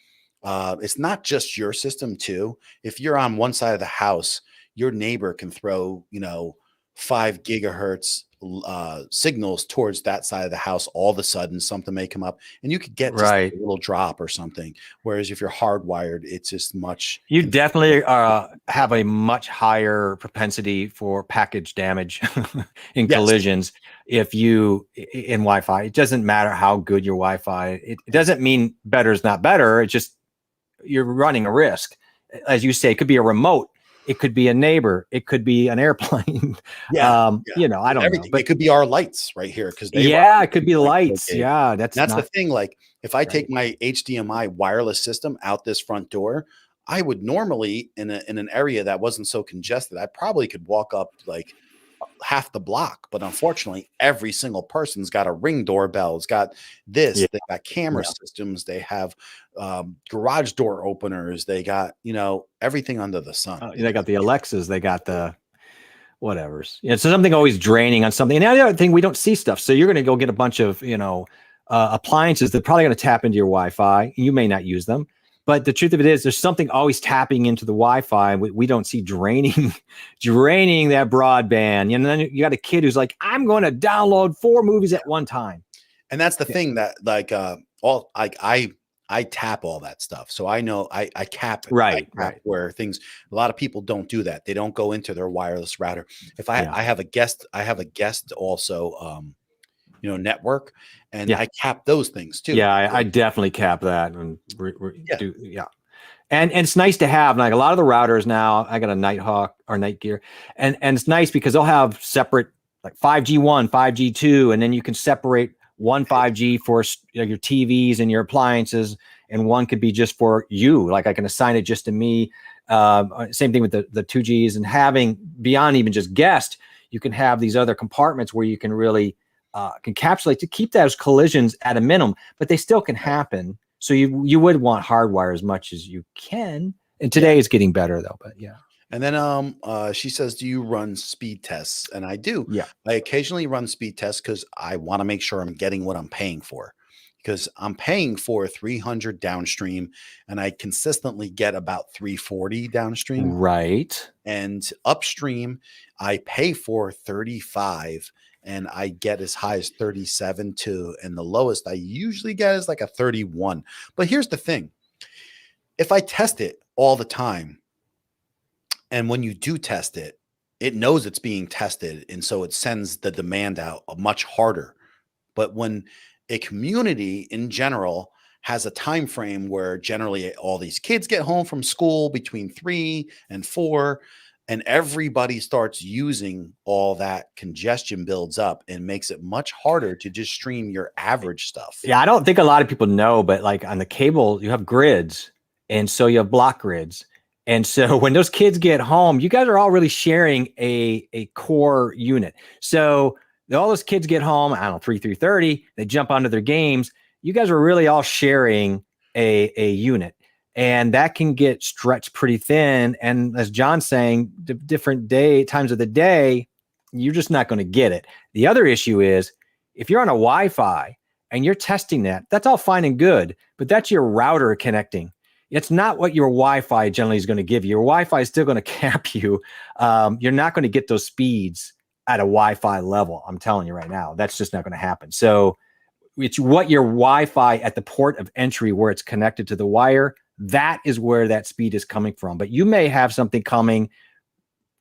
it's not just your system too. If you're on one side of the house, your neighbor can throw 5 gigahertz signals towards that side of the house. All of a sudden, something may come up, and you could get just a Right. little drop or something. Whereas if you're hardwired, it's just much. You definitely have a much higher propensity for package damage in Yes, collisions if you in Wi-Fi. It doesn't matter how good your Wi-Fi. It doesn't mean better is not better. It's just you're running a risk. As you say, it could be a remote. It could be a neighbor. It could be an airplane. yeah, I don't know. everything. It But could be our lights right here because they run yeah, it could be like lights. okay. Yeah, that's That's the not thing, like, if I take right. my HDMI wireless system out this front door, I would normally in an area that wasn't so congested, I probably could walk up, like, half the block, but unfortunately, every single person's got a Ring doorbell, it's got Yeah. this, they got camera Yeah. systems, they have, garage door openers, they got, everything under the sun. They got the Alexas. They got the whatever's. Yeah, so something always draining on something. And the other thing, we don't see stuff. So you're going to go get a bunch of, appliances that are probably going to tap into your Wi-Fi. You may not use them, but the truth of it is there's something always tapping into the Wi-Fi. We don't see draining, draining that broadband. And then you got a kid who's like, I'm going to download 4 movies at one time. And that's the thing that like all like I tap all that stuff. So I know I cap it. Right, I cap right. where things a lot of people don't do that. They don't go into their wireless router. If I Yeah. I have a guest also network, and Yeah. I cap those things too. Yeah, I definitely cap that and Yeah. do. Yeah. And it's nice to have, like a lot of the routers now, I got a Nighthawk or Night Gear, and it's nice because they'll have separate like 5G1, 5G2, and then you can separate one 5G for your TVs and your appliances, and one could be just for you. Like I can assign it just to me. Same thing with the 2Gs, and having beyond even just guest, you can have these other compartments where you can really encapsulate to keep those collisions at a minimum, but they still can happen. So you would want hardwire as much as you can. And today it's getting better though, but yeah. And then she says, do you run speed tests? And I do. Yeah. I occasionally run speed tests because I want to make sure I'm getting what I'm paying for. Because I'm paying for 300 downstream and I consistently get about 340 downstream. Right. And upstream, I pay for 35 and I get as high as 37 too. And the lowest I usually get is like a 31. But here's the thing. If I test it all the time, and when you do test it, it knows it's being tested. And so it sends the demand out much harder But when a community in general has a time frame where generally all these kids get home from school between 3 and 4, and everybody starts using, all that congestion builds up and makes it much harder to just stream your average stuff. Yeah, I don't think a lot of people know, but like on the cable, you have grids, and so you have block grids. And so when those kids get home, you guys are all really sharing a core unit. So all those kids get home, I don't know, 3:30, they jump onto their games. You guys are really all sharing a unit. And that can get stretched pretty thin. And as John's saying, the different times of the day, you're just not going to get it. The other issue is if you're on a Wi-Fi and you're testing that, that's all fine and good, but that's your router connecting. It's not what your Wi-Fi generally is going to give you. Your Wi-Fi is still going to cap you. You're not going to get those speeds at a Wi-Fi level. I'm telling you right now, that's just not going to happen. So it's what your Wi-Fi at the port of entry where it's connected to the wire, that is where that speed is coming from. But you may have something coming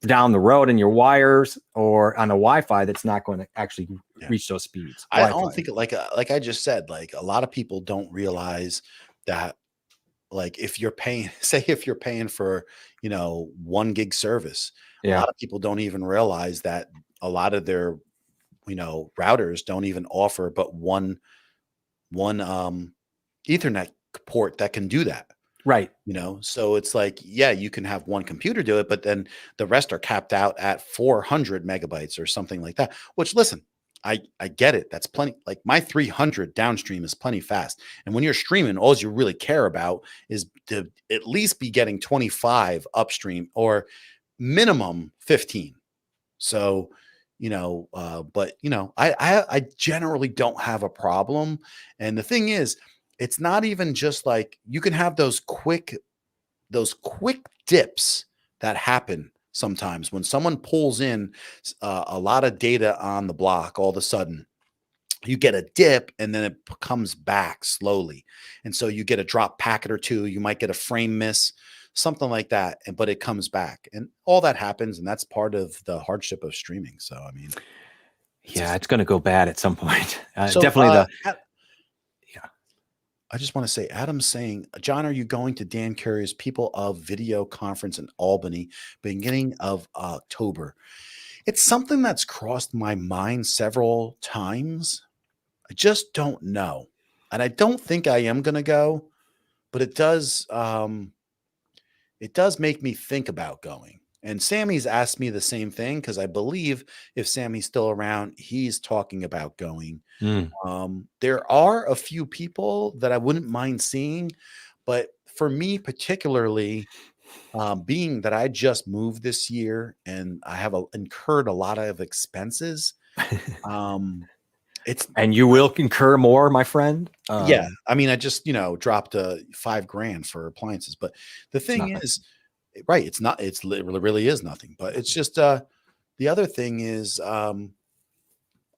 down the road in your wires or on a Wi-Fi that's not going to actually reach those speeds. I don't think like I just said, like a lot of people don't realize that, like if you're paying, say if you're paying for, 1 gig service, a lot of people don't even realize that a lot of their, routers don't even offer but one Ethernet port that can do that. Right. So it's like, yeah, you can have one computer do it, but then the rest are capped out at 400 megabytes or something like that, which listen, I get it. That's plenty. Like my 300 downstream is plenty fast. And when you're streaming, all you really care about is to at least be getting 25 upstream or minimum 15. So, I generally don't have a problem. And the thing is, it's not even just like you can have those quick dips that happen sometimes when someone pulls in a lot of data on the block. All of a sudden you get a dip and then it comes back slowly, and so you get a drop packet or two, you might get a frame miss, something like that, but it comes back, and all that happens, and that's part of the hardship of streaming. So I mean, it's going to go bad at some point. So, Definitely I just want to say, Adam's saying, John, are you going to Dan Curry's People of Video conference in Albany, beginning of October? It's something that's crossed my mind several times. I just don't know. And I don't think I am going to go, but it does make me think about going. And Sammy's asked me the same thing because I believe if Sammy's still around, he's talking about going. There are a few people that I wouldn't mind seeing, but for me particularly, being that I just moved this year and I have incurred a lot of expenses, and you will incur more, my friend. Yeah, I mean, I just dropped $5,000 for appliances, but the thing is, right? It's not. It really is nothing. But it's just the other thing is,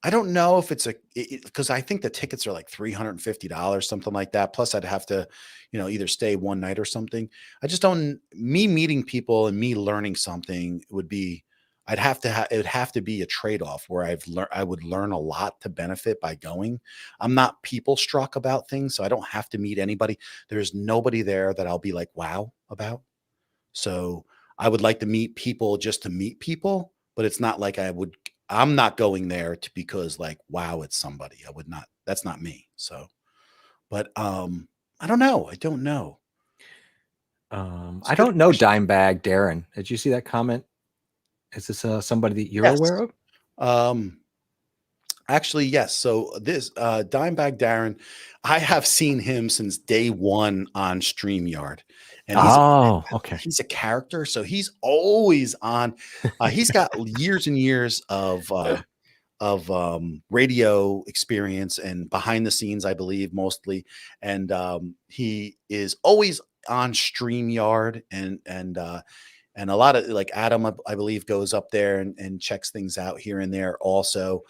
I don't know if it's because I think the tickets are like $350, something like that. Plus, I'd have to, either stay one night or something. I just don't. Me meeting people and me learning something would be. I'd have to. It would have to be a trade-off where I would learn a lot to benefit by going. I'm not people struck about things, so I don't have to meet anybody. There's nobody there that I'll be like wow about. So I would like to meet people just to meet people, but it's not like I'm not going there because like, wow, it's somebody. I would not, that's not me. So, but I don't know. I don't know. I don't know Dimebag Darren. Did you see that comment? Is this somebody that you're aware of? Actually, yes. So this Dimebag Darren, I have seen him since day one on StreamYard. And he's a character. So he's always on. He's got years and years of radio experience and behind the scenes, I believe, mostly. And he is always on StreamYard. And And a lot of like Adam, I believe, goes up there and checks things out here and there also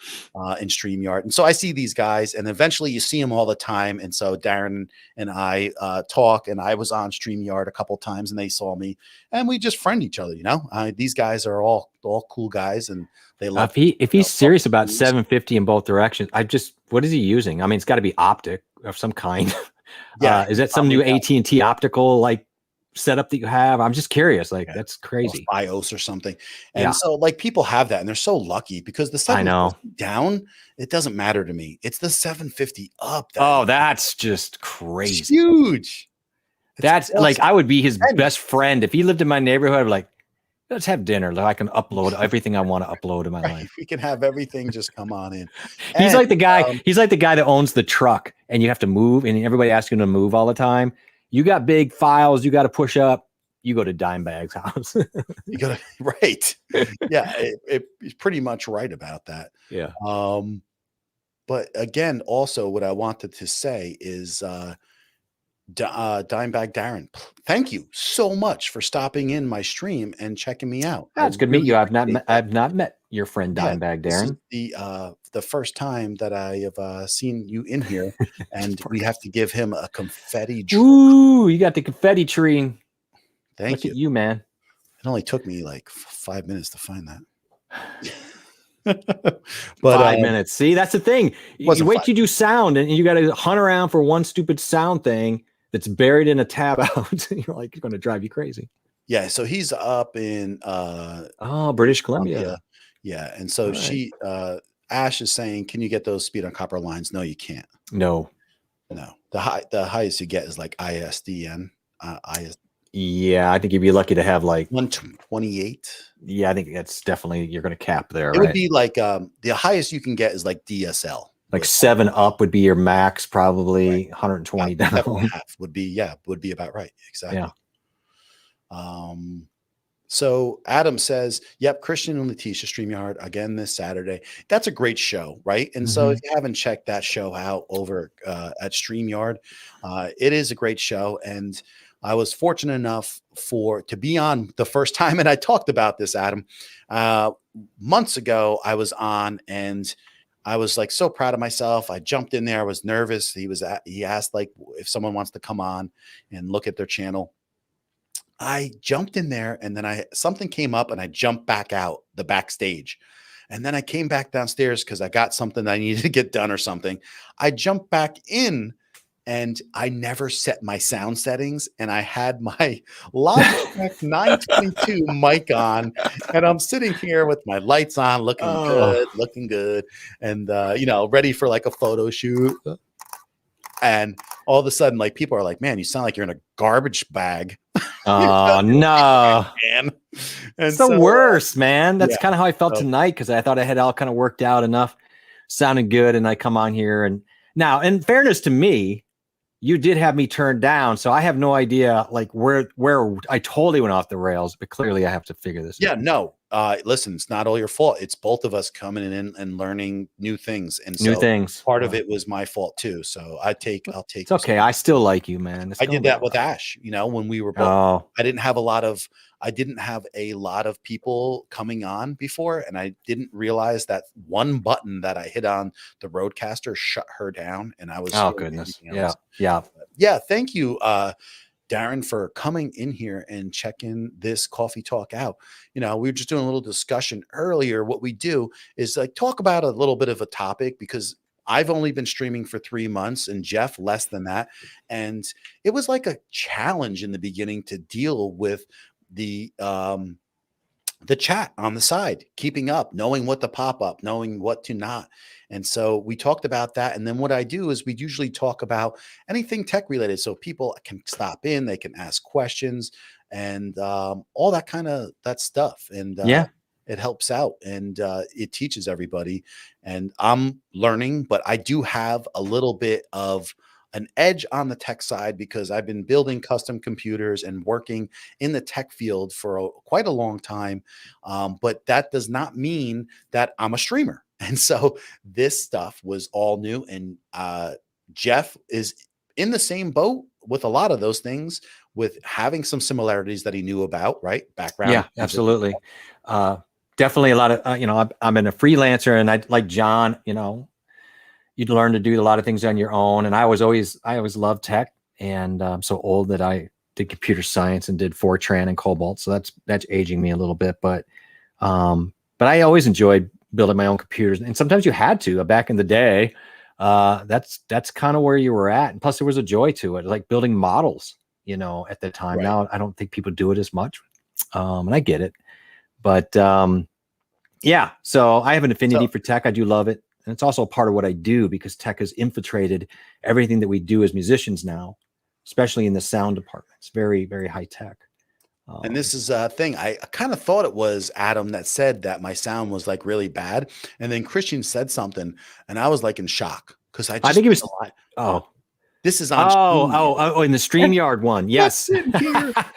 in StreamYard. And so I see these guys, and eventually you see them all the time. And so Darren and I talk, and I was on StreamYard a couple times, and they saw me, and we just friend each other. These guys are all cool guys, and they love. If he's talking serious about games. 750 in both directions, what is he using? I mean, it's got to be optic of some kind. Yeah, Is that some new AT&T optical like setup that you have? I'm just curious. Like, that's crazy. BIOS or something. And so like people have that, and they're so lucky because the 750 down, it doesn't matter to me. It's the 750 up. That's just crazy. It's huge. That's awesome. Like, I would be his best friend. If he lived in my neighborhood, I'd be like, let's have dinner. Like, I can upload everything I want to upload in my life. We can have everything just come on in. He's like the guy. He's like the guy that owns the truck, and you have to move, and everybody asks you to move all the time. You got big files you got to push up. You go to Dimebag's house. You go to right. Yeah, it's pretty much right about that. Yeah. But again, also what I wanted to say is Dimebag Darren, thank you so much for stopping in my stream and checking me out. That's good to meet you. I've not met your friend Dimebag Darren. This is the first time that I have seen you in here, and we have to give him a confetti tree. Ooh, you got the confetti tree. Thank Look at you, man. It only took me like 5 minutes to find that. But 5 minutes. See, that's the thing. You wait till you do sound, and you got to hunt around for one stupid sound thing that's buried in a tab out. You're like, it's going to drive you crazy. Yeah. So he's up in British Columbia. Yeah. And so Ash is saying, can you get those speed on copper lines? No, you can't. No. The highest you get is like ISDN. Yeah, I think you'd be lucky to have like 128. Yeah, I think that's definitely, you're going to cap there. It would be like the highest you can get is like DSL. Like 7 up would be your max, probably 120 down. 7.5 would be about right. Exactly. Yeah. So Adam says, yep, Christian and Letitia StreamYard again this Saturday. That's a great show, right? And so if you haven't checked that show out over at StreamYard, it is a great show. And I was fortunate enough to be on the first time, and I talked about this, Adam, months ago. I was on, and I was like so proud of myself. I jumped in there. I was nervous. He asked like if someone wants to come on and look at their channel. I jumped in there, and then something came up, and I jumped back out the backstage. And then I came back downstairs because I got something that I needed to get done or something. I jumped back in, and I never set my sound settings, and I had my Logitech 922 mic on, and I'm sitting here with my lights on, looking good, and ready for like a photo shoot. And all of a sudden, like people are like, "Man, you sound like you're in a garbage bag." Oh no, man! It's the worst, man. That's kind of how I felt tonight, because I thought I had all kind of worked out enough, sounding good, and I come on here, and now, in fairness to me, you did have me turned down, so I have no idea like where I totally went off the rails, but clearly I have to figure this out. Yeah, no. Listen, it's not all your fault. It's both of us coming in and learning new things. And new things. Part of it was my fault too. So I'll take it's okay. I still like you, man. I did that with Ash, when we were both. I didn't have a lot of people coming on before, and I didn't realize that one button that I hit on the Roadcaster shut her down, and I was goodness. Yeah. Thank you, Darren, for coming in here and checking this coffee talk out. We were just doing a little discussion earlier. What we do is like talk about a little bit of a topic, because I've only been streaming for 3 months and Jeff less than that. And it was like a challenge in the beginning to deal with the chat on the side, keeping up, knowing what to pop up, knowing what to not. And so we talked about that. And then what I do is we usually talk about anything tech related. So people can stop in, they can ask questions, and all that kind of that stuff. And it helps out, and it teaches everybody. And I'm learning, but I do have a little bit of an edge on the tech side, because I've been building custom computers and working in the tech field for quite a long time. But that does not mean that I'm a streamer. And so this stuff was all new. And Jeff is in the same boat with a lot of those things, with having some similarities that he knew about, right? Background. Yeah, absolutely. Definitely a lot of, I'm in a freelancer, and I like John, you'd learn to do a lot of things on your own. And I always loved tech, and I'm so old that I did computer science and did Fortran and Cobalt. So that's aging me a little bit, but I always enjoyed building my own computers. And sometimes you had to, back in the day. That's kind of where you were at. And plus there was a joy to it, like building models, at the time. Right. Now I don't think people do it as much. And I get it, but yeah, so I have an affinity for tech. I do love it. And it's also a part of what I do, because tech has infiltrated everything that we do as musicians now, especially in the sound department. It's very, very high tech. And this is a thing. I kind of thought it was Adam that said that my sound was like really bad. And then Christian said something, and I was like in shock, because I think it was, this is on. In the StreamYard one. Yes.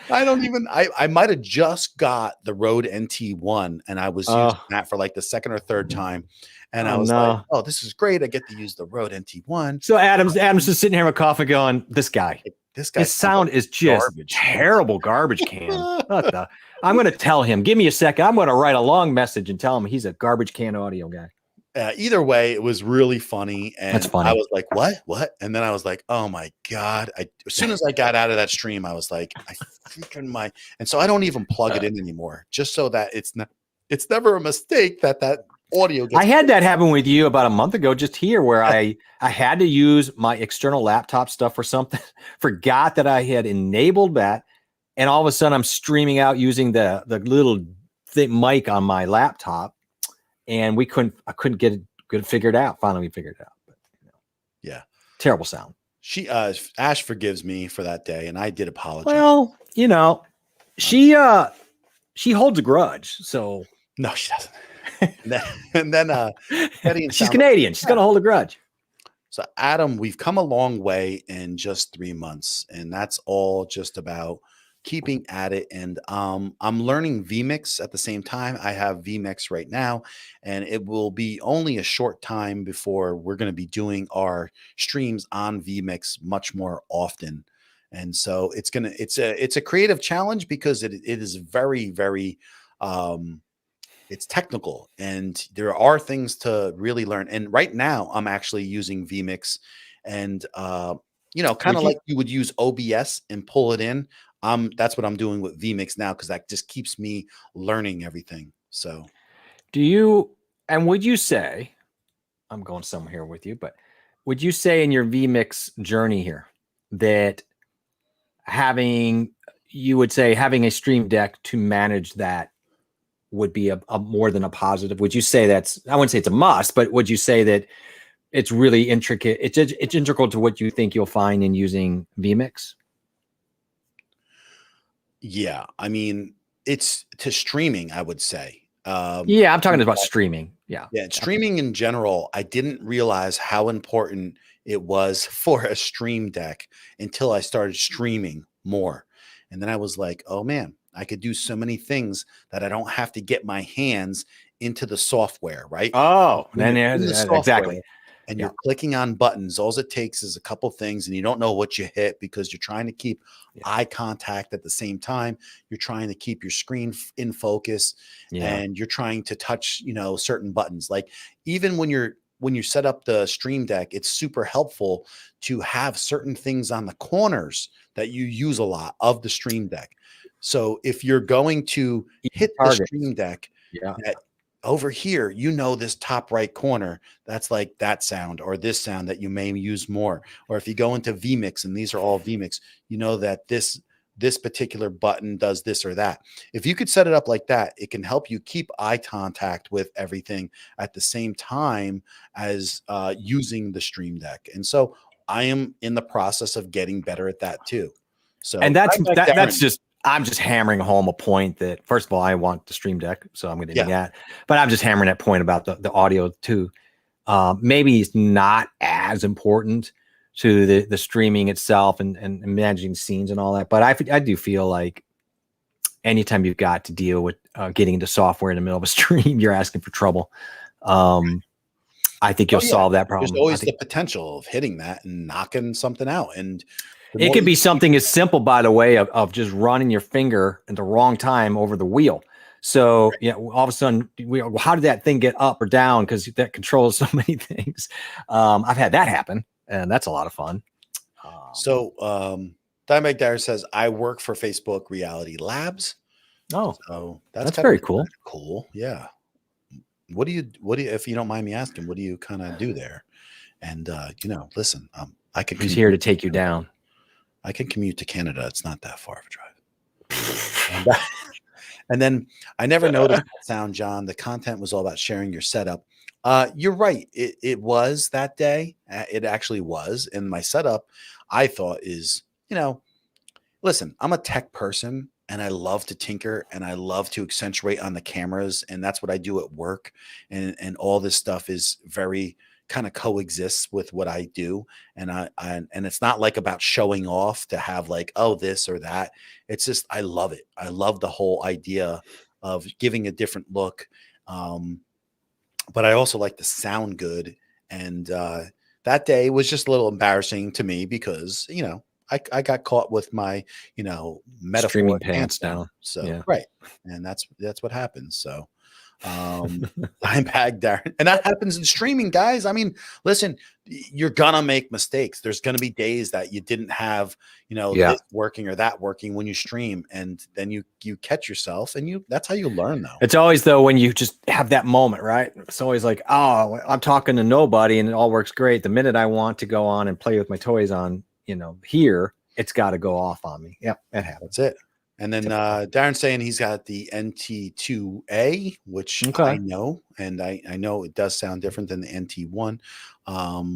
I might have just got the Rode NT1, and I was using that for like the second or third time. And I was like, oh, this is great. I get to use the Rode NT1. So Adam's just sitting here with coffee going, this guy. His sound is just garbage. Terrible garbage can. I'm going to tell him, give me a second. I'm going to write a long message and tell him he's a garbage can audio guy. Either way, it was really funny. And that's funny. I was like, what? And then I was like, oh my God. As soon as I got out of that stream, I was like, and so I don't even plug it in anymore, just so that it's never a mistake that audio gets. I had that happen with you about a month ago, just here, where I had to use my external laptop stuff for something, forgot that I had enabled that. And all of a sudden I'm streaming out using the little thing mic on my laptop, and I couldn't get it figured out. Finally we figured it out. But, yeah. Terrible sound. Ash forgives me for that day, and I did apologize. Well, she holds a grudge. So no, she doesn't. and then she's Canadian. She's gonna hold a grudge. So Adam, we've come a long way in just 3 months, and that's all just about keeping at it. And I'm learning vMix at the same time. I have vMix right now, and it will be only a short time before we're going to be doing our streams on vMix much more often. And so it's a creative challenge, because it is very, very it's technical, and there are things to really learn. And right now I'm actually using vMix, and kind of like you would use OBS and pull it in. That's what I'm doing with vMix now, because that just keeps me learning everything. So would you say, I'm going somewhere here with you, but would you say in your vMix journey here that having a Stream Deck to manage that would be a more than a positive? Would you say I wouldn't say it's a must, but would you say that it's really intricate? It's integral to what you think you'll find in using vMix? Yeah. I mean, it's to streaming, I would say. Yeah, I'm talking about streaming. Yeah. Streaming in general, I didn't realize how important it was for a Stream Deck until I started streaming more. And then I was like, oh man, I could do so many things that I don't have to get my hands into the software, right? Oh, exactly. And you're clicking on buttons. All it takes is a couple things, and you don't know what you hit, because you're trying to keep eye contact at the same time. You're trying to keep your screen in focus, and you're trying to touch, certain buttons. Like even when you set up the Stream Deck, it's super helpful to have certain things on the corners that you use a lot of the Stream Deck. So if you're going to hit the Stream Deck, over here, this top right corner, that's like that sound or this sound that you may use more. Or if you go into vMix, and these are all vMix, that this particular button does this or that. If you could set it up like that, it can help you keep eye contact with everything at the same time as using the Stream Deck. And so I am in the process of getting better at that too. So, and I'm just hammering home a point that, first of all, I want the Stream Deck, so I'm going to do that. But I'm just hammering that point about the audio too. Maybe it's not as important to the streaming itself and managing scenes and all that. But I do feel like anytime you've got to deal with getting into software in the middle of a stream, you're asking for trouble. I think you'll solve that problem. There's always the potential of hitting that and knocking something out. And The It more could you be something as simple, by the way, of just running your finger at the wrong time over the wheel. So, all of a sudden, how did that thing get up or down? Because that controls so many things. I've had that happen, and that's a lot of fun. So, Dimebag Dyer says, I work for Facebook Reality Labs. Oh, So that's very cool. Cool. Yeah. What do you, if you don't mind me asking, what do you kind of do there? And, listen, I can He's commute here to take you down. I can commute to Canada. It's not that far of a drive. And, and then I never noticed that sound, John. The content was all about sharing your setup. You're right. It was that day. It actually was. And my setup, I thought is, listen, I'm a tech person and I love to tinker and I love to accentuate on the cameras. And that's what I do at work. And all this stuff is very kind of coexists with what I do. And and it's not like about showing off to have like, oh, this or that. It's just, I love it. I love the whole idea of giving a different look. But I also like to sound good. And that day was just a little embarrassing to me because, I got caught with my, metaphor Streaming pants down. So, Yeah. right. And that's what happens. So, I'm back there. And that happens in streaming, guys. I mean, listen, you're gonna make mistakes. There's gonna be days that you didn't have, this working or that working when you stream, and then you catch yourself, and that's how you learn, though. It's always, though, when you just have that moment, right? It's always like, oh, I'm talking to nobody and it all works great. The minute I want to go on and play with my toys on, here, it's got to go off on me. Yeah, that happens. That's it. And then Darren's saying he's got the NT2A, which I know, and I know it does sound different than the NT1.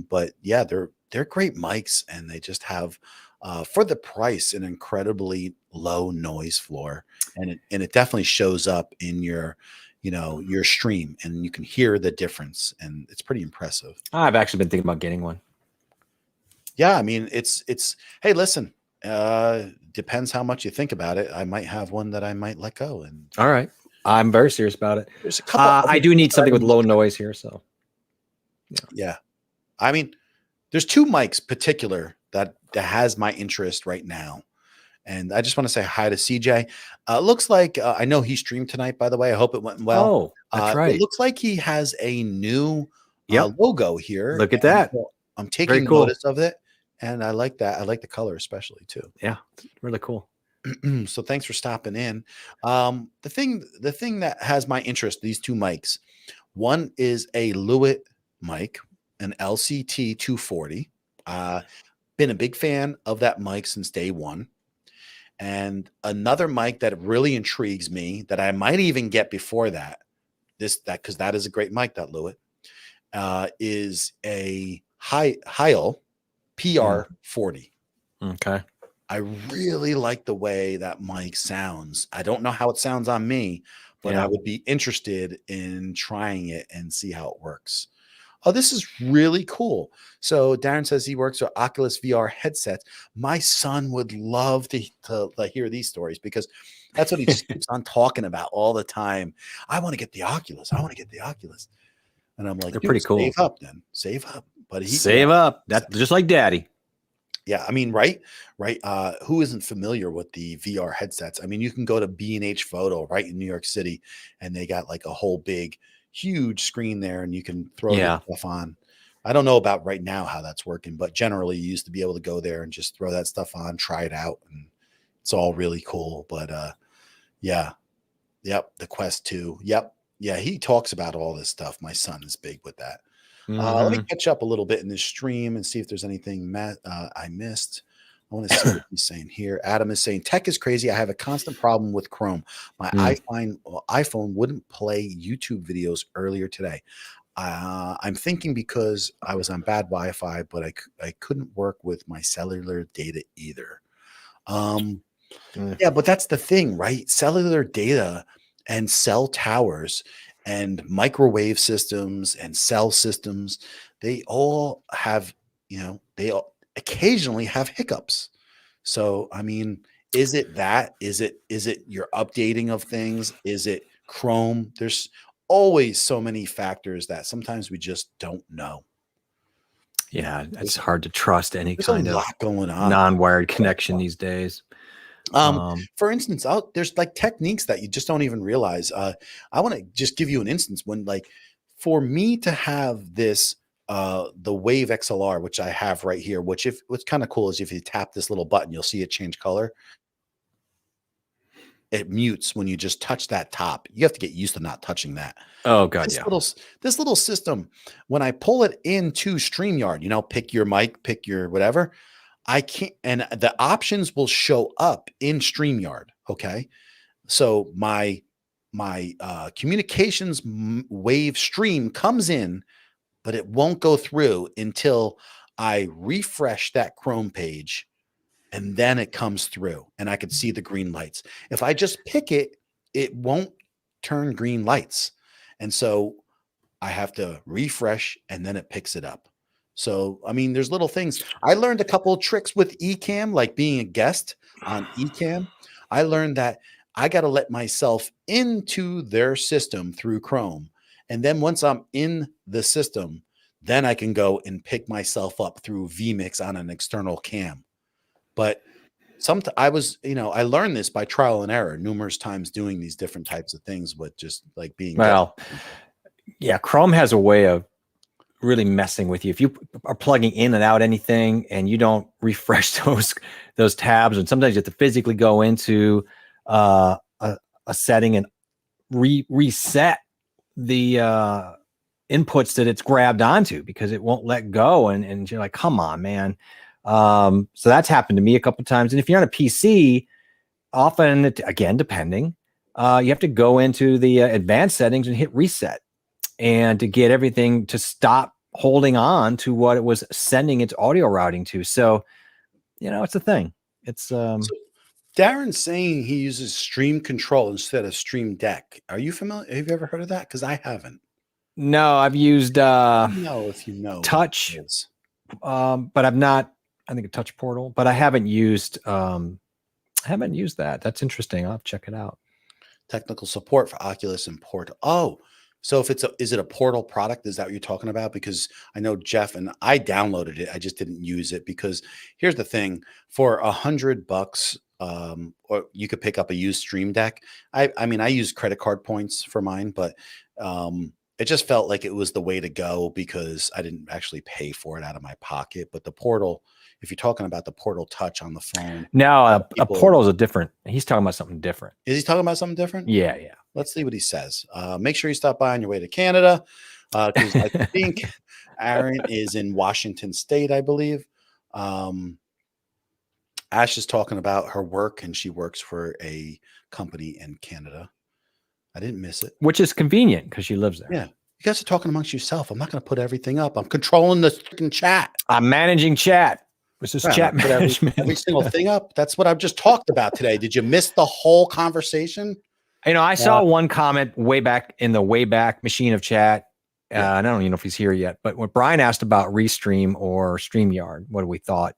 But yeah, they're great mics, and they just have for the price an incredibly low noise floor, and it definitely shows up in your your stream, and you can hear the difference, and it's pretty impressive. I've actually been thinking about getting one. Yeah, I mean it's hey, listen. Depends how much you think about it. I might have one that I might let go. And all right, I'm very serious about it. There's a couple. I do need something with low noise here. So yeah. I mean, there's two mics particular that has my interest right now. And I just want to say hi to CJ. Looks like I know he streamed tonight, by the way. I hope it went well. Oh, that's right. It looks like he has a new logo here. Look at that. I'm taking notice of it. And I like that. I like the color especially too. Yeah, really cool. So thanks for stopping in. The thing that has my interest, these two mics, one is a Lewitt mic, an LCT 240. Been a big fan of that mic since day one. And another mic that really intrigues me that I might even get before that, because that is a great mic, that Lewitt, is a Heil PR40. Okay. I really like the way that mic sounds. I don't know how it sounds on me, but I would be interested in trying it and see how it works. Oh, this is really cool. So Darren says he works with Oculus VR headsets. My son would love to hear these stories because that's what he just keeps on talking about all the time. I want to get the Oculus. I want to get the Oculus. And I'm like, they're pretty cool. Save up then. Save up. But save up. That's just like daddy. Yeah, I mean, right. Who isn't familiar with the VR headsets? I mean, you can go to B&H Photo right in New York City, and they got like a whole big, huge screen there, and you can throw that stuff on. I don't know about right now how that's working, but generally you used to be able to go there and just throw that stuff on, try it out, and it's all really cool. But the Quest 2. Yep. Yeah, he talks about all this stuff. My son is big with that. Let me catch up a little bit in this stream and see if there's anything I missed. I want to see what he's saying here. Adam is saying, tech is crazy. I have a constant problem with Chrome. My iPhone wouldn't play YouTube videos earlier today. I'm thinking because I was on bad Wi-Fi, but I couldn't work with my cellular data either. Yeah, but that's the thing, right? Cellular data and cell towers and microwave systems and cell systems, they all have, they all occasionally have hiccups. So, I mean, is it that? Is it your updating of things? Is it Chrome? There's always so many factors that sometimes we just don't know. Yeah, it's hard to trust any There's kind a of lot going on. non-wired connection these days. For instance, there's like techniques that you just don't even realize. I want to just give you an instance when, like, for me to have this, the Wave XLR, which I have right here, which what's kind of cool is if you tap this little button, you'll see it change color. It mutes when you just touch that top. You have to get used to not touching that. Oh God, This yeah. this little system, when I pull it into StreamYard, pick your mic, pick your whatever, I can't, and the options will show up in StreamYard. Okay. So my communications wave stream comes in, but it won't go through until I refresh that Chrome page, and then it comes through and I could see the green lights. If I just pick it, it won't turn green lights. And so I have to refresh and then it picks it up. So, I mean, there's little things. I learned a couple of tricks with Ecamm, like being a guest on Ecamm. I learned that I got to let myself into their system through Chrome. And then once I'm in the system, then I can go and pick myself up through vMix on an external cam. But I learned this by trial and error numerous times doing these different types of things with just like being. Well, yeah, Chrome has a way of really messing with you. If you are plugging in and out anything and you don't refresh those tabs, and sometimes you have to physically go into a setting and reset the inputs that it's grabbed onto because it won't let go. And you're like, come on, man. So that's happened to me a couple of times. And if you're on a PC, often, again, depending, you have to go into the advanced settings and hit reset, and to get everything to stop holding on to what it was sending its audio routing to. So, it's a thing. It's So Darren's saying he uses Stream Control instead of Stream Deck. Are you familiar? Have you ever heard of that? Because I haven't. No, I've used if you know Touch, but I've not. I think a Touch Portal, but I haven't used that. That's interesting. I'll have to check it out. Technical support for Oculus and Portal. Oh, so is it a Portal product? Is that what you're talking about? Because I know Jeff and I downloaded it. I just didn't use it because here's the thing: for $100, or you could pick up a used Stream Deck. I mean, I use credit card points for mine, but it just felt like it was the way to go because I didn't actually pay for it out of my pocket. But the Portal, if you're talking about the Portal Touch on the phone. No, a Portal is a different. He's talking about something different. Is he talking about something different? Yeah. Let's see what he says. Make sure you stop by on your way to Canada because I think Aaron is in Washington State, I believe. Ash is talking about her work, and she works for a company in Canada. I didn't miss it. Which is convenient because she lives there. Yeah. You guys are talking amongst yourself. I'm not going to put everything up. I'm controlling the freaking chat. I'm managing chat. This is chat management. Every single thing up. That's what I've just talked about today. Did you miss the whole conversation? I saw one comment way back in the Wayback Machine of chat. Yeah. I don't even know if he's here yet, but when Brian asked about Restream or StreamYard, what do we thought?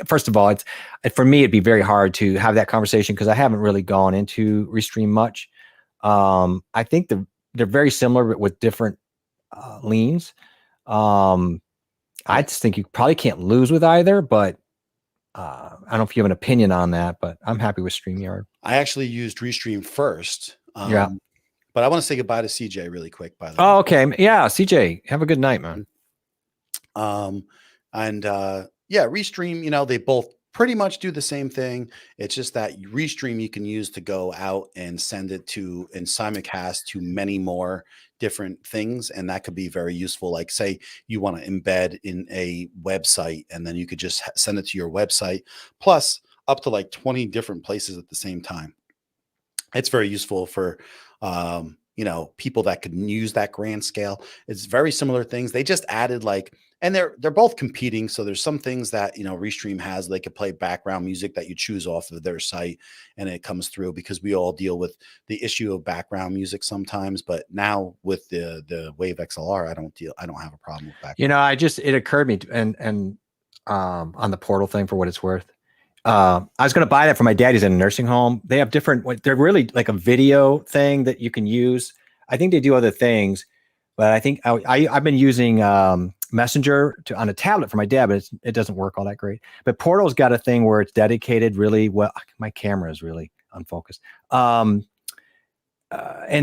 First of all, for me, it'd be very hard to have that conversation because I haven't really gone into Restream much. I think they're very similar, but with different leans. I just think you probably can't lose with either, but I don't know if you have an opinion on that, but I'm happy with StreamYard. I actually used Restream first. Yeah. But I want to say goodbye to CJ really quick, by the way. Oh, okay. Yeah, CJ, have a good night, man. Restream, they both pretty much do the same thing. It's just that Restream you can use to go out and send it to and simulcast to many more different things, and that could be very useful. Like, say you want to embed in a website, and then you could just send it to your website, plus up to like 20 different places at the same time. It's very useful for people that could use that grand scale. It's very similar things. They just added and they're both competing. So there's some things that, Restream has. They could play background music that you choose off of their site and it comes through, because we all deal with the issue of background music sometimes. But now with the Wave XLR, I don't have a problem with background. It occurred to me and on the Portal thing, for what it's worth. I was going to buy that for my dad. He's in a nursing home. They have they're really like a video thing that you can use. I think they do other things, but I think I've been using Messenger on a tablet for my dad, but it doesn't work all that great. But Portal's got a thing where it's dedicated really well. My camera is really unfocused. And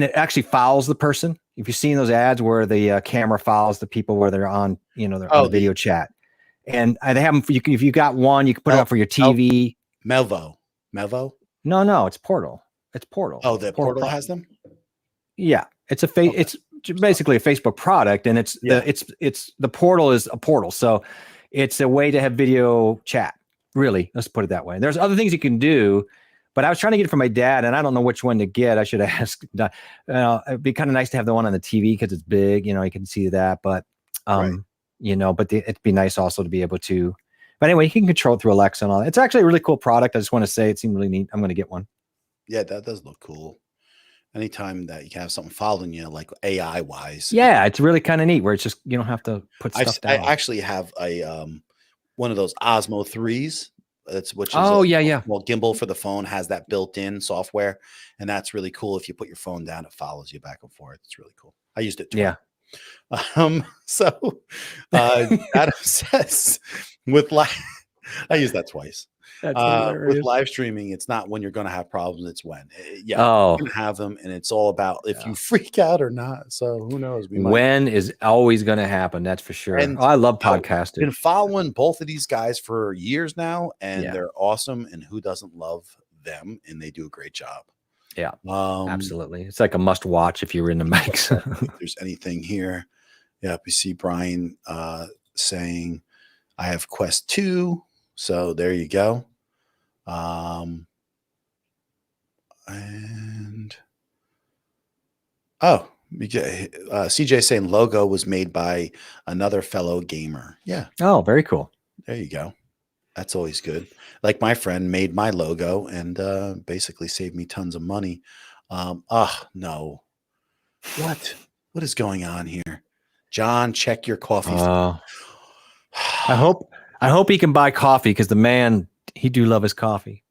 it actually follows the person. If you've seen those ads where the camera follows the people where they're on, they're on the video chat, and they have them. If you got one, you can put it up for your TV. Melvo. No, it's Portal. It's Portal. Oh, the Portal has them. Yeah, it's it's basically a Facebook product, and it's the Portal is a portal, so it's a way to have video chat. Really, let's put it that way. There's other things you can do. But I was trying to get it from my dad, and I don't know which one to get. I should ask. It'd be kind of nice to have the one on the TV because it's big. You can see that. But, right. But it'd be nice also to be able to. But anyway, you can control it through Alexa and all that. It's actually a really cool product. I just want to say it seemed really neat. I'm going to get one. Yeah, that does look cool. Anytime that you can have something following you, like AI wise. Yeah, it's really kind of neat where it's just you don't have to put stuff down. I actually have a one of those Osmo 3s. Which is well, gimbal for the phone, has that built-in software, and that's really cool. If you put your phone down, it follows you back and forth. It's really cool. I used it too. Yeah. So Adam says I use that twice. With live streaming, it's not when you're going to have problems, it's when. You're going to have them, and it's all about if you freak out or not. So who knows? When is always going to happen, that's for sure. And I love podcasting. I've been following both of these guys for years now, and they're awesome, and who doesn't love them? And they do a great job. Yeah, absolutely. It's like a must watch if you're in the mics. If there's anything here. Yeah, we see Brian saying, I have Quest 2. So there you go. And CJ saying logo was made by another fellow gamer. Yeah. Oh, very cool. There you go. That's always good. Like my friend made my logo and basically saved me tons of money. No. What is going on here? John, check your coffee. I hope he can buy coffee because the man, he do love his coffee.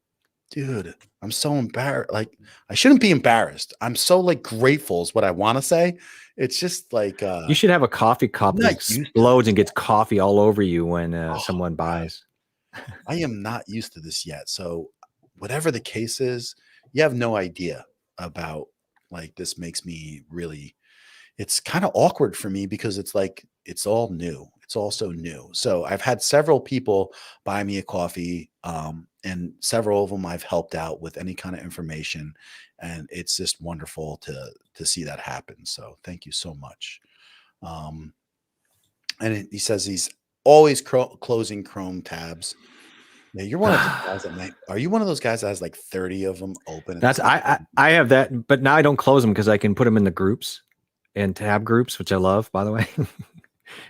Dude, I'm so embarrassed. Like, I shouldn't be embarrassed. I'm so grateful is what I want to say. It's just like you should have a coffee cup that explodes and gets coffee all over you when someone buys. I am not used to this yet. So whatever the case is, you have no idea about this makes me really, it's kind of awkward for me because it's it's all new. It's also new. So I've had several people buy me a coffee, and several of them I've helped out with any kind of information, and it's just wonderful to see that happen. So thank you so much. And he says he's always closing Chrome tabs. Yeah, you're one of those guys are you one of those guys that has 30 of them open? I have that, but now I don't close them because I can put them in the groups and tab groups, which I love, by the way.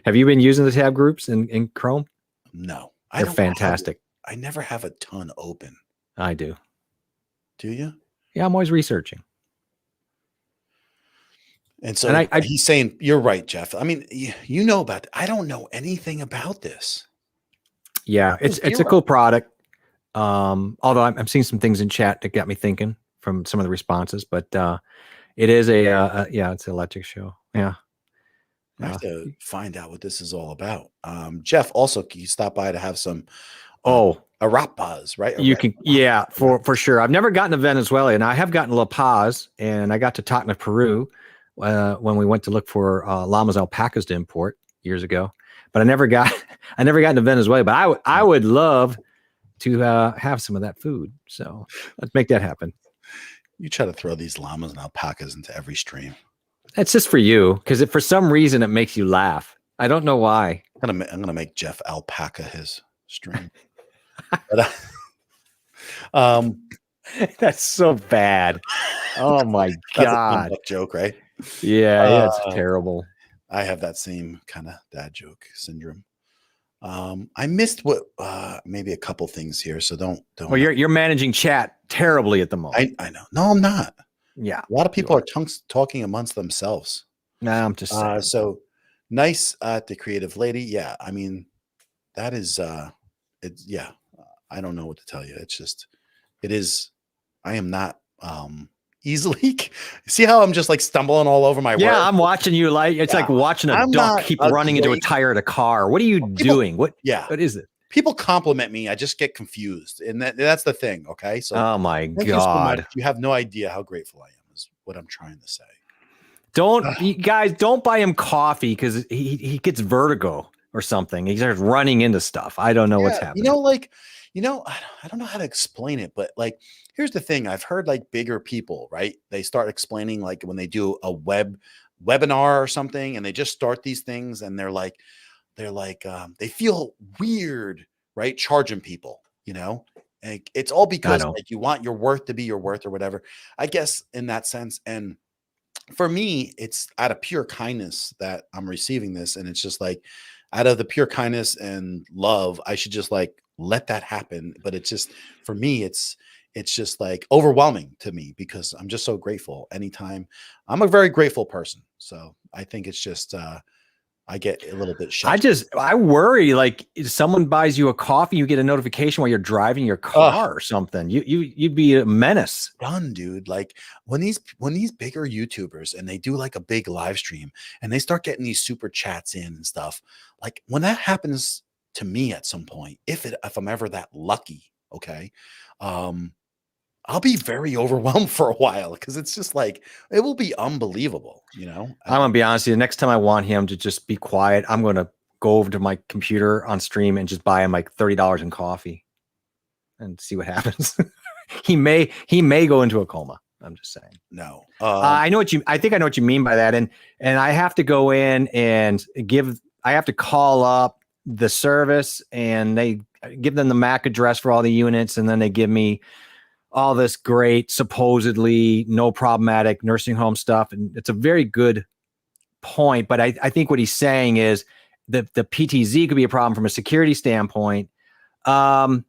Have you been using the tab groups in Chrome? No. They're fantastic. I never have a ton open. I do. Do you? Yeah, I'm always researching. And so he's saying, you're right, Jeff. I mean, you know about I don't know anything about this. Yeah, it's a cool product. Although I'm seeing some things in chat that got me thinking from some of the responses, but it is it's an electric show. Yeah. I have to find out what this is all about. Jeff, also, can you stop by to have some arepas, right? You can, for sure. I've never gotten to Venezuela, and I have gotten La Paz, and I got to Tacna, Peru, when we went to look for llamas, alpacas to import years ago. But I never got to Venezuela. But I would love to have some of that food. So let's make that happen. You try to throw these llamas and alpacas into every stream. That's just for you, because for some reason it makes you laugh. I don't know why. I'm gonna make Jeff alpaca his stream. That's so bad. Oh my god! That's a joke, right? Yeah, it's terrible. I have that same kind of dad joke syndrome. I missed maybe a couple things here, so don't. Well, you're managing chat terribly at the moment. I know. No, I'm not. Yeah, a lot of people are talking amongst themselves. No, I'm just saying. So nice the creative lady. Yeah, I mean that is it's I don't know what to tell you. It's just it is. I am not easily. See how I'm just like stumbling all over my Yeah, words? I'm watching you like it's like watching a I'm duck not keep a running into a great- tire of a car. What are you doing? What is it? People compliment me. I just get confused. And that's the thing. Okay. So Oh my thank you so much. God. You have no idea how grateful I am, is what I'm trying to say. You guys don't buy him coffee because he gets vertigo or something. He starts running into stuff. I don't know what's happening. I don't know how to explain it, but like, here's the thing. I've heard like bigger people, right? They start explaining like when they do a webinar or something, and they just start these things, and they're like, they feel weird, right? Charging people, and it's all because like you want your worth to be your worth or whatever, I guess, in that sense. And for me, it's out of pure kindness that I'm receiving this. And it's just like, out of the pure kindness and love, I should just like let that happen. But it's just, for me, it's just like overwhelming to me because I'm just so grateful anytime. I'm a very grateful person. So I think it's just, I get a little bit shy. I worry like if someone buys you a coffee, you get a notification while you're driving your car or something. You'd be a menace. Done, dude. Like when these bigger YouTubers and they do like a big live stream and they start getting these super chats in and stuff, like when that happens to me at some point, if I'm ever that lucky, okay, I'll be very overwhelmed for a while because it's just like it will be unbelievable, I'm gonna be honest with you. Next time I want him to just be quiet, I'm gonna go over to my computer on stream and just buy him like $30 in coffee and see what happens. he may go into a coma. I'm just saying. No, I think I know what you mean by that. And I have to go in and I have to call up the service and they give them the MAC address for all the units, and then they give me all this great, supposedly no problematic nursing home stuff. And it's a very good point. But I think what he's saying is that the PTZ could be a problem from a security standpoint. It's a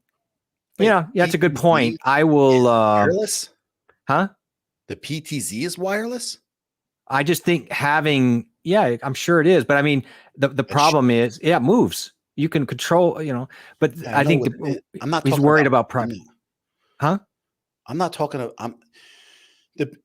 good point. I will. Wireless? Huh? The PTZ is wireless? I just think I'm sure it is. But I mean, the problem is, it moves. You can control, but yeah, I think I'm not he's worried about privacy. Huh? I'm not talking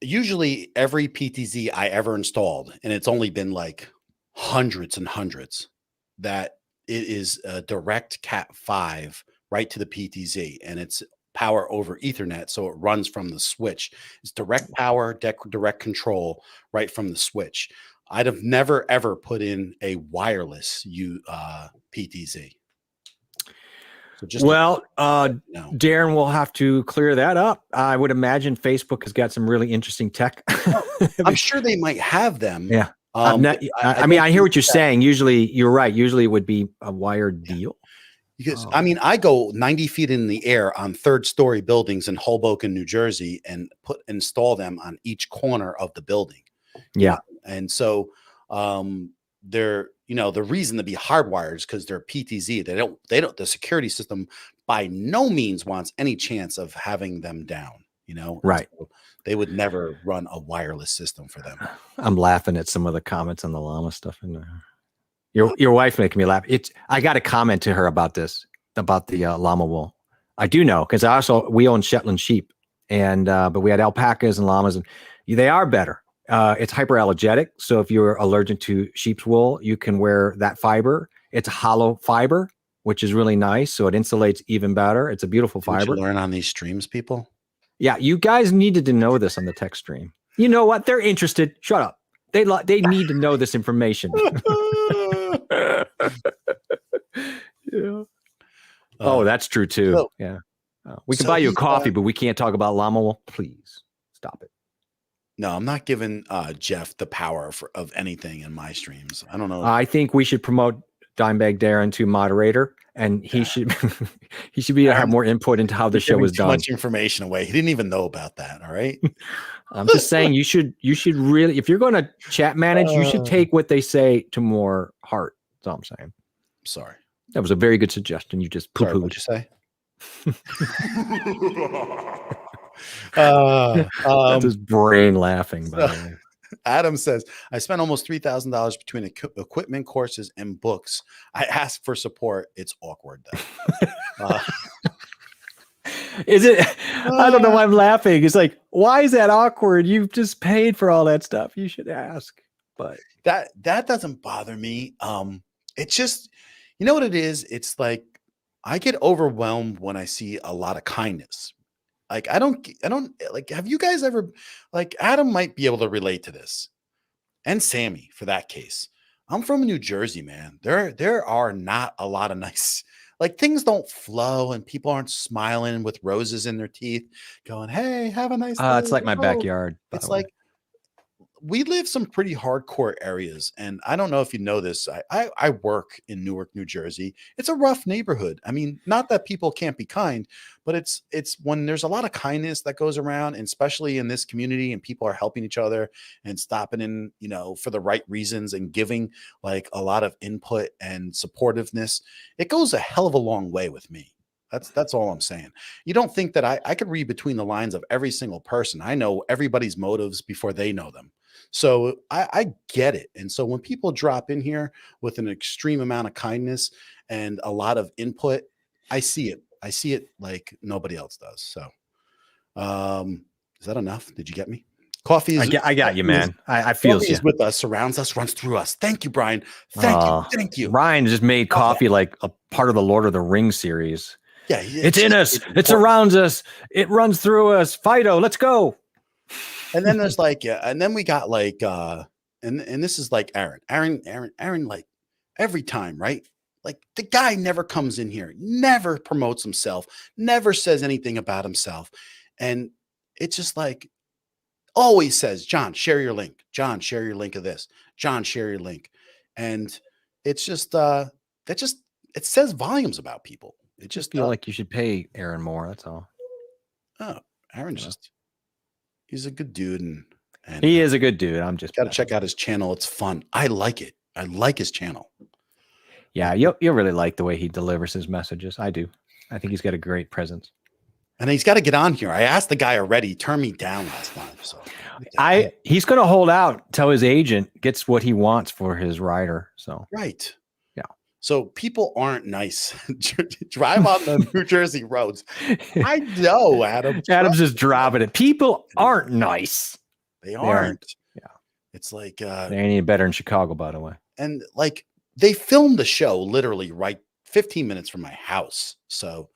usually every PTZ I ever installed, and it's only been like hundreds and hundreds, that it is a direct Cat 5 right to the PTZ, and it's power over Ethernet, so it runs from the switch. It's direct power, direct control right from the switch. I'd have never ever put in a wireless PTZ. So Darren will have to clear that up. I would imagine Facebook has got some really interesting tech. I'm sure they might have them. Yeah. I hear what you're saying. Usually, you're right. Usually, it would be a wired deal. Because I go 90 feet in the air on third-story buildings in Hoboken, New Jersey, and install them on each corner of the building. Yeah, and so they're the reason to be hardwired is because they're PTZ. They don't. The security system by no means wants any chance of having them down. Right. So they would never run a wireless system for them. I'm laughing at some of the comments on the llama stuff in there. Your wife making me laugh. I got a comment to her about this, about the llama wool. I do know because we own Shetland sheep, and but we had alpacas and llamas, and they are better. It's hyperallergenic, so if you're allergic to sheep's wool, you can wear that fiber. It's a hollow fiber, which is really nice, so it insulates even better. It's a beautiful fiber. Did you learn on these streams, people? Yeah, you guys needed to know this on the tech stream. You know what? They're interested. Shut up. They need to know this information. Yeah. Oh, that's true too. So, yeah. We can buy you a coffee, but we can't talk about llama wool. Please stop it. No, I'm not giving Jeff the power of anything in my streams. I don't know. I think we should promote Dimebag Darren to moderator, and he should have more input into how the show was done. Too much information away. He didn't even know about that. All right. I'm just saying you should really, if you're going to chat manage, you should take what they say to more heart. That's all I'm saying. Sorry. That was a very good suggestion. You just poo-pooed. What'd you say? That's his brain laughing. By the way. Adam says, I spent almost $3,000 between equipment, courses, and books. I asked for support. It's awkward though. Is it? I don't know why I'm laughing. It's like, why is that awkward? You've just paid for all that stuff. You should ask. But that doesn't bother me. It's just, you know what it is? It's like I get overwhelmed when I see a lot of kindness. Like I don't like. Have you guys ever like Adam might be able to relate to this, and Sammy for that case. I'm from New Jersey, man. There are not a lot of nice like things don't flow and people aren't smiling with roses in their teeth, going, "Hey, have a nice day." it's like my Oh, backyard, by it's the way. like we live some pretty hardcore areas, and I don't know if you know this. I work in Newark, New Jersey. It's a rough neighborhood. I mean, not that people can't be kind, but it's when there's a lot of kindness that goes around, and especially in this community, and people are helping each other and stopping in, you know, for the right reasons and giving like a lot of input and supportiveness. It goes a hell of a long way with me. That's all I'm saying. You don't think that I could read between the lines of every single person. I know everybody's motives before they know them. So I get it. And so when people drop in here with an extreme amount of kindness and a lot of input, I see it. I see it like nobody else does. So is that enough? Did you get me? Coffee is I got you, man. I feel coffee you. is with us, surrounds us, runs through us. Thank you, Brian. Thank you. Thank you. Ryan just made coffee like a part of the Lord of the Rings series. Yeah, it's in us. It surrounds us. It runs through us. Fido, let's go. And then there's like, yeah, and then we got like, and this is like Aaron, like every time, right? Like the guy never comes in here, never promotes himself, never says anything about himself. And it's just like, always says, John, share your link. John, share your link of this. John, share your link. And it's just, it says volumes about people. It just feel like you should pay Aaron more. That's all. Oh, Aaron's just, he's a good dude. And he is a good dude. I'm just got to check out his channel. It's fun. I like it. I like his channel. Yeah. You'll really like the way he delivers his messages. I do. I think he's got a great presence. And he's got to get on here. I asked the guy already. He turned me down last time. So he's going to hold out till his agent gets what he wants for his rider. So right. Yeah. So people aren't nice. Drive on the New Jersey roads. I know, Adam. Adam's just dropping it. People aren't nice. They aren't. Yeah. It's like they ain't any better in Chicago, by the way. And like they filmed the show literally right 15 minutes from my house. So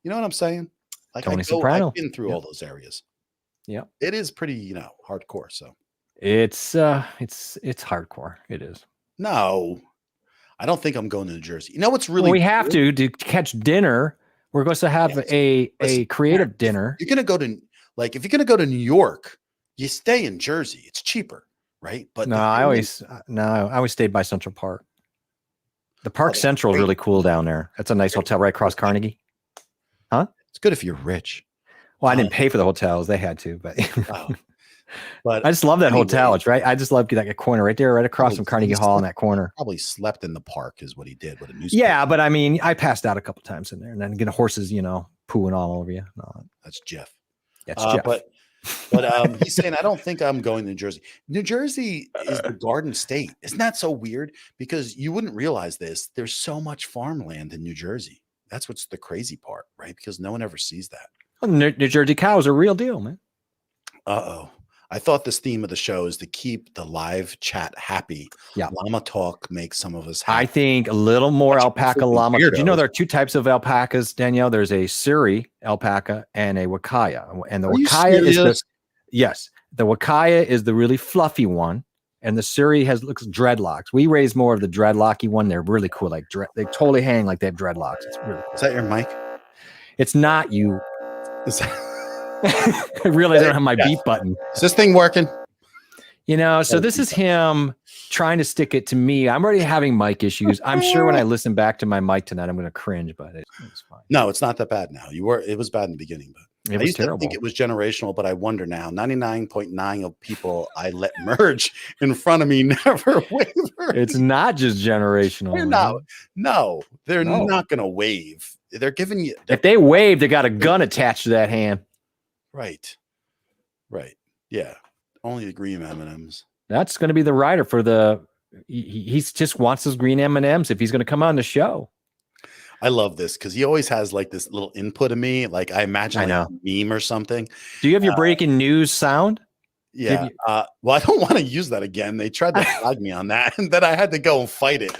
you know what I'm saying? Like Tony Soprano. I've been through all those areas. Yeah. It is pretty, you know, hardcore. So it's hardcore. It is. No, I don't think I'm going to New Jersey. You know what's really we have to catch dinner. We're going to have a creative dinner. You're going to go to like if you're going to go to New York, you stay in Jersey. It's cheaper, right? But I always stayed by Central Park. The Park Central is really cool down there. That's a nice hotel right across Carnegie. Huh? It's good if you're rich. Well, I didn't pay for the hotels; they had to. But but I just love that hotel. It's right. I just love that corner right there, right across from Carnegie Hall in that corner. Probably slept in the park is what he did with a newspaper. Yeah, but I mean, I passed out a couple times in there, and then get horses, pooing all over you. No, that's Jeff. That's Jeff. But he's saying I don't think I'm going to New Jersey. New Jersey is the Garden State. Isn't that so weird? Because you wouldn't realize this. There's so much farmland in New Jersey. That's what's the crazy part, right? Because no one ever sees that. Well, New Jersey cows are a real deal, man. Uh-oh. I thought this theme of the show is to keep the live chat happy. Yeah. Llama talk makes some of us happy. I think a little more alpaca llama. Did you know there are two types of alpacas, Danielle? There's a Suri alpaca and a Wakaya. And the Wakaya is the Wakaya is the really fluffy one. And the Suri looks dreadlocks. We raise more of the dreadlocky one. They're really cool. Like they totally hang like they have dreadlocks. It's really cool. Is that your mic? It's not you. I realize I don't have my beep button. Is this thing working? So this is him trying to stick it to me. I'm already having mic issues. I'm sure when I listen back to my mic tonight, I'm going to cringe, but it's fine. No, it's not that bad now. It was bad in the beginning, but I used to think it was generational, but I wonder now. 99.9 of people I let merge in front of me never waver. It's not just generational. They're not going to wave. They're giving you. If they wave, they got a gun attached to that hand. Right. Yeah. Only the green M&Ms. That's going to be the rider for the. He just wants those green M&Ms if he's going to come on the show. I love this because he always has like this little input of me. Like I imagine I like know. a meme or something. Do you have your breaking news sound? Yeah. you- Well, I don't want to use that again. They tried to flag me on that, and then I had to go and fight it.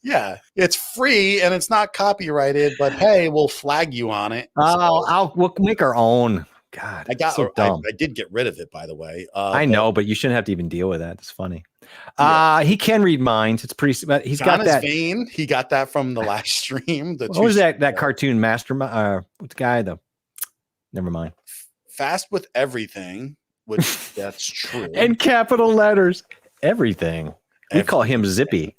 Yeah, it's free and it's not copyrighted, but hey, we'll flag you on it. We'll make our own. God, so dumb. I did get rid of it, by the way. I know, but you shouldn't have to even deal with that. It's funny. He can read minds. It's pretty. But he's John got that vein. He got that from the live stream. What was that cartoon mastermind? What's the guy? Never mind. Fast with everything, which that's true. And capital letters, everything. We call him Zippy.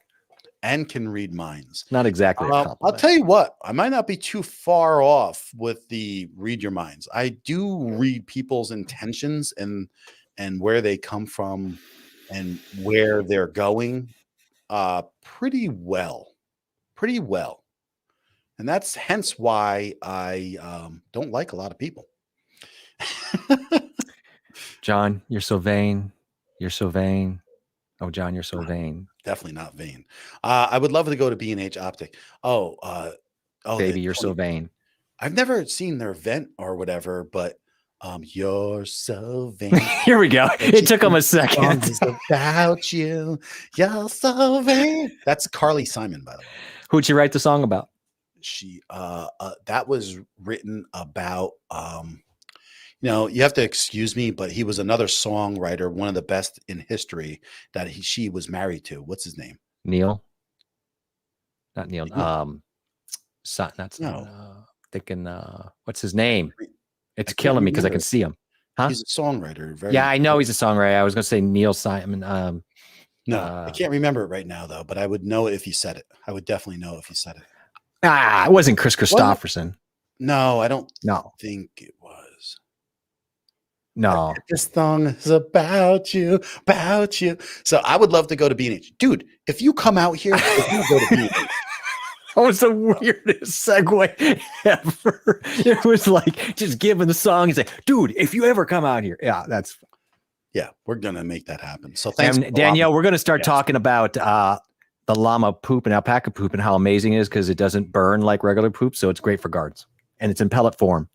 And can read minds. Not exactly. I'll tell you what, I might not be too far off with the read your minds. I do read people's intentions and where they come from and where they're going pretty well. And that's hence why I don't like a lot of people. John, you're so vain. You're so vain. Oh, John, you're so vain. Definitely not vain. I would love to go to B&H Optic. Oh, baby, you're so vain. I've never seen their event or whatever, but you're so vain. Here we go. It took him a second. It's about you. You're so vain. That's Carly Simon, by the way. Who'd you write the song about? She that was written about you have to excuse me, but he was another songwriter, one of the best in history that she was married to. What's his name? Neil. Not Neil. Thinking what's his name? It's killing me because I can see him. Huh? He's a songwriter. Yeah, I know he's a songwriter. I was gonna say Neil Simon. No, I can't remember it right now though, but I would know it if he said it. I would definitely know if he said it. It wasn't Chris Christopherson. No, I don't think it was. No. This song is about you. So I would love to go to B&H. Dude, if you come out here, if you go to B&H. That was the weirdest segue ever. It was like just giving the song and say, dude, if you ever come out here. Yeah, we're going to make that happen. So thanks. And Danielle, we're going to start talking about the llama poop and alpaca poop and how amazing it is because it doesn't burn like regular poop. So it's great for gardens and it's in pellet form.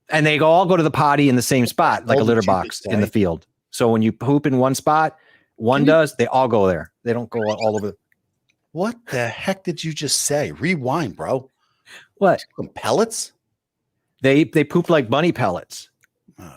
And they all go to the potty in the same spot, like a litter box in the field. So when you poop in one spot, they all go there. They don't go all over. What the heck did you just say? Rewind, bro. What? Pellets? They poop like bunny pellets.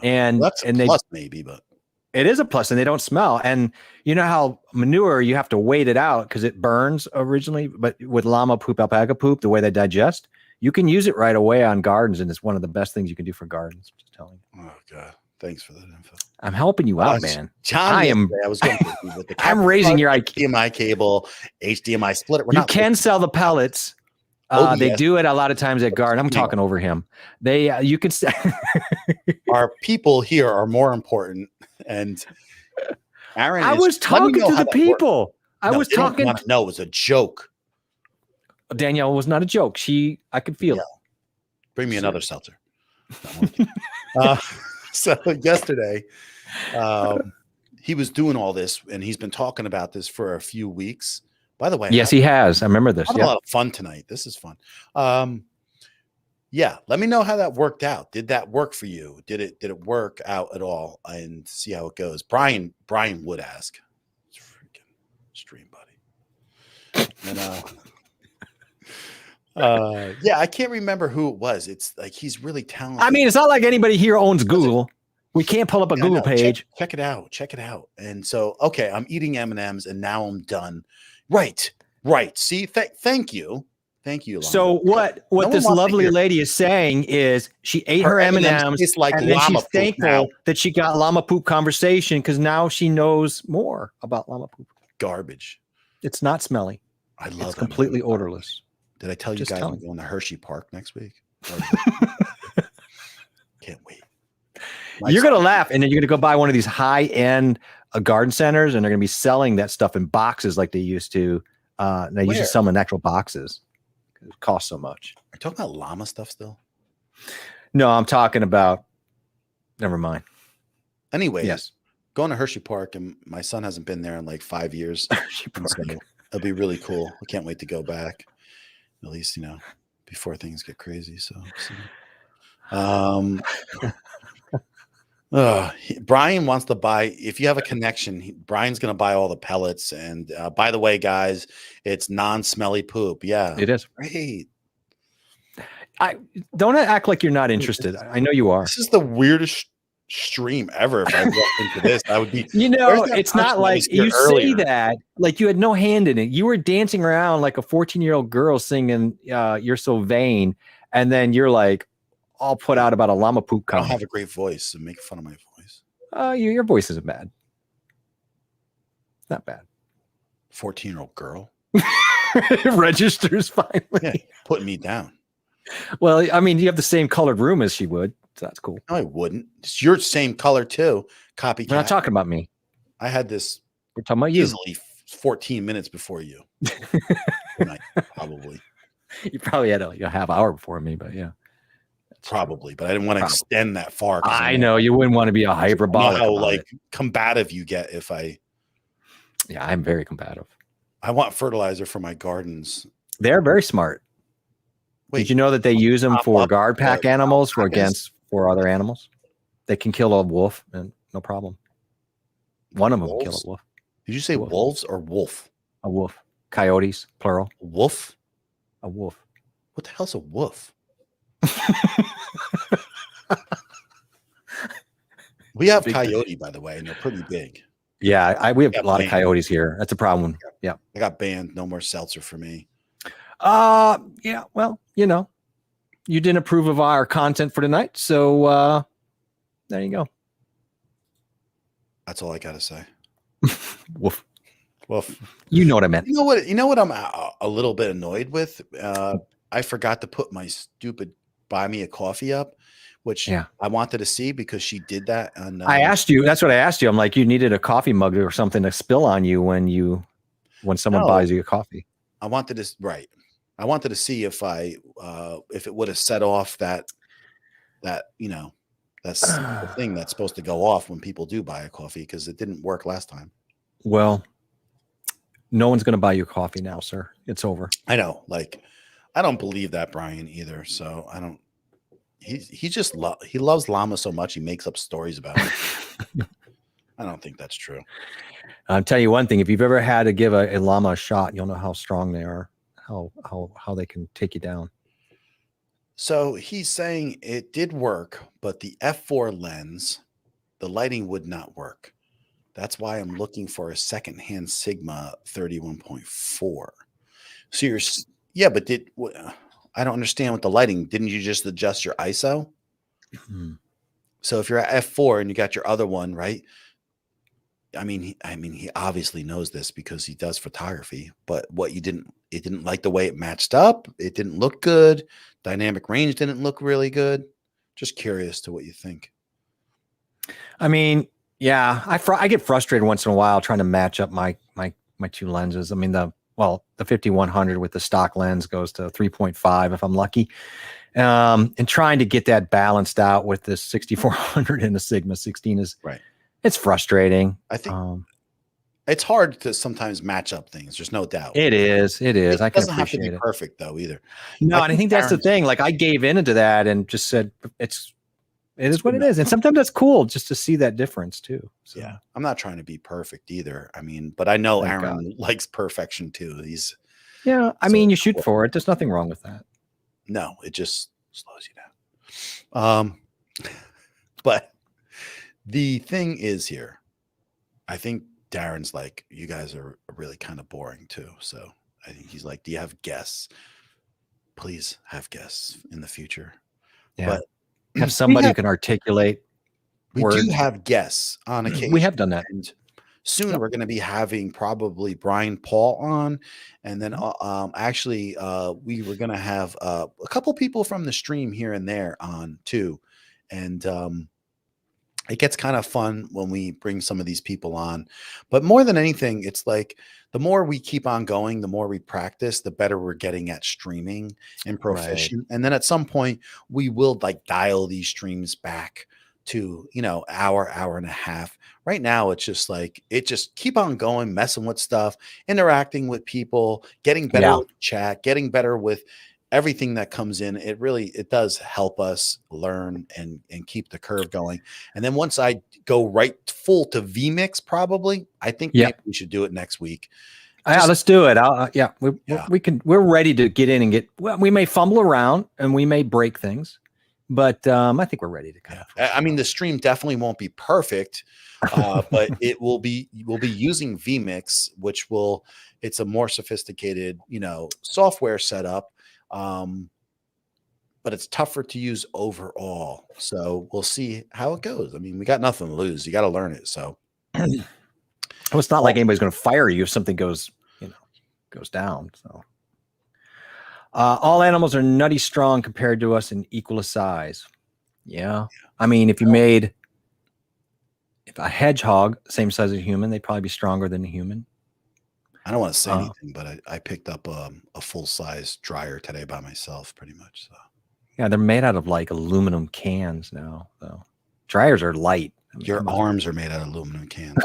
And that's a plus maybe, but it is a plus and they don't smell. And you know how manure, you have to wait it out because it burns originally. But with llama poop, alpaca poop, the way they digest, you can use it right away on gardens, and it's one of the best things you can do for gardens. Just telling you. Oh God, thanks for that info. I'm helping you out, man. John, I was going to with the I'm raising your IQ. HDMI cable, HDMI splitter. You can sell the pellets. They do it a lot of times at garden. I'm talking over him. You can. Our people here are more important, and Aaron. I was talking to the people. I was talking. No, it was a joke. Danielle was not a joke. I could feel it. Bring me another seltzer. So yesterday, he was doing all this, and he's been talking about this for a few weeks. By the way, yes, he has. I remember this. I had a lot of fun tonight. This is fun. Let me know how that worked out. Did that work for you? Did it work out at all? And see how it goes. Brian would ask. It's freaking stream, buddy. And I can't remember who it was. It's like he's really talented. I mean, it's not like anybody here owns Google. We can't pull up a Google page. Check it out. And so, okay, I'm eating M&Ms and now I'm done. Right. See, thank you. Lana. So what this lovely lady is saying is she ate her M&Ms and then she's thankful that she got llama poop conversation because now she knows more about llama poop. Garbage. It's not smelly. I love it. It's completely odorless. Did I tell you guys I'm going to Hershey Park next week? Can't wait. You're going to laugh, and then you're going to go buy one of these high-end garden centers, and they're going to be selling that stuff in boxes like they used to. They used to sell them in actual boxes. It costs so much. Are you talking about llama stuff still? No, I'm talking about. Never mind. Anyway, yes, going to Hershey Park, and my son hasn't been there in like 5 years. Hershey Park. So it'll be really cool. I can't wait to go back. at least, before things get crazy. So, um, Brian wants to buy. If you have a connection, Brian's going to buy all the pellets. And by the way, guys, it's non-smelly poop. Yeah, It is. great. I don't act like you're not interested. I know you are. This is the weirdest stream ever. If I walked into this, I would be. It's not like you earlier? say that like you had no hand in it. You were dancing around like a 14-year-old girl singing "You're So Vain," and then you're like all put out about a llama poop I don't comment. have a great voice, so make fun of my voice. Your voice isn't bad. Not bad. 14-year-old girl Registers finally. Yeah, putting me down. Well, I mean, you have the same colored room as she would, so that's cool. No, I wouldn't. It's your same color too. Copycat. We're not talking about me. I had this. We're talking about you. Easily 14 minutes before you. Probably. You probably had a half hour before me, but yeah. Probably, but I didn't want to extend that far. I know you wouldn't want to be a hyperbolic. I know how combative you get if I. Yeah, I'm very combative. I want fertilizer for my gardens. They're very smart. Wait, did you know that they use them for guard pack animals for other animals? They can kill a wolf and no problem. One of them can kill a wolf. Did you say wolves or wolf? A wolf. Coyotes, plural. Wolf? A wolf. What the hell's a wolf? We have coyote, by the way, and they're pretty big. Yeah, we have a lot of coyotes here. That's a problem. Yeah. I got banned. No more seltzer for me. Yeah, well, you didn't approve of our content for tonight, so there you go. That's all I gotta say. Woof. Woof. You know what I meant. You know what I'm a little bit annoyed with? I forgot to put my stupid buy me a coffee up, which I wanted to see because she did that. And I asked you, that's what I asked you. I'm like, you needed a coffee mug or something to spill on you when someone buys you a coffee. I wanted to see if it would have set off that's the thing that's supposed to go off when people do buy a coffee, because it didn't work last time. Well, no one's going to buy you coffee now, sir. It's over. I know. I don't believe that, Brian, either. So I don't. He loves llama so much he makes up stories about it. I don't think that's true. I'll tell you one thing: if you've ever had to give a llama a shot, you'll know how strong they are. How they can take you down. So he's saying it did work, but the f4 lens, the lighting would not work. That's why I'm looking for a secondhand Sigma 31.4. So but I don't understand with the lighting. Didn't you just adjust your ISO? Mm-hmm. So if you're at f4 and you got your other one, right? I mean, he obviously knows this because he does photography, but it didn't like the way it matched up. It didn't look good. Dynamic range didn't look really good. Just curious to what you think. I mean, yeah, I get frustrated once in a while trying to match up my two lenses. I mean, the 5100 with the stock lens goes to 3.5 if I'm lucky. And trying to get that balanced out with the 6400 and the Sigma 16 is right. It's frustrating. I think it's hard to sometimes match up things. There's no doubt. It is. It It can doesn't have appreciate to be perfect though either. No, and I think that's the thing. Like I gave into that and just said it is what it is. And sometimes that's cool just to see that difference too. So. Yeah. I'm not trying to be perfect either. I mean, but I know Aaron likes perfection too. I mean, you shoot for it. There's nothing wrong with that. No, it just slows you down. But the thing is here, I think Darren's like, you guys are really kind of boring too. So I think he's like, do you have guests? Please have guests in the future. Yeah. But have somebody who can articulate. We do have guests on occasion. We have done that. And soon we're going to be having probably Brian Paul on. And then actually we were going to have a couple people from the stream here and there on too. And it gets kind of fun when we bring some of these people on. But more than anything, it's like the more we keep on going, the more we practice, the better we're getting at streaming and proficient. Right. And then at some point, we will dial these streams back to, hour and a half. Right now, it's just like, it just keep on going, messing with stuff, interacting with people, getting better Yeah. with chat, getting better with everything that comes in. It does help us learn and keep the curve going. And then once I go right full to vmix, probably, I think Yeah. maybe we should do it next week. Yeah, let's do it. We're ready to get in and well, we may fumble around and we may break things, but I think we're ready to kind of. I mean, the stream definitely won't be perfect, but we'll be using vmix, it's a more sophisticated, software setup. But it's tougher to use overall. So we'll see how it goes. I mean, we got nothing to lose. You got to learn it. So Well, it's not like anybody's going to fire you if something goes down. So all animals are nutty strong compared to us in equal size. Yeah. I mean, if a hedgehog, same size as a human, they'd probably be stronger than a human. I don't want to say anything, but I picked up a full-size dryer today by myself, pretty much. So yeah, they're made out of like aluminum cans now. So dryers are light. I mean, your arms are made out of aluminum cans.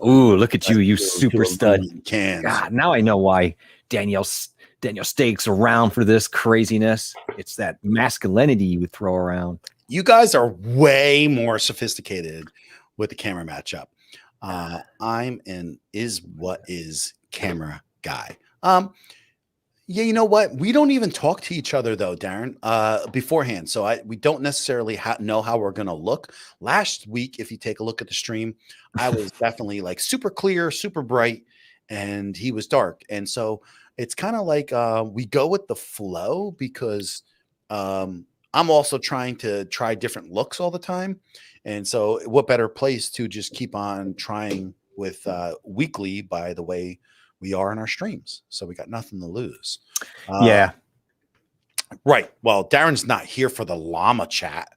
Ooh, look at you super stud. Cans. God, now I know why Danielle stakes around for this craziness. It's that masculinity you would throw around. You guys are way more sophisticated with the camera matchup. I'm an is what is camera guy. Yeah, you know what? We don't even talk to each other though, Darren, beforehand. So we don't necessarily know how we're going to look. Last week, if you take a look at the stream, I was definitely like super clear, super bright, and he was dark. And so it's kind of like we go with the flow because I'm also trying to try different looks all the time. And so what better place to just keep on trying with weekly, by the way we are in our streams. So we got nothing to lose. Yeah. Right. Well, Darren's not here for the llama chat.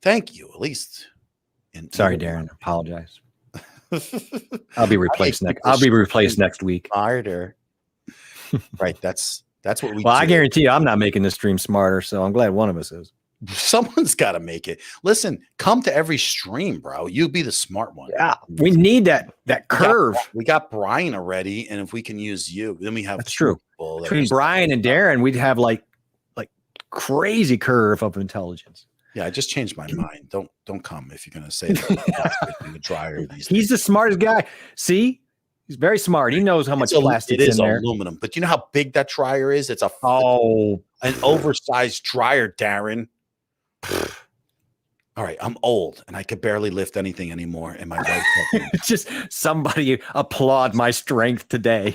Thank you, at least. Sorry, Darren. Apologize. I'll be replaced next week. Smarter. Right. That's what we Well, do. I guarantee you I'm not making the stream smarter, so I'm glad one of us is. Someone's got to make it. Listen, come to every stream, bro. You be the smart one. Yeah, we need that curve. We got Brian already, and if we can use you, then we have. That's true. Between Brian and Darren, we'd have like crazy curve of intelligence. Yeah, I just changed my mind. Don't come if you're going to say that in the dryer. He's the smartest guy. See, he's very smart. He knows how much plastic is in there. Aluminum, but you know how big that dryer is? It's an oversized dryer, Darren. All right, I'm old and I could barely lift anything anymore. And my wife just somebody applaud my strength today.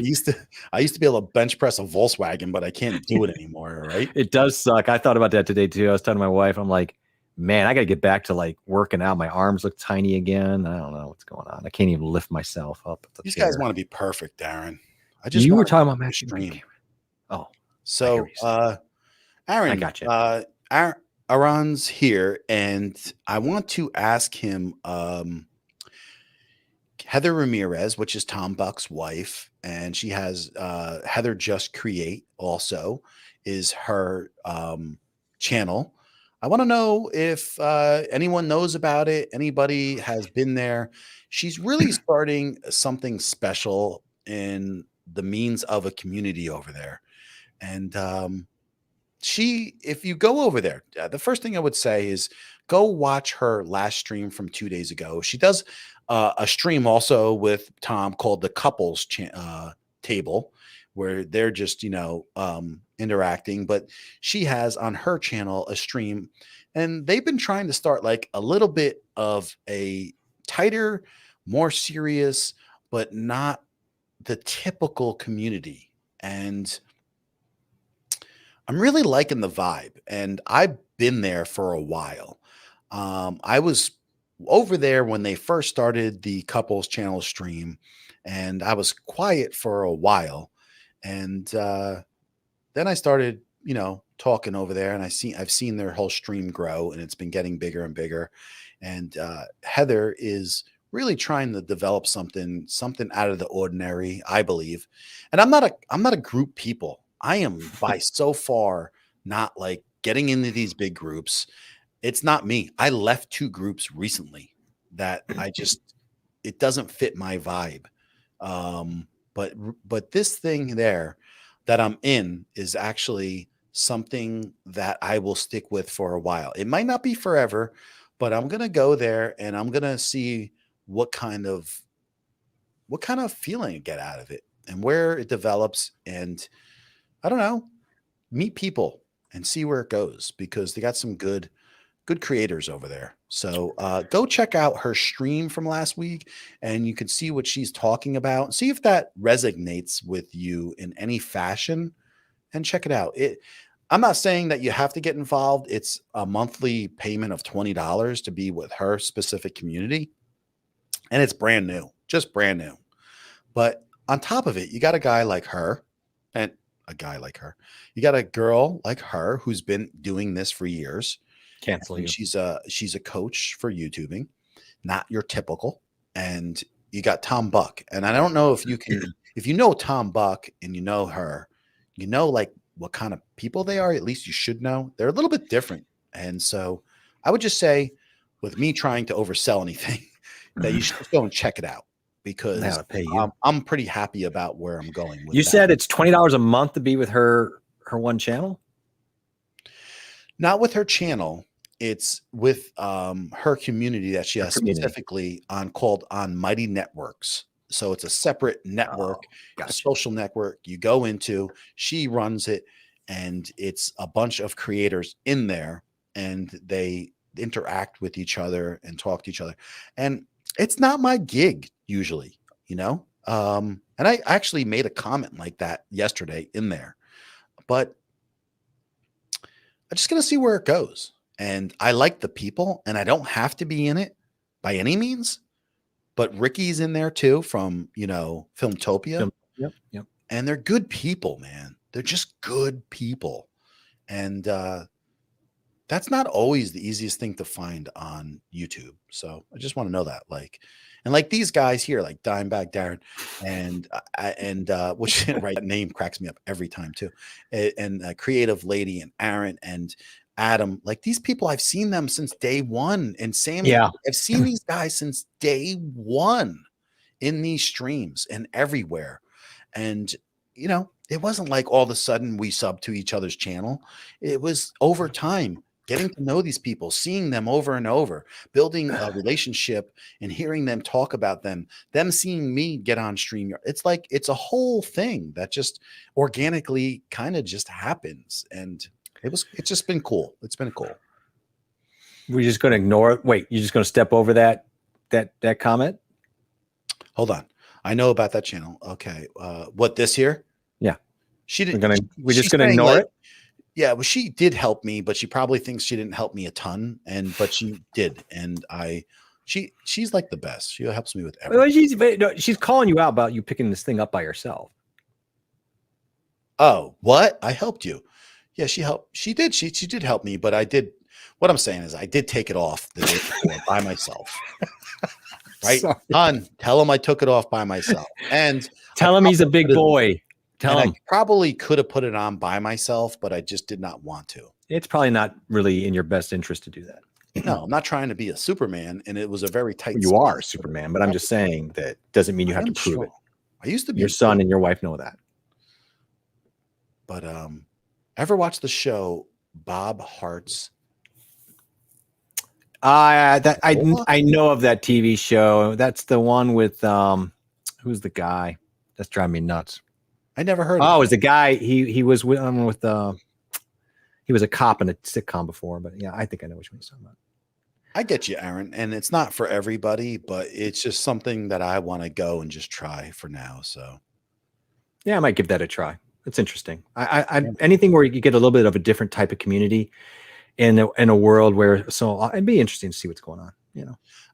I used to be able to bench press a Volkswagen, but I can't do it anymore. Right? It does suck. I thought about that today too. I was telling my wife, I'm like, man, I got to get back to like working out. My arms look tiny again. I don't know what's going on. I can't even lift myself up. These guys want to be perfect, Darren. You were talking about my stream. Oh, so Aaron, I got you. Aaron's here, and I want to ask him. Heather Ramirez, which is Tom Buck's wife, and she has Heather Just Create also is her channel. I want to know if anyone knows about it. Anybody has been there. She's really starting something special in the means of a community over there. And if you go over there, the first thing I would say is go watch her last stream from 2 days ago. She does a stream also with Tom called the Couples Table, where they're just, interacting. But she has on her channel a stream, and they've been trying to start like a little bit of a tighter, more serious, but not the typical community. And I'm really liking the vibe, and I've been there for a while. I was over there when they first started the Couples Channel stream, and I was quiet for a while. And then I started, talking over there, and I've seen their whole stream grow, and it's been getting bigger and bigger. And Heather is really trying to develop something out of the ordinary, I believe. And I'm not a group people. I am by so far not like getting into these big groups. It's not me. I left 2 groups recently that it doesn't fit my vibe. But this thing there that I'm in is actually something that I will stick with for a while. It might not be forever, but I'm going to go there and I'm going to see what kind of feeling I get out of it and where it develops. And I don't know, meet people and see where it goes, because they got some good creators over there. So go check out her stream from last week and you can see what she's talking about. See if that resonates with you in any fashion and check it out. I'm not saying that you have to get involved. It's a monthly payment of $20 to be with her specific community. And it's brand new, just brand new. But on top of it, you got a guy like her and you got a girl like her who's been doing this for years. Cancel you. She's a coach for YouTubing, not your typical. And you got Tom Buck. And I don't know if if you know Tom Buck and you know her, you know, like what kind of people they are. At least you should know. They're a little bit different. And so I would just say, with me trying to oversell anything, that you should just go and check it out, because I'm pretty happy about where I'm going with You that. said it's $20 a month to be with her one channel? Not with her channel. It's with her community that she has specifically called Mighty Networks. So it's a separate network, a social network you go into. She runs it, and it's a bunch of creators in there, and they interact with each other and talk to each other. And it's not my gig usually, you know? And I actually made a comment like that yesterday in there, but I'm just going to see where it goes. And I like the people, and I don't have to be in it by any means, but Ricky's in there too from, Filmtopia. Yep. And they're good people, man. They're just good people. And that's not always the easiest thing to find on YouTube. So I just want to know that, like these guys here, like Dimebag Darren and which right, that name cracks me up every time too. And Creative Lady and Aaron and Adam, like these people, I've seen them since day one. And Sammy, I've seen these guys since day one in these streams and everywhere. And, it wasn't like all of a sudden we subbed to each other's channel. It was over time, getting to know these people, seeing them over and over, building a relationship and hearing them talk about them seeing me get on stream. It's like, it's a whole thing that just organically kind of just happens. And it's just been cool. It's been cool. We're just going to ignore it. Wait, you're just going to step over that comment? Hold on. I know about that channel. Okay. What, this here? Yeah. She didn't. We're just going to ignore it? Yeah, well, she did help me, but she probably thinks she didn't help me a ton, but she did, and she's like the best. She helps me with everything. She's calling you out about you picking this thing up by yourself. Oh, what? I helped you? Yeah, she helped. She did. She did help me, but I did. What I'm saying is, I did take it off the day before by myself. Right, Hon, tell him I took it off by myself, and tell him he's a big boy. Tell him. I probably could have put it on by myself, but I just did not want to. It's probably not really in your best interest to do that. No, I'm not trying to be a Superman, and it was a very tight. You are Superman, but I'm just saying that doesn't mean you have to prove it. I used to be. Your son and your wife know that. But ever watch the show Bob Hart's? I know of that TV show. That's the one with who's the guy? That's driving me nuts. I never heard. Oh, it was the guy. He was he was a cop in a sitcom before, but yeah, I think I know which one he's talking about. I get you, Aaron, and it's not for everybody, but it's just something that I want to go and just try for now. So, yeah, I might give that a try. It's interesting. I anything where you get a little bit of a different type of community in a world where, so it'd be interesting to see what's going on.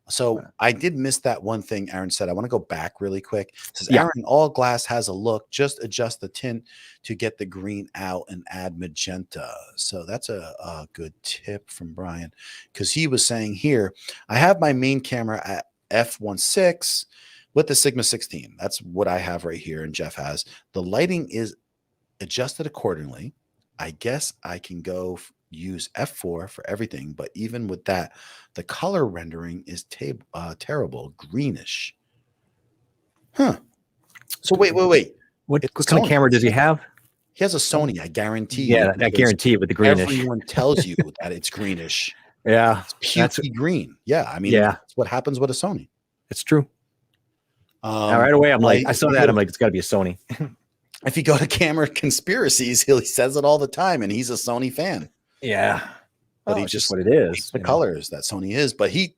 So I did miss that one thing Aaron said. I want to go back really quick. It says, Aaron, all glass has a look. Just adjust the tint to get the green out and add magenta. So that's a good tip from Brian, because he was saying here, I have my main camera at f1.6 with the Sigma 16. That's what I have right here, and Jeff has. The lighting is adjusted accordingly. I guess I can go use F4 for everything, but even with that, the color rendering is terrible, greenish. Huh. So wait. What It's kind of Sony. camera does he have? He has a Sony, I guarantee you. Yeah, I because guarantee it with the greenish. everyone tells you that it's greenish. Yeah, It's pukey green. Yeah, I mean, Yeah. that's what happens with a Sony. it's true. Right away, I'm like, I saw that. I'm like, it's got to be a Sony. if you go to Camera Conspiracies, he says it all the time, and he's a Sony fan. Yeah, But he it's just what it is. hates the colors that Sony is. But he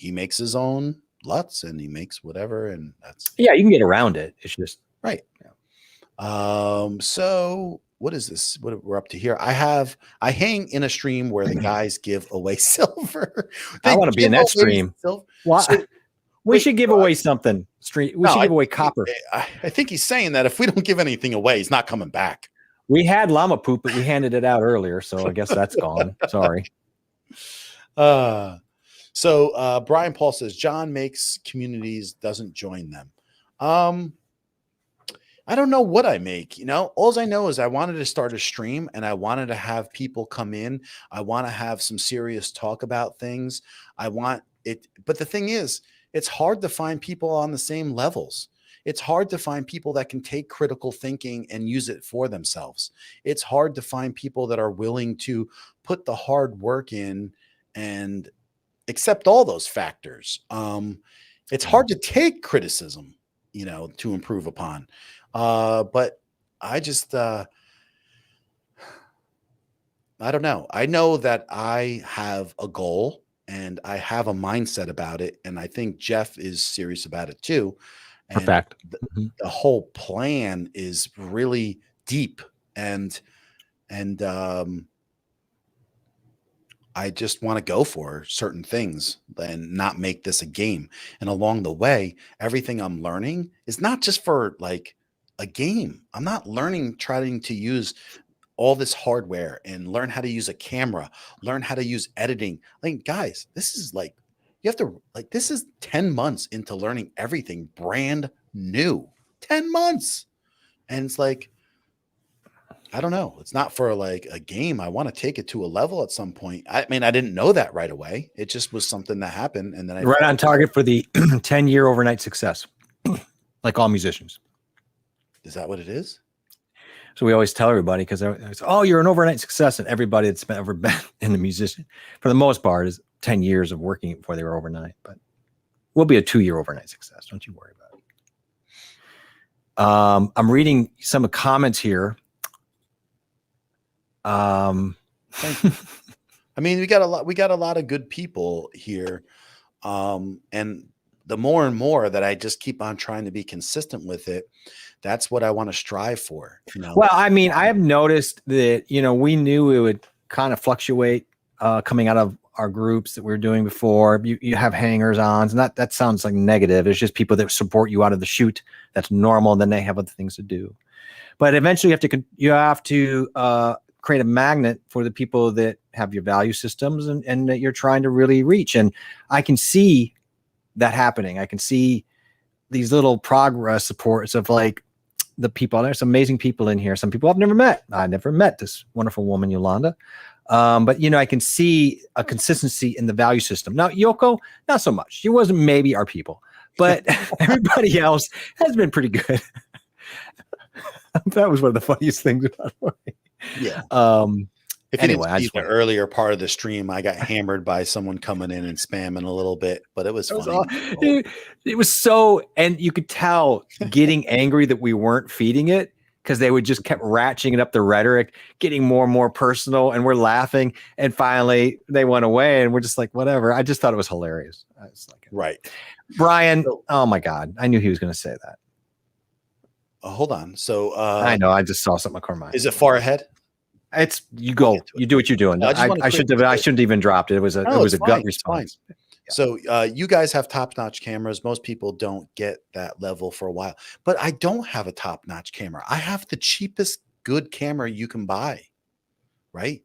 makes his own LUTs and he makes whatever, and that's Yeah, you can get around it. It's just right. So what is this? What we're up to here? I hang in a stream where the guys give away silver. I want to be in that stream. Well, So, we should give away something. We should give away copper. I think he's saying that if we don't give anything away, he's not coming back. We had llama poop, but we handed it out earlier, so I guess that's gone. Sorry. So Brian Paul says John makes communities, doesn't join them. I don't know what I make. All I know is I wanted to start a stream and I wanted to have people come in. I want to have some serious talk about things. I want it. But the thing is, it's hard to find people on the same levels. It's hard to find people that can take critical thinking and use it for themselves. It's hard to find people that are willing to put the hard work in and accept all those factors. It's hard to take criticism, to improve upon. But I just, I don't know. I know that I have a goal and I have a mindset about it. And I think Jeff is serious about it too. And Perfect. The whole plan is really deep and I just want to go for certain things and not make this a game. And along the way, everything I'm learning is not just for like a game. I'm not trying to use all this hardware and learn how to use a camera, learn how to use editing. Like, guys, this is like, this is 10 months into learning everything brand new. 10 months. And it's like, I don't know. It's not for like a game. I want to take it to a level at some point. I mean, I didn't know that right away. It just was something that happened. And then right on target for the 10-year overnight success, like all musicians. Is that what it is? So we always tell everybody because oh, you're an overnight success, and everybody that's ever been in the musician, for the most part, is 10 years of working before they were overnight. But we'll be a 2-year overnight success. Don't you worry about it. I'm reading some of the comments here. Thank you. I mean, we got a lot of good people here. And the more and more that I just keep on trying to be consistent with it, that's what I want to strive for. Well, I mean, I have noticed that, we knew it would kind of fluctuate coming out of our groups that we were doing before. You have hangers-ons, and that sounds like negative. It's just people that support you out of the chute. That's normal. And then they have other things to do. But eventually you have to create a magnet for the people that have your value systems and that you're trying to really reach. And I can see that happening. I can see these little progress supports of like the people. There's some amazing people in here. Some people I've never met. I never met this wonderful woman, Yolanda. But I can see a consistency in the value system. Now, Yoko, not so much. She wasn't maybe our people, but everybody else has been pretty good. That was one of the funniest things about it. Yeah. If anyway, you didn't see the earlier part of the stream, I got hammered by someone coming in and spamming a little bit, but it was funny. It was so, and you could tell getting angry that we weren't feeding it because they would just kept ratcheting up the rhetoric, getting more and more personal, and we're laughing. And finally, they went away, and we're just like, whatever. I just thought it was hilarious. I was like, right, Brian. Oh my God, I knew he was going to say that. Hold on. So I know. I just saw something across my mind. Is it far ahead? It's you go. You do what you're doing. I shouldn't even dropped it. It was a gut response. Yeah. So you guys have top-notch cameras. Most people don't get that level for a while. But I don't have a top-notch camera. I have the cheapest good camera you can buy. Right?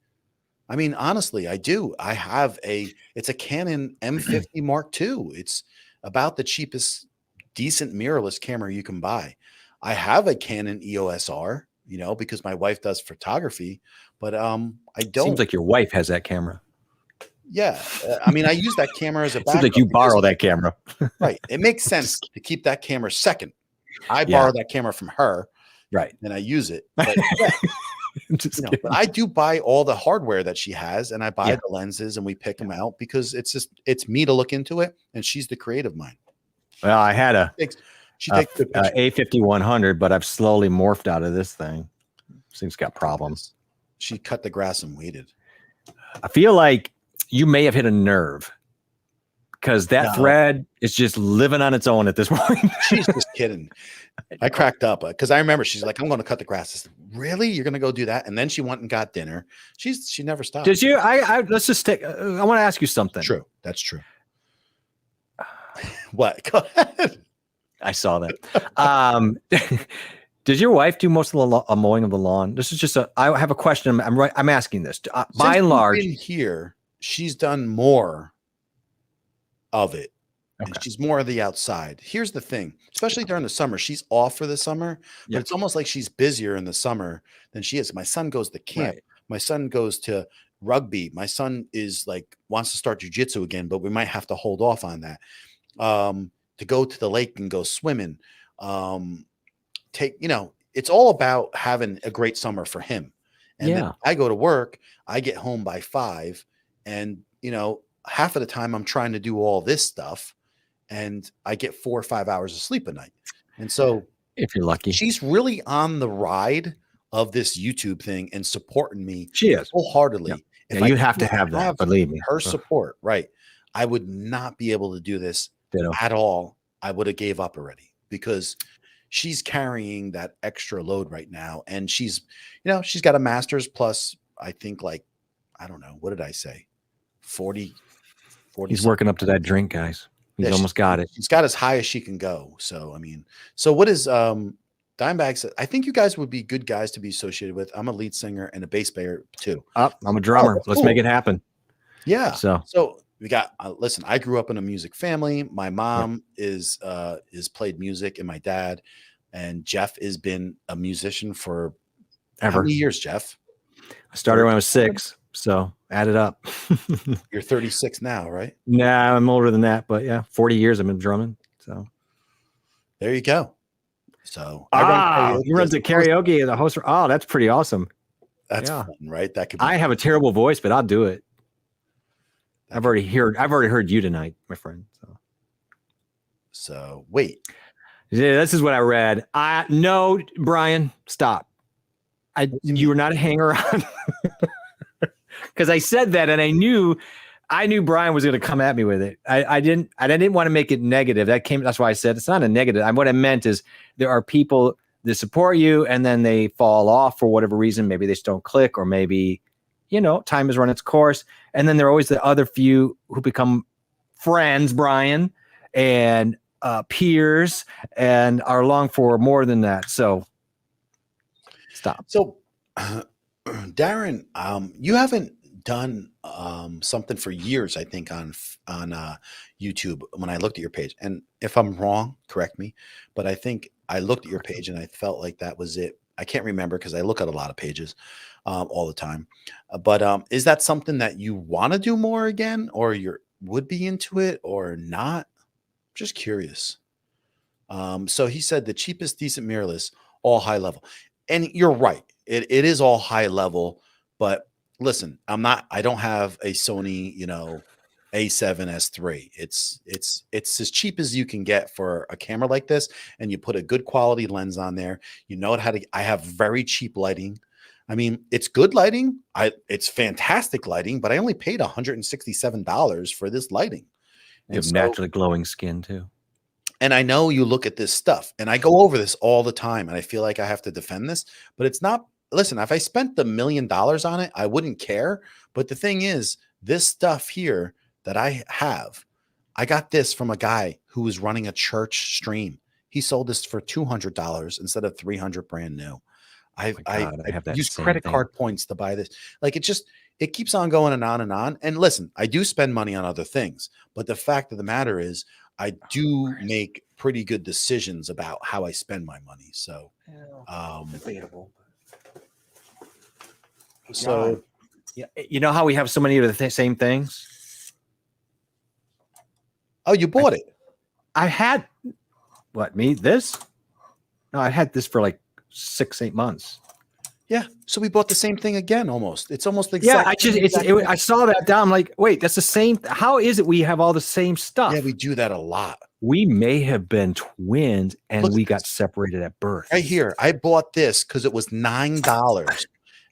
I mean, honestly, I do. I have it's a Canon M50 Mark II. It's about the cheapest decent mirrorless camera you can buy. I have a Canon EOS R, you know, because my wife does photography, but I Seems don't. like your wife has that camera. Yeah, I mean, I use that camera as a Seems like backup you because, borrow that camera. right, it makes sense to keep that camera second. I Yeah. borrow that camera from her Right. and I use it. But yeah, Just you know, kidding. but I do buy all the hardware that she has, and I buy Yeah. the lenses, and we pick them out because it's me to look into it, and she's the creative mind. Well, I had She takes good pictures. A5100, but I've slowly morphed out of this thing. This thing's got problems. She cut the grass and waited. I feel like you may have hit a nerve because that No. thread is just living on its own at this point. She's just kidding. I cracked up because I remember she's like, "I'm going to cut the grass." I said, "Really? You're going to go do that?" And then she went and got dinner. She never stopped. Did you? Let's just take. I want to ask you something. True. That's true. What? Go ahead. I saw that. Does your wife do most of the mowing of the lawn? This is just I have a question. I'm asking this. By and large, in here, she's done more of it. Okay. And she's more of the outside. Here's the thing, especially during the summer, she's off for the summer, but Yeah. it's almost like she's busier in the summer than she is. My son goes to camp. Right. My son goes to rugby. My son is like wants to start jujitsu again, but we might have to hold off on that. To go to the lake and go swimming. It's all about having a great summer for him. And then I go to work, I get home by 5, and half of the time I'm trying to do all this stuff, and I get 4 or 5 hours of sleep a night. And so if you're lucky, she's really on the ride of this YouTube thing and supporting me. She is wholeheartely. Yeah. If You have to have that, believe me. Her support, right? I would not be able to do this at all. I would have gave up already because she's carrying that extra load right now. And she's got a master's plus, I think, like, I don't know. What did I say? 40. He's working up to that drink, guys. He's almost got it. She's got as high as she can go. So, I mean, what is Dimebags? I think you guys would be good guys to be associated with. I'm a lead singer and a bass player too. I'm a drummer. Oh, Let's cool. make it happen. Yeah. So we got, listen, I grew up in a music family. My mom is played music, and my dad, and Jeff has been a musician for how many years, Jeff? I started when I was 6. So add it up. You're 36 now, right? Nah, I'm older than that, but yeah, 40 years I've been drumming. So there you go. So he runs a karaoke as a host. Oh, that's pretty awesome. That's fun, right? That could be I have a terrible voice, but I'll do it. I've already heard you tonight, my friend. So wait. Yeah, this is what I read. No, Brian, stop. You were not a hanger on. Because I said that, and I knew Brian was going to come at me with it. I didn't want to make it negative. That's why I said it's not a negative. What I meant is there are people that support you, and then they fall off for whatever reason. Maybe they just don't click, or maybe time has run its course. And then there are always the other few who become friends, Brian, and peers, and are along for more than that. So stop. So Darren, you haven't done something for years, I think, on YouTube when I looked at your page. And if I'm wrong, correct me, but I think I looked at your page and I felt like that was it. I can't remember because I look at a lot of pages all the time. But is that something that you want to do more again, or you would be into it or not? Just curious. So he said the cheapest decent mirrorless, all high level. And you're right. It is all high level, but listen, I don't have a Sony, A7S3. It's as cheap as you can get for a camera like this. And you put a good quality lens on there. I have very cheap lighting. I mean, it's good lighting. It's fantastic lighting, but I only paid $167 for this lighting. You have naturally glowing skin too. And I know you look at this stuff, and I go over this all the time, and I feel like I have to defend this, but it's not. Listen, if I spent $1 million on it, I wouldn't care. But the thing is, this stuff here that I have, I got this from a guy who was running a church stream. He sold this for $200 instead of $300 brand new. I have that used credit card points to buy this. Like it keeps on going and on and on. And listen, I do spend money on other things, but the fact of the matter is, I do make pretty good decisions about how I spend my money. So, debatable. So yeah, you know how we have so many of the same things? oh, you bought it. I had this? No, I had this for like 6-8 months. Yeah. So we bought the same thing again almost. It's almost Yeah, exactly. I saw that down. I'm like, wait, that's the same. How is it we have all the same stuff? Yeah, we do that a lot. We may have been twins and Look we at got this. separated at birth. Right here. I bought this because it was $9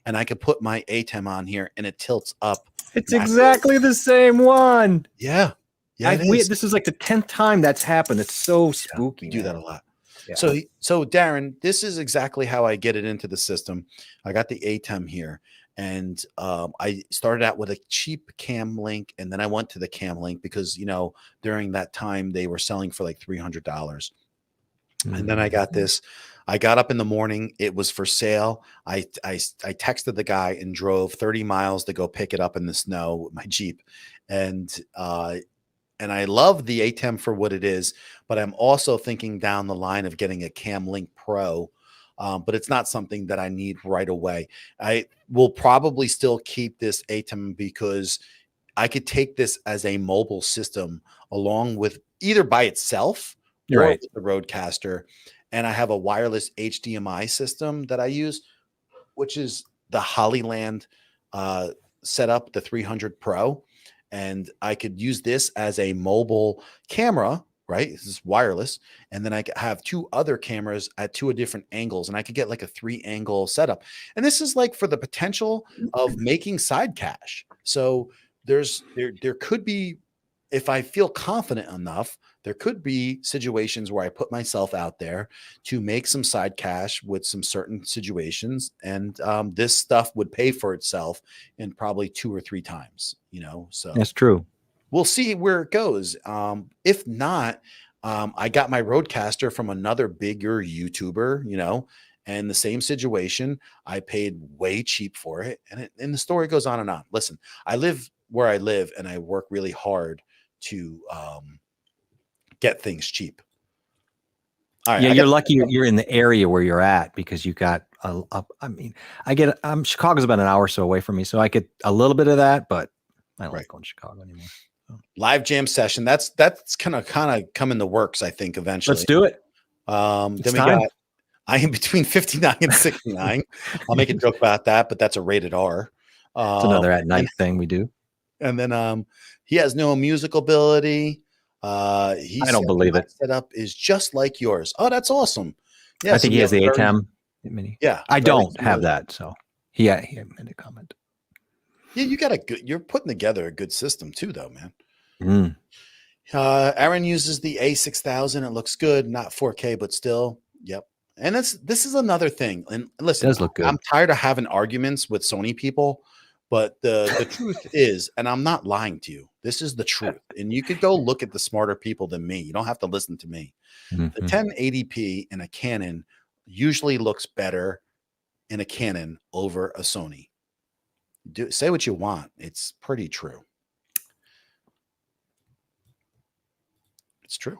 and I could put my ATEM on here and it tilts up. It's exactly the same one. Yeah. Yeah. It is. This is like the 10th time that's happened. It's so spooky. We do that a lot. Yeah. So Darren, this is exactly how I get it into the system. I got the ATEM here, and I started out with a cheap Cam Link, and then I went to the Cam Link because during that time they were selling for like $300. And then I got this. I got up in the morning. It was for sale. I texted the guy and drove 30 miles to go pick it up in the snow with my Jeep, and I love the ATEM for what it is, but I'm also thinking down the line of getting a Cam Link Pro, but it's not something that I need right away. I will probably still keep this ATEM because I could take this as a mobile system along with either by itself or with the Roadcaster. And I have a wireless HDMI system that I use, which is the Hollyland setup, the 300 Pro. And I could use this as a mobile camera, right? This is wireless. And then I could have 2 other cameras at 2 different angles, and I could get like a 3-angle setup. And this is like for the potential of making side cash. So there could be, if I feel confident enough, there could be situations where I put myself out there to make some side cash with some certain situations. And this stuff would pay for itself in probably 2 or 3 times, so that's true. We'll see where it goes. If not, I got my Roadcaster from another bigger YouTuber, and the same situation. I paid way cheap for it. And the story goes on and on. Listen, I live where I live and I work really hard to get things cheap. All right, yeah, you're lucky you're in the area where you're at because you got Chicago's about an hour or so away from me, so I get a little bit of that, but I don't like going to Chicago anymore. So. Live jam session. That's kind of come in the works, I think, eventually. Let's do it. Then I am between 59 and 69. I'll make a joke about that, but that's a rated R. It's another at night thing we do. And then he has no musical ability. I don't believe it. Setup is just like yours. Oh, that's awesome. Yeah, I think he has the ATEM mini. Yeah, I don't have that, so he made a comment. Yeah, you're putting together a good system too, though, man. Mm. Aaron uses the A6000. It looks good, not 4K, but still, yep. And this is another thing. And listen, it does look good. I'm tired of having arguments with Sony people. But the truth is, and I'm not lying to you, this is the truth. And you could go look at the smarter people than me. You don't have to listen to me. The 1080p in a Canon usually looks better in a Canon over a Sony. Say what you want. It's pretty true. It's true.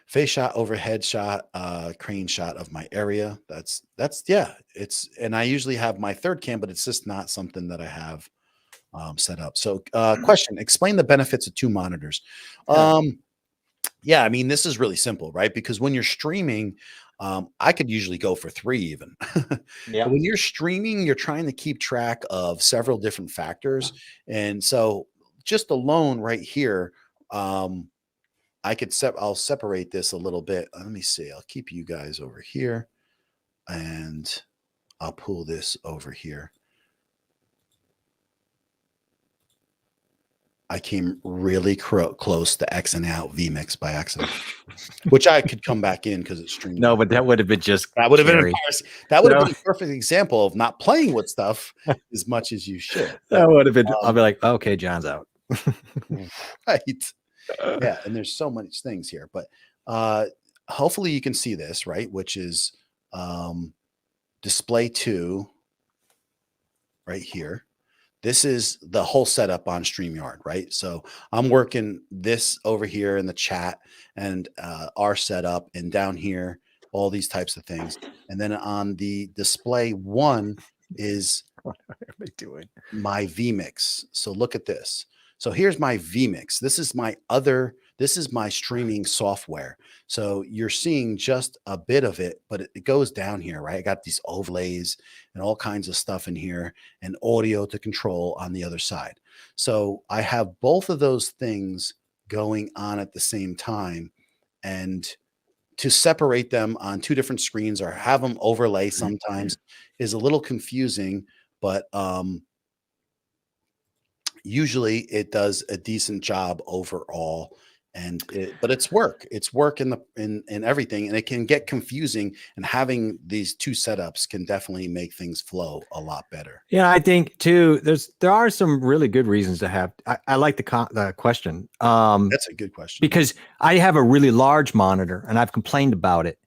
Face shot, overhead shot, crane shot of my area. That's and I usually have my third cam, but it's just not something that I have set up. So question, explain the benefits of 2 monitors. Yeah, I mean, this is really simple, right? Because when you're streaming, I could usually go for 3 even. Yeah. But when you're streaming, you're trying to keep track of several different factors. And so just alone right here, I'll separate this a little bit. Let me see. I'll keep you guys over here and I'll pull this over here. I came really close to Xing out vMix by accident, which I could come back in because it's streamed. No, but that would have been that would have been embarrassing. That would have been a perfect example of not playing with stuff as much as you should. That would have been. I'll be like, okay, John's out. Right. Yeah, and there's so many things here, but hopefully you can see this, right? Which is display 2 right here. This is the whole setup on StreamYard, right? So I'm working this over here in the chat and our setup, and down here, all these types of things. And then on the display 1 is am I doing? My vmix. So look at this. So here's my vmix. This is my streaming software. So you're seeing just a bit of it, but it goes down here, right? I got these overlays and all kinds of stuff in here and audio to control on the other side. So I have both of those things going on at the same time, and to separate them on two different screens or have them overlay sometimes is a little confusing, but usually it does a decent job overall. But it's work. It's work in everything, and it can get confusing. And having these two setups can definitely make things flow a lot better. Yeah, I think too. There are some really good reasons to have. I like the question. That's a good question because I have a really large monitor, and I've complained about it.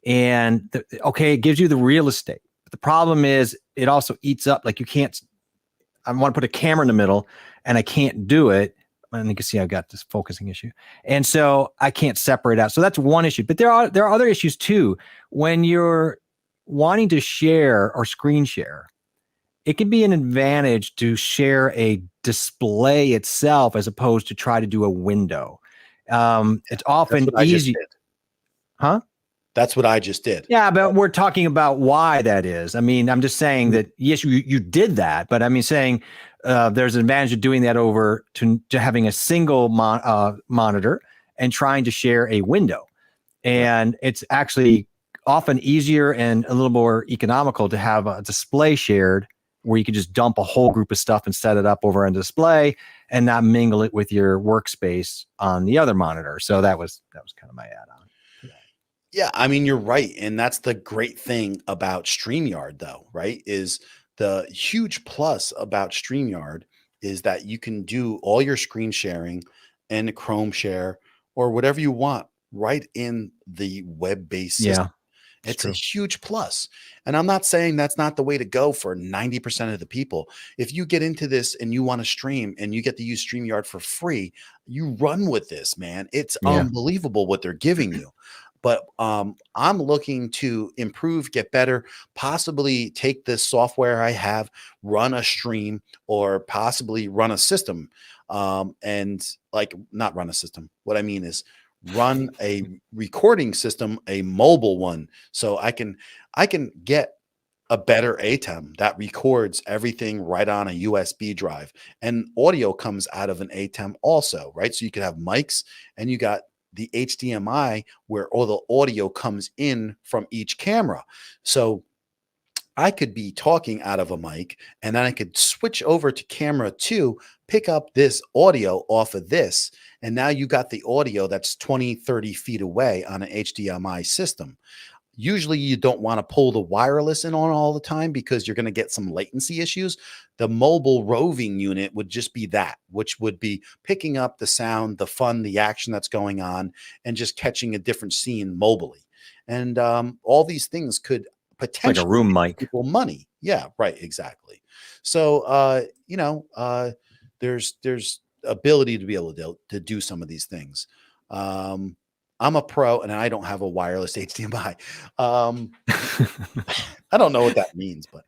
And okay, it gives you the real estate. But the problem is, it also eats up. Like you can't. I want to put a camera in the middle, and I can't do it. And you can see I've got this focusing issue, and so I can't separate out. So that's one issue. But there are other issues too. When you're wanting to share or screen share, it can be an advantage to share a display itself as opposed to try to do a window. It's often easy. Huh? That's what I just did. Yeah, but we're talking about why that is. I mean, I'm just saying that, yes, you did that, but I mean, saying there's an advantage of doing that over to having a single monitor and trying to share a window. And it's actually often easier and a little more economical to have a display shared where you can just dump a whole group of stuff and set it up over on display and not mingle it with your workspace on the other monitor. So that was kind of my add-on. Yeah, I mean, you're right. And that's the great thing about StreamYard, though, right? Is the huge plus about StreamYard is that you can do all your screen sharing and Chrome share or whatever you want right in the web-based system. It's a huge plus. And I'm not saying that's not the way to go for 90% of the people. If you get into this and you want to stream and you get to use StreamYard for free, you run with this, man. It's unbelievable what they're giving you. But I'm looking to improve, get better, possibly take this software I have, run a stream, or possibly run a system. And like not run a system. What I mean is run a recording system, a mobile one. So I can get a better ATEM that records everything right on a USB drive. And audio comes out of an ATEM also, right? So you could have mics and you got the HDMI where all the audio comes in from each camera. So I could be talking out of a mic and then I could switch over to camera 2, pick up this audio off of this. And now you got the audio that's 20, 30 feet away on an HDMI system. Usually you don't want to pull the wireless in on all the time because you're going to get some latency issues. The mobile roving unit would just be that, which would be picking up the sound, the fun, the action that's going on, and just catching a different scene mobily. And all these things could potentially like a room mic. People money. Yeah, right. Exactly. So, there's ability to be able to do some of these things. I'm a pro and I don't have a wireless HDMI. I don't know what that means, but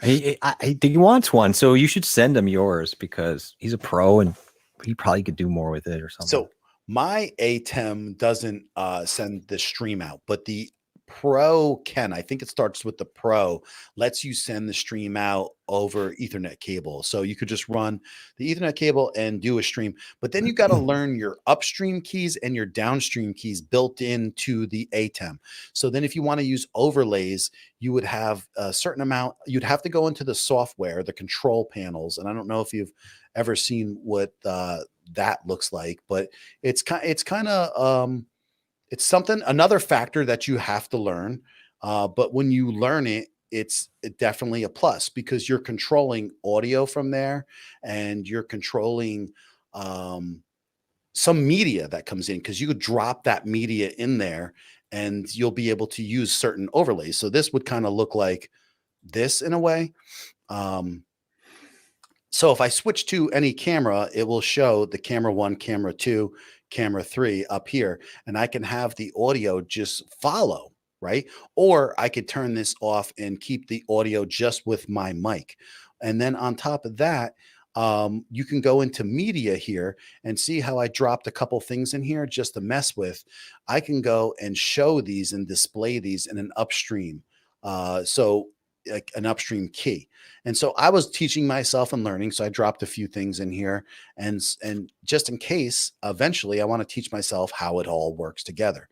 I think he wants one. So you should send him yours because he's a pro and he probably could do more with it or something. So my ATEM doesn't send the stream out, but the Pro can. I think it starts with the Pro, lets you send the stream out over Ethernet cable. So you could just run the Ethernet cable and do a stream, but then you got to learn your upstream keys and your downstream keys built into the ATEM. So then if you want to use overlays, you would have a certain amount, you'd have to go into the software, the control panels. And I don't know if you've ever seen what that looks like, but it's kind of, it's something, another factor that you have to learn. But when you learn it, it's definitely a plus because you're controlling audio from there and you're controlling some media that comes in because you could drop that media in there and you'll be able to use certain overlays. So this would kind of look like this in a way. So if I switch to any camera, it will show the camera 1, camera 2, camera 3 up here, and I can have the audio just follow, right? Or I could turn this off and keep the audio just with my mic. And then on top of that, you can go into media here and see how I dropped a couple things in here just to mess with. I can go and show these and display these in an upstream. So like an upstream key. And so I was teaching myself and learning. So I dropped a few things in here and just in case eventually I want to teach myself how it all works together.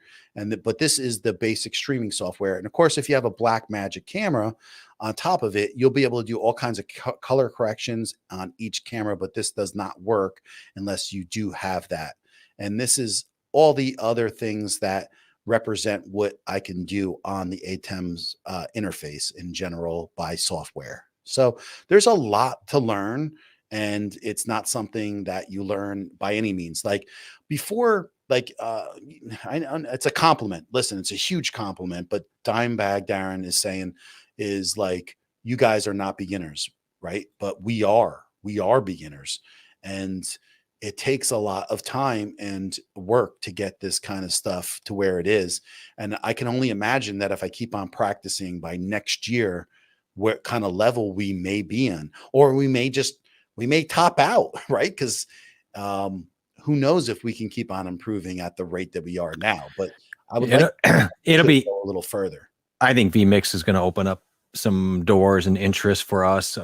But this is the basic streaming software. And of course, if you have a Black Magic camera on top of it, you'll be able to do all kinds of color corrections on each camera, but this does not work unless you do have that. And this is all the other things that represent what I can do on the ATEM's interface in general by software. So there's a lot to learn, and it's not something that you learn by any means. Like before, it's a compliment. Listen, it's a huge compliment, but Dimebag Darren is saying is like, you guys are not beginners, right? But we are beginners. And it takes a lot of time and work to get this kind of stuff to where it is. And I can only imagine that if I keep on practicing by next year, what kind of level we may be in, or we may top out, right? Because who knows if we can keep on improving at the rate that we are now. But I would like it'll be go a little further. I think vMix is going to open up some doors and interest for us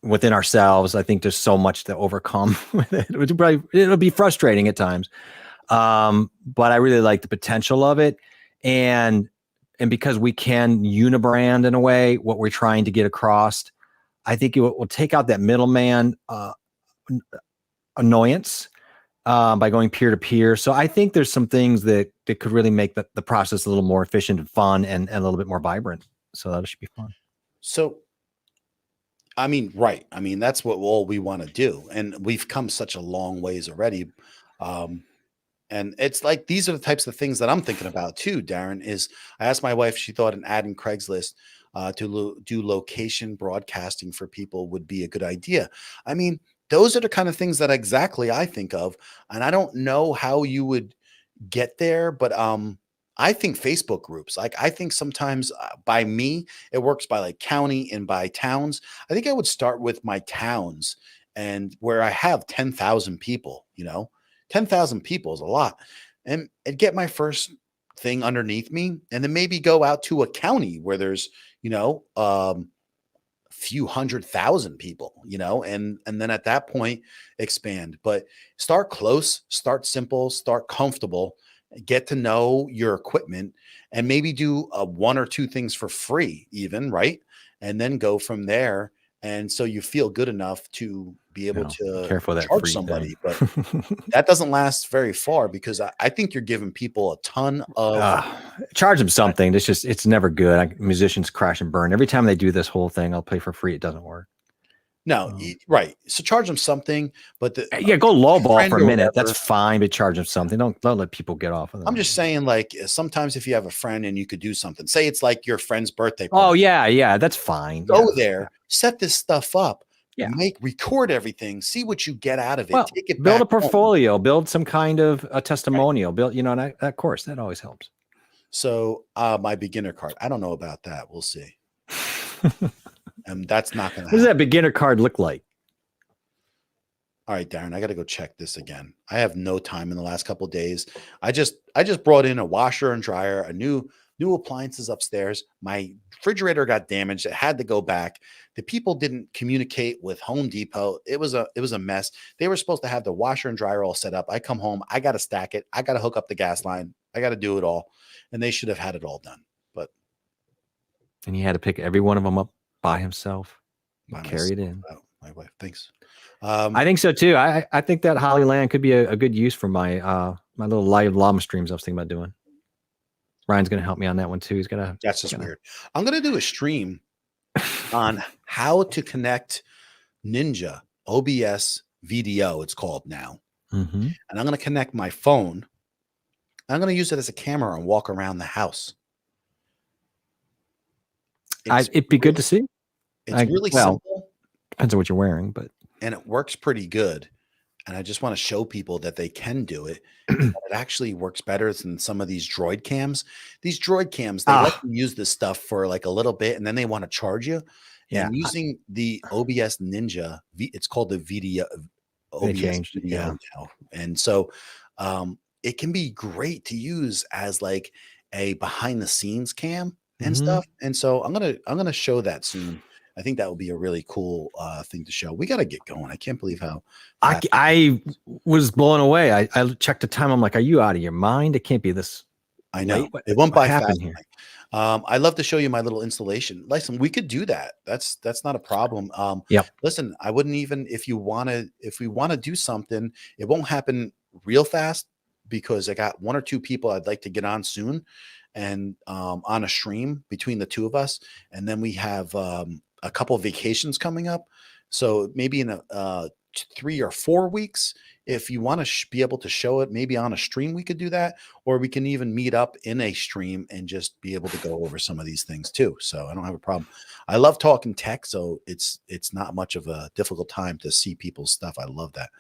within ourselves. I think there's so much to overcome with it. It'll be frustrating at times. But I really like the potential of it. And because we can unibrand in a way, what we're trying to get across, I think it will take out that middleman annoyance by going peer to peer. So I think there's some things that could really make the process a little more efficient and fun and a little bit more vibrant. So that should be fun. So, I mean, right. I mean, that's what all we want to do. And we've come such a long ways already. And it's like, these are the types of things that I'm thinking about too, Darren, is I asked my wife, she thought an ad in Craigslist to do location broadcasting for people would be a good idea. I mean, those are the kind of things that exactly I think of. And I don't know how you would get there, but I think Facebook groups, like I think sometimes by me, it works by like county and by towns. I think I would start with my towns and where I have 10,000 people, 10,000 people is a lot, and get my first thing underneath me, and then maybe go out to a county where there's, a few 100,000 people, and then at that point expand. But start close, start simple, start comfortable, get to know your equipment, and maybe do one or two things for free even, right? And then go from there. And so you feel good enough to be able to careful that charge somebody. But that doesn't last very far, because I think you're giving people a ton of charge them something. It's never good. Musicians crash and burn. Every time they do this whole thing, I'll play for free. It doesn't work. No, right. So charge them something, but go lowball for a minute. That's fine, but charge them something. Don't let people get off of them. I'm just saying, like, sometimes if you have a friend and you could do something, say it's like your friend's birthday party. Oh yeah, that's fine. Go there, set this stuff up, record everything, see what you get out of it. Well, take it, build a portfolio, home. Build some kind of a testimonial. Right. Build, that course that always helps. So my beginner card, I don't know about that. We'll see. And that's not going to. What does that beginner card look like? All right, Darren, I got to go check this again. I have no time in the last couple of days. I just brought in a washer and dryer, a new appliances upstairs. My refrigerator got damaged. It had to go back. The people didn't communicate with Home Depot. It was a mess. They were supposed to have the washer and dryer all set up. I come home. I got to stack it. I got to hook up the gas line. I got to do it all. And they should have had it all done. And he had to pick every one of them up by himself. Carry it in. Oh, my wife. Thanks. I think so too. I think that Holly Land could be a good use for my my little live llama streams I was thinking about doing. Ryan's going to help me on that one too. That's just weird. I'm going to do a stream on how to connect Ninja OBS VDO. It's called now. Mm-hmm. And I'm going to connect my phone. I'm going to use it as a camera and walk around the house. It'd be good to see. It's really simple. Depends on what you're wearing, but and it works pretty good. and I just want to show people that they can do it. And that it actually works better than some of these droid cams. These droid cams, they let Ah, you use this stuff for like a little bit, and then they want to charge you. yeah, And using the OBS Ninja, it's called the VDO, they OBS changed it. Yeah. Video now, and so it can be great to use as like a behind the scenes cam and Mhm. stuff. And so I'm gonna show that soon. I think that would be a really cool thing to show. We got to get going. I can't believe how fast I was blown away. I checked the time. I'm like, are you out of your mind? It can't be this I know. late. It went What by happened fast. here? I'd love to show you my little installation. Listen, we could do that. That's not a problem. Yep. Listen, I wouldn't even if we want to do something, it won't happen real fast because I got one or two people I'd like to get on soon and on a stream between the two of us. And then we have a couple of vacations coming up. So maybe in a 3 or 4 weeks, if you want to be able to show it maybe on a stream, we could do that, or we can even meet up in a stream and just be able to go over some of these things too. So I don't have a problem. I love talking tech, so it's not much of a difficult time to see people's stuff. I love that.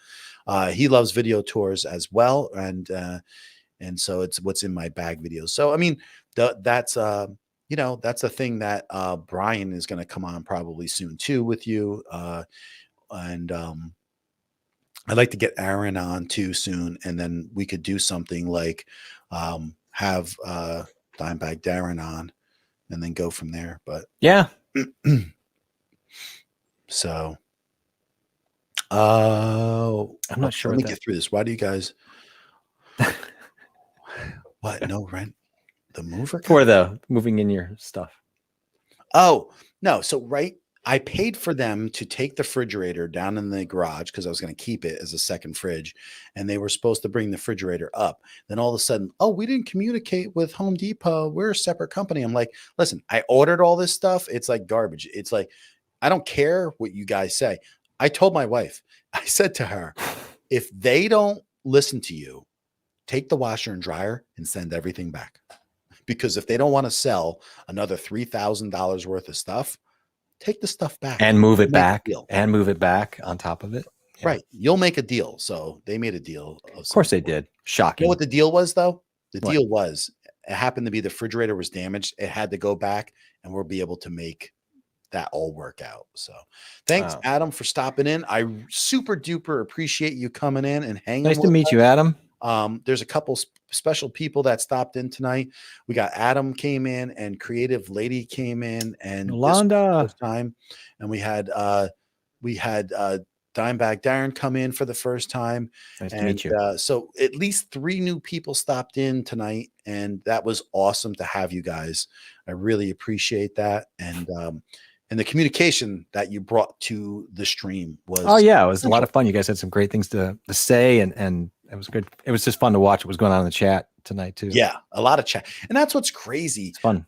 He loves video tours as well, and so it's what's in my bag videos. So I mean, that's that's a thing that Brian is going to come on probably soon too with you, and I'd like to get Aaron on too soon, and then we could do something like have Dimebag Darren on, and then go from there. But Yeah. so, I'm not sure Let what me that- get through this. Why do you guys? What? No rent the mover for the moving in your stuff. Oh, no. So, right, I paid for them to take the refrigerator down in the garage because I was going to keep it as a second fridge. And they were supposed to bring the refrigerator up. Then all of a sudden, oh, we didn't communicate with Home Depot. We're a separate company. I'm like, listen, I ordered all this stuff. It's like garbage. It's like, I don't care what you guys say. I told my wife, I said to her, if they don't listen to you, take the washer and dryer and send everything back. Because if they don't want to sell another $3,000 worth of stuff, take the stuff back And move it Make a back. deal. And move it back on top of it. Yeah. Right. You'll make a deal. So they made a deal. Of course they did. You Shocking. know what the deal was, though? The What? deal was it happened to be the refrigerator was damaged. It had to go back, and we'll be able to make that all work out. So thanks, Wow. Adam, for stopping in. I super duper appreciate you coming in and hanging. Nice to with meet us. you, Adam. There's a couple special people that stopped in tonight. We got Adam came in, and Creative Lady came in, and this was the Yolanda. first time, and we had Dimebag Darren come in for the first time. Nice to And meet you. so at least 3 new people stopped in tonight, and that was awesome to have you guys. I really appreciate that, and the communication that you brought to the stream was Oh yeah, it was a lot of fun. You guys had some great things to say, and it was good. It was just fun to watch what was going on in the chat tonight too. Yeah, a lot of chat. And that's what's crazy. It's fun.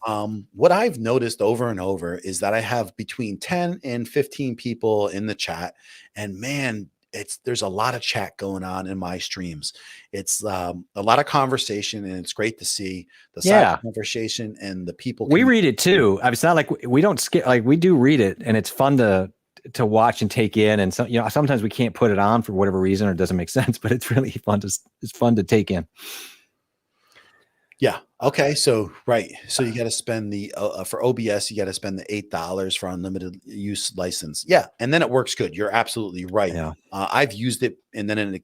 What I've noticed over and over is that I have between 10 and 15 people in the chat, and man, there's a lot of chat going on in my streams. It's a lot of conversation, and it's great to see the side conversation and the people. We read it too. I mean, it's not like we don't skip. Like we do read it, and it's fun to watch and take in. And so, sometimes we can't put it on for whatever reason or it doesn't make sense, but it's really fun to take in. Yeah. Okay. So, right. So you got to spend for OBS, you got to spend the $8 for unlimited use license. Yeah. And then it works good. You're absolutely right. Yeah. I've used it, and then it,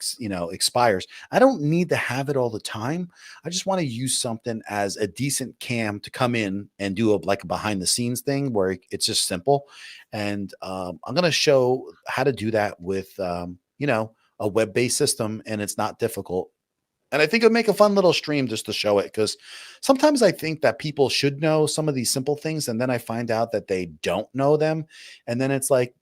expires. I don't need to have it all the time. I just want to use something as a decent cam to come in and do a behind the scenes thing where it's just simple. And I'm going to show how to do that with, a web-based system, and it's not difficult. And I think it would make a fun little stream just to show it, because sometimes I think that people should know some of these simple things, and then I find out that they don't know them. And then it's like,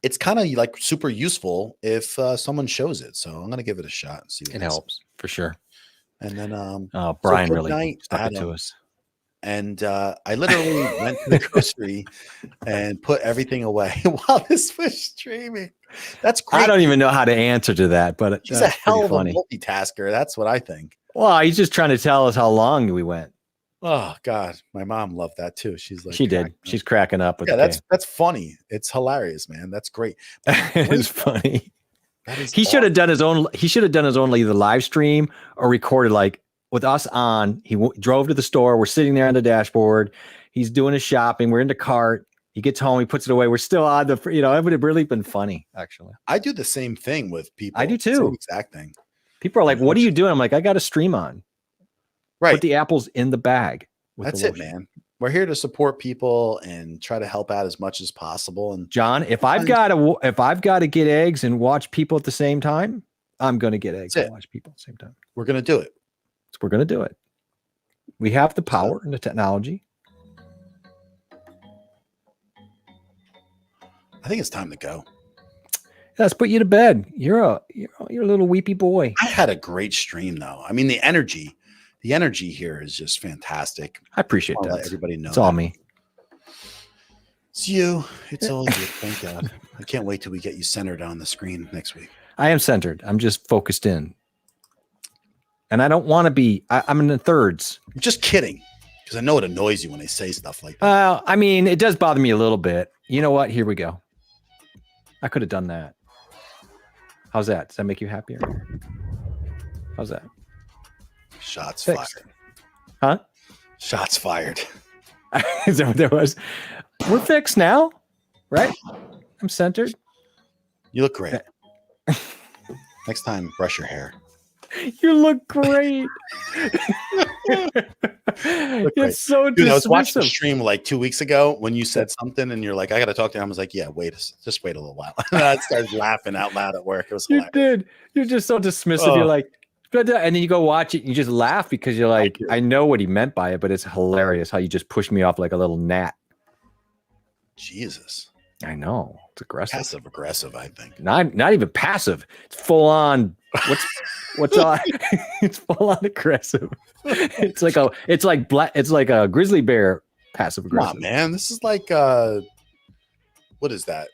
it's kind of like super useful if someone shows it. So I'm going to give it a shot and see what it helps for sure. And then, Brian so really stuck it to us. And I literally went to the grocery and put everything away while this was streaming. That's great. I don't even know how to answer to that, but he's a hell of a multitasker. That's what I think. Well, he's just trying to tell us how long we went. Oh God, my mom loved that too. She's like, she did. She's cracking up. With that's funny. It's hilarious, man. That's great. It's funny. That is He should have done his own. He should have done his own either live stream or recorded like with us on. He drove to the store. We're sitting there on the dashboard. He's doing his shopping. We're in the cart. He gets home. He puts it away. We're still on the. It would have really been funny. Actually, I do the same thing with people. I do too. Same exact thing. People are like, "What are you doing?" I'm like, "I got a stream on." Right. Put the apples in the bag. That's it, man. We're here to support people and try to help out as much as possible. And John, if I've got to get eggs and watch people at the same time, I'm going to get eggs and watch people at the same time. We're going to do it. So we're going to do it. We have the power and the technology. I think it's time to go. Let's put you to bed. You're a little weepy boy. I had a great stream though. I mean, the energy here is just fantastic. I appreciate that. Let everybody know. It's all me. It's you. It's all you. Thank God. I can't wait till we get you centered on the screen next week. I am centered. I'm just focused in. And I don't want to be, I'm in the thirds. I'm just kidding. Because I know it annoys you when they say stuff like that. I mean, it does bother me a little bit. You know what? Here we go. I could have done that. How's that? Does that make you happier? How's that? Shots Fixed. fired. Huh? Shots fired. Is that what there was? We're fixed now, right? I'm centered. You look great. Next time, brush your hair. You look great. It's so Dude, I was watching dismissive. the stream like 2 weeks ago when you said something and you're like, I got to talk to him. I was like, yeah, just wait a little while. And I started laughing out loud at work. It was You hilarious. did. You're just so dismissive. You're like, and then you go watch it and you just laugh because you're like, I know what he meant by it, but it's hilarious how you just push me off like a little gnat. Jesus. I know. It's aggressive. Passive aggressive, I think. Not even passive. It's full on. What's on? It's full on aggressive. It's like a grizzly bear passive aggressive. Come on, man. This is like what is that?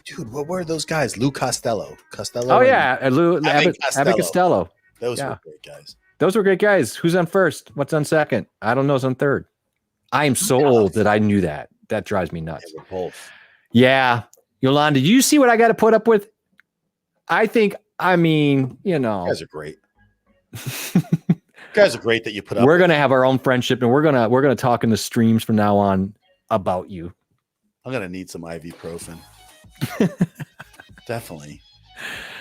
Dude, what were those guys? Lou Costello. Oh yeah, Abbott Costello. Those were great guys. Those were great guys. Who's on first? What's on second? I don't know. Who's on third? I am so old that I knew that. That drives me nuts. They were both. Yeah. Yolanda, do you see what I got to put up with? I mean, you know. You guys are great. You guys are great that you put up. We're going to have our own friendship and we're going to talk in the streams from now on about you. I'm going to need some ibuprofen. Definitely.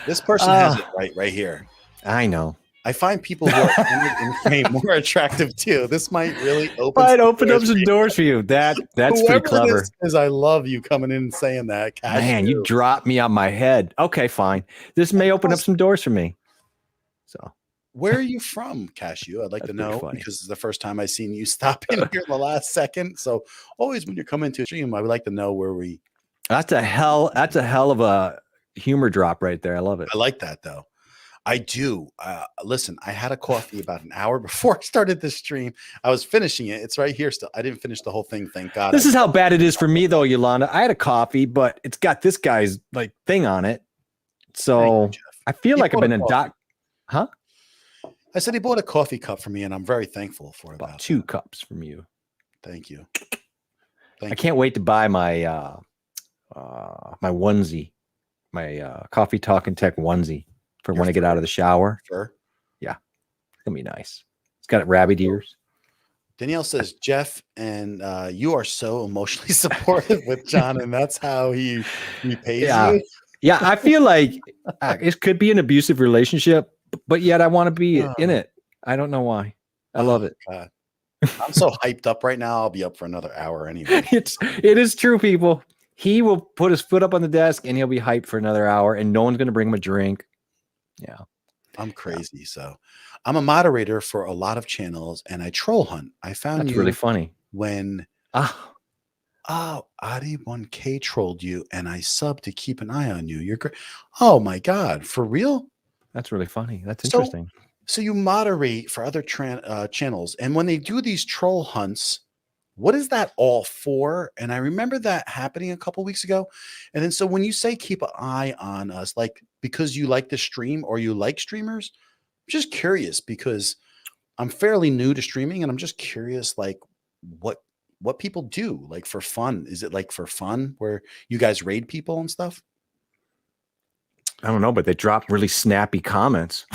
This person has it right here. I know. I find people who are in frame more attractive too. This might really open up some doors for you. That's pretty clever. Because I love you coming in and saying that. Man, you dropped me on my head. Okay, fine. This may open up some doors for me. So, where are you from, Cashew? I'd like to know because it's the first time I've seen you stop in here in the last second. So always when you're coming to a stream, I would like to know where we. That's a hell of a humor drop right there. I love it. I like that though. I do. Listen, I had a coffee about an hour before I started this stream. I was finishing it. It's right here still. I didn't finish the whole thing. Thank God. This is how bad it is for me though, Yolanda. I had a coffee, but it's got this guy's like thing on it. So I feel like I've been in doc. Huh? I said he bought a coffee cup for me and I'm very thankful for it. About 2 cups from you. Thank you. I can't wait to buy my my onesie, my Coffee Talk and Tech onesie. For when I get out of the shower. Sure. Yeah. It's going to be nice. It's got rabbit ears. Danielle says, Jeff, and you are so emotionally supportive with John, and that's how he pays you. Yeah. I feel like it could be an abusive relationship, but yet I want to be in it. I don't know why. I love it. God. I'm so hyped up right now. I'll be up for another hour anyway. It is true, people. He will put his foot up on the desk and he'll be hyped for another hour and no one's going to bring him a drink. Yeah. I'm crazy. Yeah. So I'm a moderator for a lot of channels and I troll hunt. I found that's really funny. When Adi1K trolled you and I subbed to keep an eye on you. You're great. Oh my God. For real? That's really funny. That's interesting. So you moderate for other channels. And when they do these troll hunts, what is that all for? And I remember that happening a couple weeks ago. And then so when you say keep an eye on us, like because you like the stream or you like streamers, I'm just curious because I'm fairly new to streaming and I'm just curious like what what people do like for fun. Is it like for fun where you guys raid people and stuff? I don't know, but they dropped really snappy comments.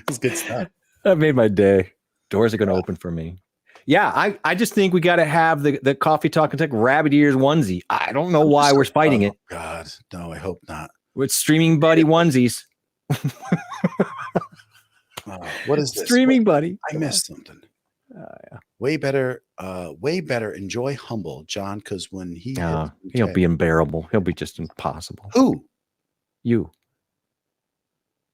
It's good stuff. That made my day. Doors are going to open for me. Yeah, I just think we got to have the Coffee Talk and Tech Rabbit Ears onesie. I don't know why we're fighting it. God, no, I hope not. With Streaming Buddy onesies. What is this? Streaming Buddy. I missed something. Yeah. Way better. Enjoy humble, John, because when he'll be unbearable. He'll be just impossible. Who? You.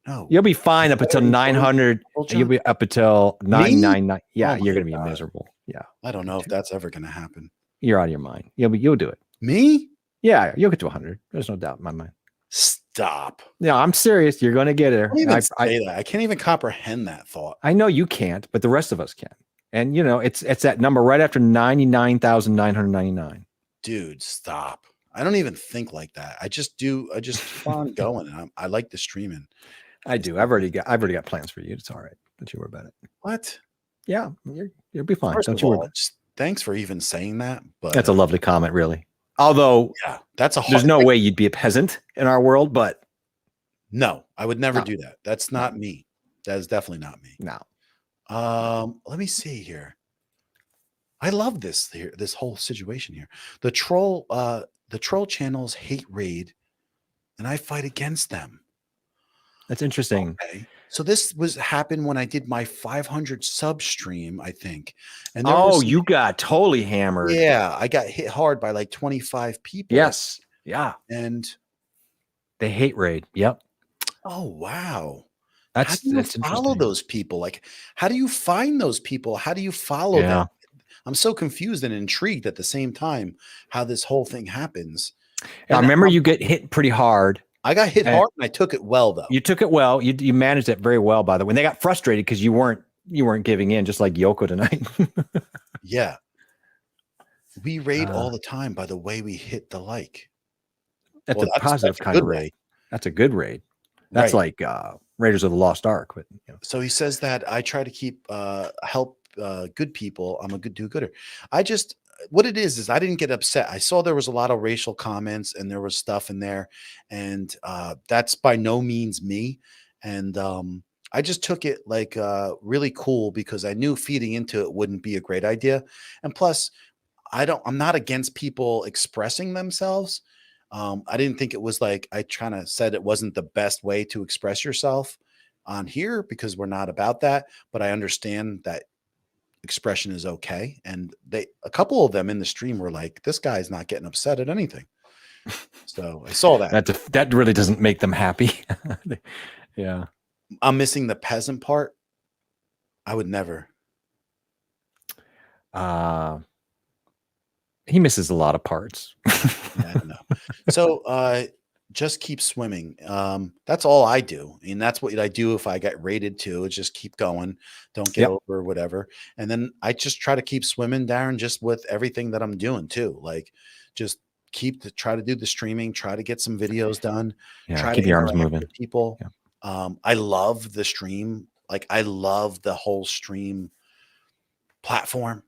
No. You'll be fine up until 900. You'll be up until 999. Yeah, you're going to be miserable. Yeah. I don't know if that's ever going to happen. You're out of your mind. You'll do it. Me? Yeah, you'll get to 100. There's no doubt in my mind. Stop. Yeah, I'm serious. You're going to get there. I can't even comprehend that thought. I know you can't, but the rest of us can. And it's that number right after 99,999. Dude, stop. I don't even think like that. I just keep on going. And I like the streaming. I do. I've already got plans for you. It's all right. Don't you worry about it. What? Yeah, you'll be fine. Don't you worry about it. Thanks for even saying that. But that's a lovely comment, really. Although, yeah, there's no way you'd be a peasant in our world, but no, I would never do that. That's not me. That is definitely not me. No. Let me see here. I love this whole situation here. The troll channels hate raid, and I fight against them. That's interesting. Okay. So this happened when I did my 500 sub stream, I think. And you got totally hammered. Yeah, I got hit hard by like 25 people. Yes. Yeah. And they hate raid. Yep. Oh, wow. How do you follow those people? Like, how do you find those people? How do you follow them? I'm so confused and intrigued at the same time how this whole thing happens. I remember you get hit pretty hard. I got hit hard and I took it well, though. You took it well. You managed it very well, by the way. They got frustrated because you weren't giving in, just like Yoko tonight. Yeah. We raid all the time by the way we hit the like. That's a positive kind of raid. That's a good raid. That's like Raiders of the Lost Ark. But, So he says that I try to keep help good people. I'm a good do-gooder. What it is I didn't get upset. I saw there was a lot of racial comments and there was stuff in there, and that's by no means me. And I just took it like really cool because I knew feeding into it wouldn't be a great idea. And plus, I'm not against people expressing themselves. I didn't think it was like I kind of said it wasn't the best way to express yourself on here because we're not about that. But I understand that expression is okay. And a couple of them in the stream were like, this guy's not getting upset at anything. So I saw that. That really doesn't make them happy. Yeah. I'm missing the peasant part. I would never. He misses a lot of parts. Yeah, I don't know. So just keep swimming. That's all I do. And that's what I do if I get rated too. Is just keep going. Don't get over whatever. And then I just try to keep swimming, Darren, just with everything that I'm doing too. Like just try to do the streaming, try to get some videos done. Yeah, try keep to your arms moving. People. Yeah. I love the stream. Like I love the whole stream platform.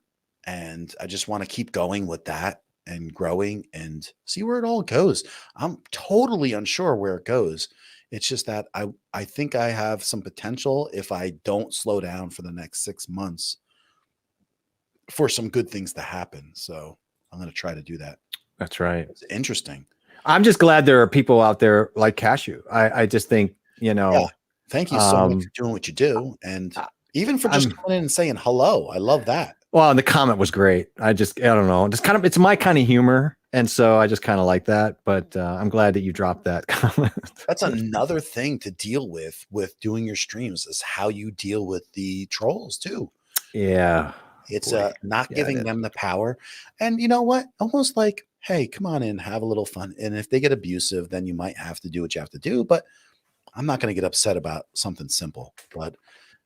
And I just want to keep going with that and growing and see where it all goes. I'm totally unsure where it goes. It's just that I think I have some potential if I don't slow down for the next 6 months for some good things to happen. So I'm going to try to do that. That's right. It's interesting. I'm just glad there are people out there like Cashew. I just think, thank you so much for doing what you do. And even for just coming in and saying hello. I love that. Well, and the comment was great. I don't know. It's my kind of humor. And so I just kind of like that. But I'm glad that you dropped that comment. That's another thing to deal with doing your streams is how you deal with the trolls too. Yeah. It's not giving them the power. And you know what? Almost like, hey, come on in, have a little fun. And if they get abusive, then you might have to do what you have to do. But I'm not going to get upset about something simple. But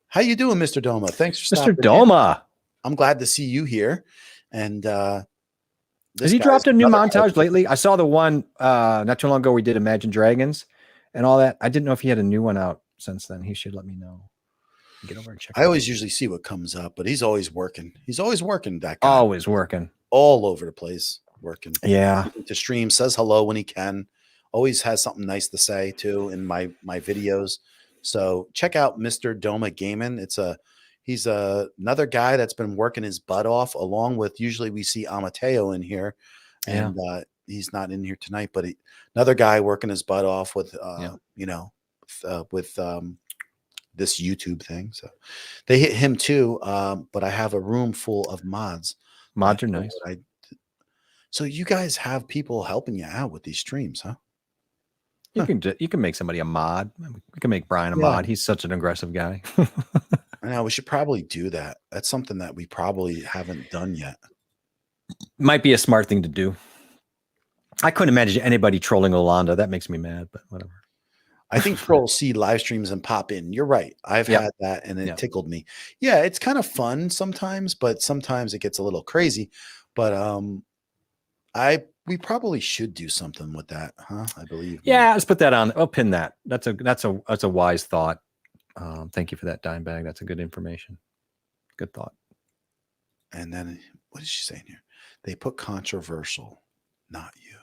how you doing, Mr. Doma? Thanks for stopping Mr. Doma. I'm glad to see you here. And has he dropped a new montage lately? I saw the one not too long ago we did Imagine Dragons and all that. I didn't know if he had a new one out since then. He should let me know. Get over and check. I always usually see what comes up, but he's always working. He's always working, that guy. Always working. All over the place working. Yeah. To stream, says hello when he can. Always has something nice to say too in my videos. So check out Mr. Doma Gaming. He's another guy that's been working his butt off, along with, usually we see Amateo in here, and he's not in here tonight, but another guy working his butt off with this YouTube thing. So they hit him too. But I have a room full of mods. Mods are nice. So you guys have people helping you out with these streams, huh? You can make somebody a mod. We can make Brian a mod. He's such an aggressive guy. I know, we should probably do that. That's something that we probably haven't done yet. Might be a smart thing to do. I couldn't imagine anybody trolling Olanda. That makes me mad, but whatever. I think trolls see live streams and pop in. You're right. I've had that, and it tickled me. Yeah, it's kind of fun sometimes, but sometimes it gets a little crazy. But we probably should do something with that, huh? I believe. Yeah, let's put that on. I'll pin that. That's a wise thought. Thank you for that, Dime Bag. That's a good information. Good thought. And then what is she saying here? They put controversial, not you.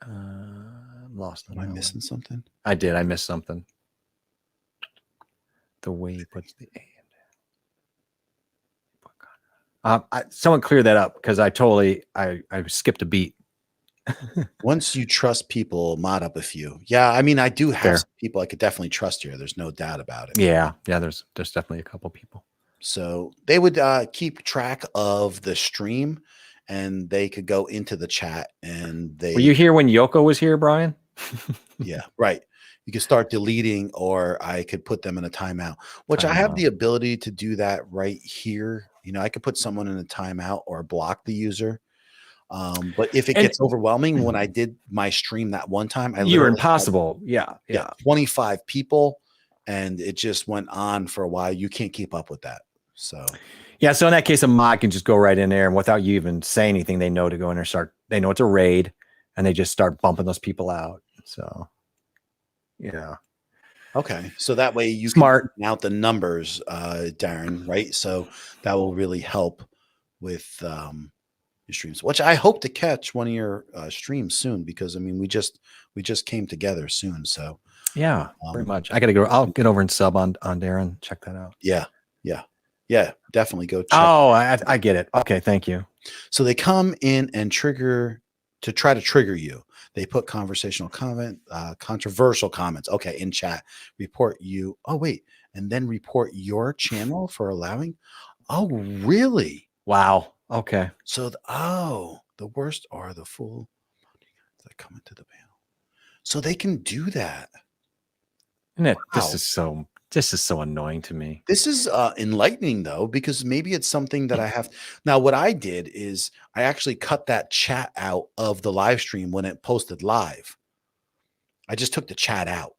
I'm lost. Am I missing something? I did. I missed something. The way he puts the A. Someone clear that up, because I skipped a beat. Once you trust people, mod up a few. Yeah, I mean, I do have some people I could definitely trust here. There's no doubt about it. Yeah, there's definitely a couple people. So they would keep track of the stream, and they could go into the chat, and they. Were you here when Yoko was here, Brian? Yeah, right. You could start deleting, or I could put them in a timeout, which I have the ability to do that right here. You know, I could put someone in a timeout or block the user. But if it gets overwhelming, when I did my stream that one time, you were impossible. Yeah. 25 people, and it just went on for a while. You can't keep up with that. So so in that case, a mod can just go right in there, and without you even saying anything, they know to go in there, they know it's a raid, and they just start bumping those people out. So okay, so that way you can count out the numbers, Darren, right? So that will really help with your streams, which I hope to catch one of your streams soon, because I mean we just came together soon. So very much. I gotta go. I'll get over and sub on Darren. Check that out. Yeah, definitely go check. Oh, I get it. Okay, thank you. So they come in and try to trigger you. They put conversational comment, controversial comments. Okay, in chat, report you. Oh, wait. And then report your channel for allowing. Oh, really? Wow. Okay. So, the worst are the full that come into the panel. So they can do that. Isn't it? Wow. This is so annoying to me. This is enlightening, though, because maybe it's something that I have. Now, what I did is I actually cut that chat out of the live stream when it posted live. I just took the chat out.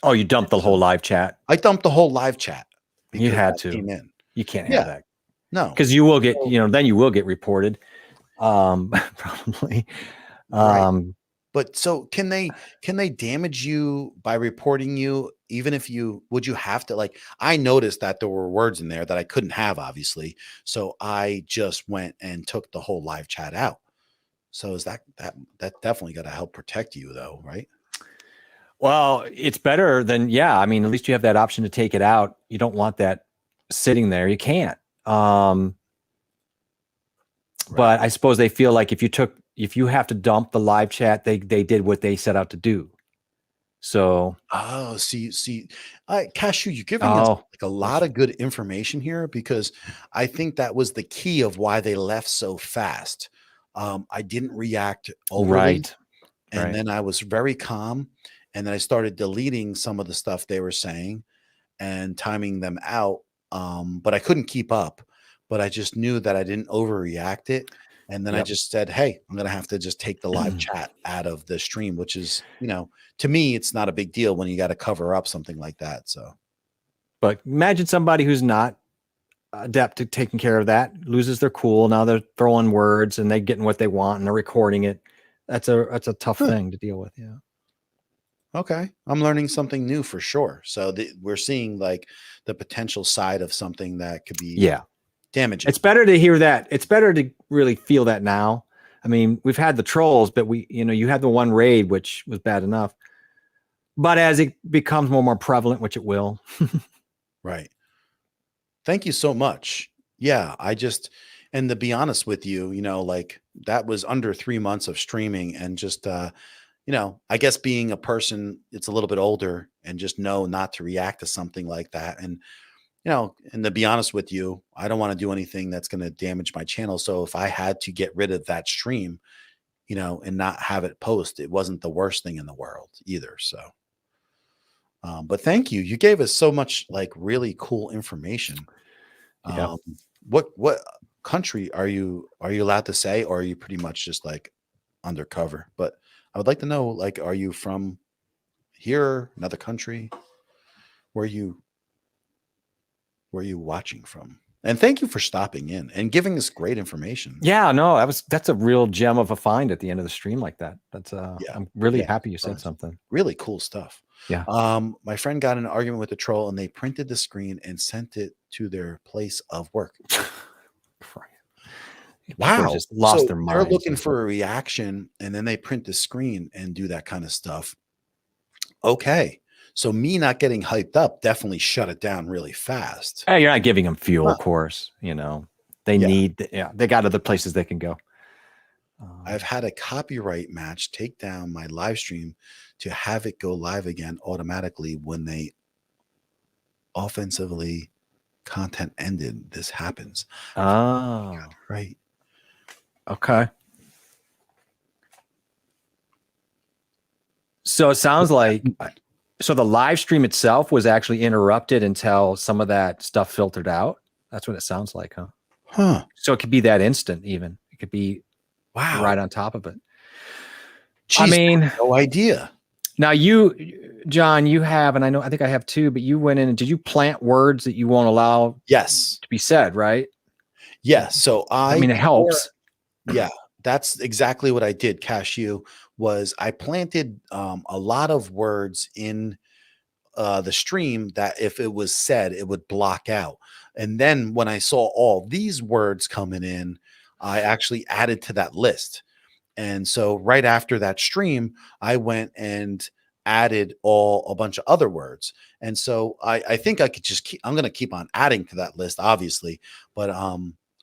Oh, you dumped the whole live chat? I dumped the whole live chat. You had to. You can't have that. No. Because you will get, then you will get reported. Probably. Right. But so can they damage you by reporting you, even if would you have to, I noticed that there were words in there that I couldn't have, obviously. So I just went and took the whole live chat out. So is that definitely got to help protect you, though, right? Well, it's better than, I mean, at least you have that option to take it out. You don't want that sitting there. You can't. But I suppose they feel like if you have to dump the live chat, they did what they set out to do. So Cashew, you're giving us a lot of good information here, because I think that was the key of why they left so fast. I didn't react overly, and then I was very calm, and then I started deleting some of the stuff they were saying and timing them out. But I couldn't keep up. But I just knew that I didn't overreact it. And then I just said, hey, I'm going to have to just take the live chat out of the stream, which is, to me, it's not a big deal when you got to cover up something like that. So, but imagine somebody who's not adept at taking care of that, loses their cool. Now they're throwing words and they're getting what they want and they're recording it. That's a tough thing to deal with. Yeah. Okay. I'm learning something new for sure. So we're seeing like the potential side of something that could be Yeah. damaging. It's better to hear that. It's better to really feel that now. I mean, we've had the trolls, but you had the one raid, which was bad enough. But as it becomes more and more prevalent, which it will. Right. Thank you so much. Yeah, and to be honest with you, like that was under 3 months of streaming and just, I guess being a person, it's a little bit older and just know not to react to something like that. And to be honest with you, I don't want to do anything that's going to damage my channel. So if I had to get rid of that stream, and not have it post, it wasn't the worst thing in the world either. So, but thank you. You gave us so much like really cool information. Yeah. What country are you allowed to say, or are you pretty much just like undercover? But I would like to know, like, are you from here, another country? Where you watching from? And thank you for stopping in and giving us great information. Yeah, no, that's a real gem of a find at the end of the stream like that. That's Yeah. I'm really Yeah, happy you said surprised. something. Really cool stuff. Yeah. My friend got in an argument with a troll and they printed the screen and sent it to their place of work. Wow. Just lost So their they're minds. looking for a reaction and then they print the screen and do that kind of stuff. Okay. So me not getting hyped up definitely shut it down really fast. Hey, you're not giving them fuel, Huh. of course. They they got other places they can go. I've had a copyright match take down my live stream to have it go live again automatically when they offensively content ended. This happens. Oh, Right. okay. So it sounds like the live stream itself was actually interrupted until some of that stuff filtered out. That's what it sounds like, huh? Huh. So it could be that instant, even. It could be Wow. right on top of it. Jeez, I mean, no idea. Now John, you have, and I think I have too, but you went in and did you plant words that you won't allow Yes. to be said, right? Yes. So it helps. Yeah, that's exactly what I did. Cashew was I planted a lot of words in the stream that if it was said, it would block out. And then when I saw all these words coming in, I actually added to that list. And so right after that stream, I went and added a bunch of other words. And so I think I could I'm going to keep on adding to that list, obviously, but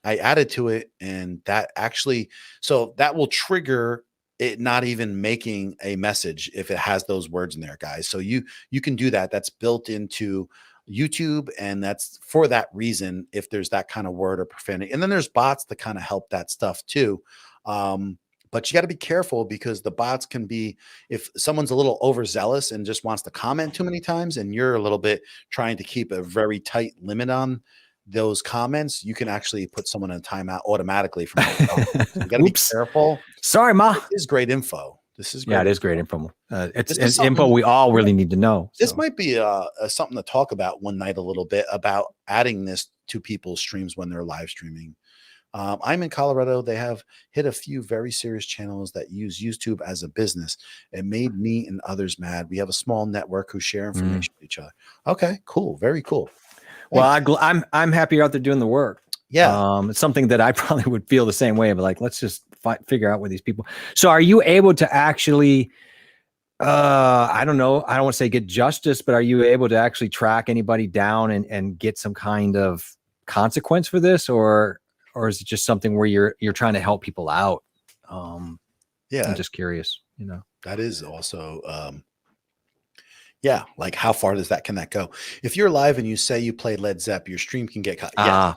I added to it and that actually, so that will trigger it not even making a message if it has those words in there, guys. So you can do that. That's built into YouTube, and that's for that reason if there's that kind of word or profanity. And then there's bots that kind of help that stuff too. But you got to be careful because the bots can be, if someone's a little overzealous and just wants to comment too many times and you're a little bit trying to keep a very tight limit on those comments, you can actually put someone in a timeout automatically from so you got to be careful. Sorry, Ma. This is great info. This is great. Yeah, it is great info. It's info we all really need to know. This might be something to talk about one night a little bit about adding this to people's streams when they're live streaming. I'm in Colorado. They have hit a few very serious channels that use YouTube as a business. It made me and others mad. We have a small network who share information with each other. Okay, cool. Very cool. Thanks. Well, I'm happy you're out there doing the work. Yeah. It's something that I probably would feel the same way, but like, let's just figure out with these people. So are you able to actually, I don't know, I don't want to say get justice, but are you able to actually track anybody down and get some kind of consequence for this? Or is it just something where you're trying to help people out? Yeah. I'm just curious, That is also, yeah, like how far can that go? If you're live and you say you play Led Zepp, your stream can get cut. Yeah,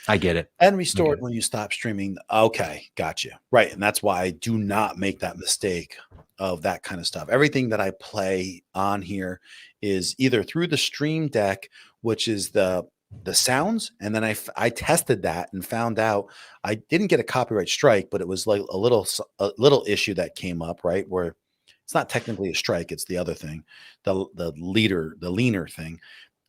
I get it. And restored when you stop streaming. Okay, got you. Right. And that's why I do not make that mistake of that kind of stuff. Everything that I play on here is either through the Stream Deck, which is the sounds. And then I tested that and found out I didn't get a copyright strike, but it was like a little issue that came up, right? Where it's not technically a strike. It's the other thing, the leaner thing.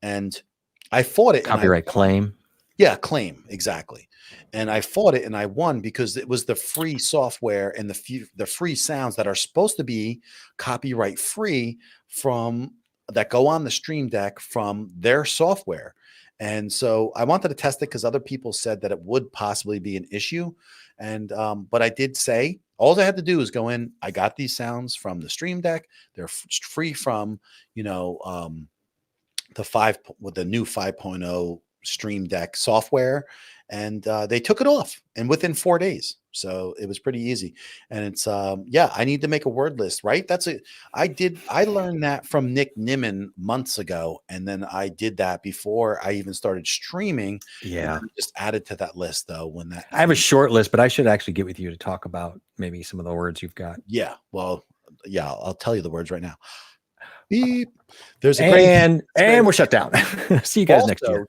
And I fought it. Copyright claim. Yeah, claim, exactly. And I fought it and I won because it was the free software and the free sounds that are supposed to be copyright free from that go on the Stream Deck from their software. And so I wanted to test it because other people said that it would possibly be an issue. And but I did say all I had to do is go in. I got these sounds from the Stream Deck. They're free from, you know, the five with the new 5.0 Stream Deck software, and they took it off, and within 4 days. So it was pretty easy. And it's yeah, I need to make a word list, right? I learned that from Nick Nimmin months ago, and then I did that before I even started streaming. Yeah, just added to that list though. When that I have a short list, but I should actually get with you to talk about maybe some of the words you've got. Yeah, well, yeah, I'll tell you the words right now. Beep. There's a and we're shut down. See you guys next year.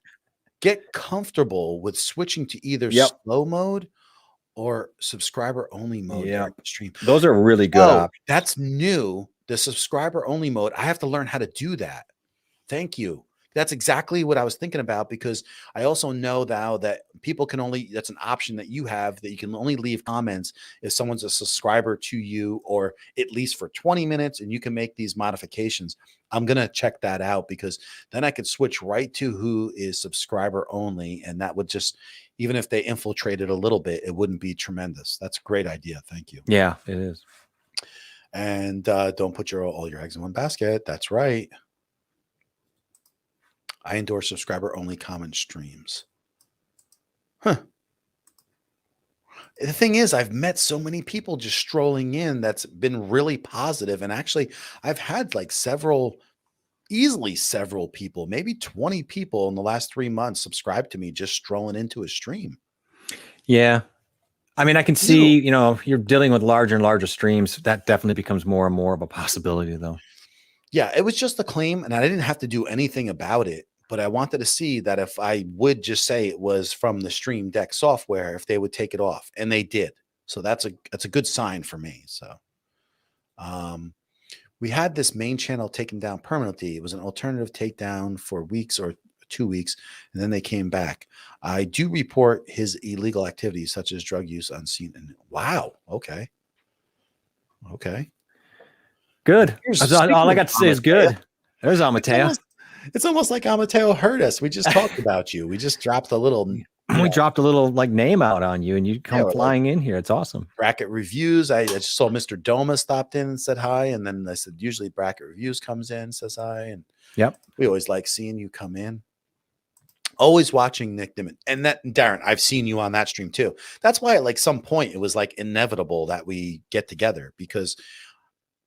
Get comfortable with switching to either slow mode or subscriber only mode during the stream. Those are really good options. That's new. The subscriber only mode. I have to learn how to do that. Thank you. That's exactly what I was thinking about, because I also know now that people can only, that's an option that you have, that you can only leave comments if someone's a subscriber to you, or at least for 20 minutes, and you can make these modifications. I'm going to check that out, because then I could switch right to who is subscriber only. And that would just, even if they infiltrated a little bit, it wouldn't be tremendous. That's a great idea. Thank you. Yeah, it is. And don't put all your eggs in one basket. That's right. I endorse subscriber only comment streams. Huh. The thing is, I've met so many people just strolling in that's been really positive. And actually, I've had like easily several people, maybe 20 people in the last 3 months subscribe to me just strolling into a stream. Yeah. I mean, I can see, you know, you're dealing with larger and larger streams. That definitely becomes more and more of a possibility, though. Yeah, it was just a claim, and I didn't have to do anything about it. But I wanted to see that if I would just say it was from the Stream Deck software, if they would take it off, and they did. So that's a good sign for me. So we had this main channel taken down permanently. It was an alternative takedown for weeks or 2 weeks, and then they came back. I do report his illegal activities such as drug use unseen. And wow, okay. Good. All I got to say is good. There's Amateo. It's almost like Amateo heard us. We just talked about you. We just dropped a little. We dropped a little like name out on you, and you come flying in here. It's awesome. Bracket Reviews. I just saw Mr. Doma stopped in and said hi, and then I said usually Bracket Reviews comes in, says hi, and we always like seeing you come in. Always watching Nick Dimon. And that, Darren, I've seen you on that stream too. That's why at like some point it was like inevitable that we get together, because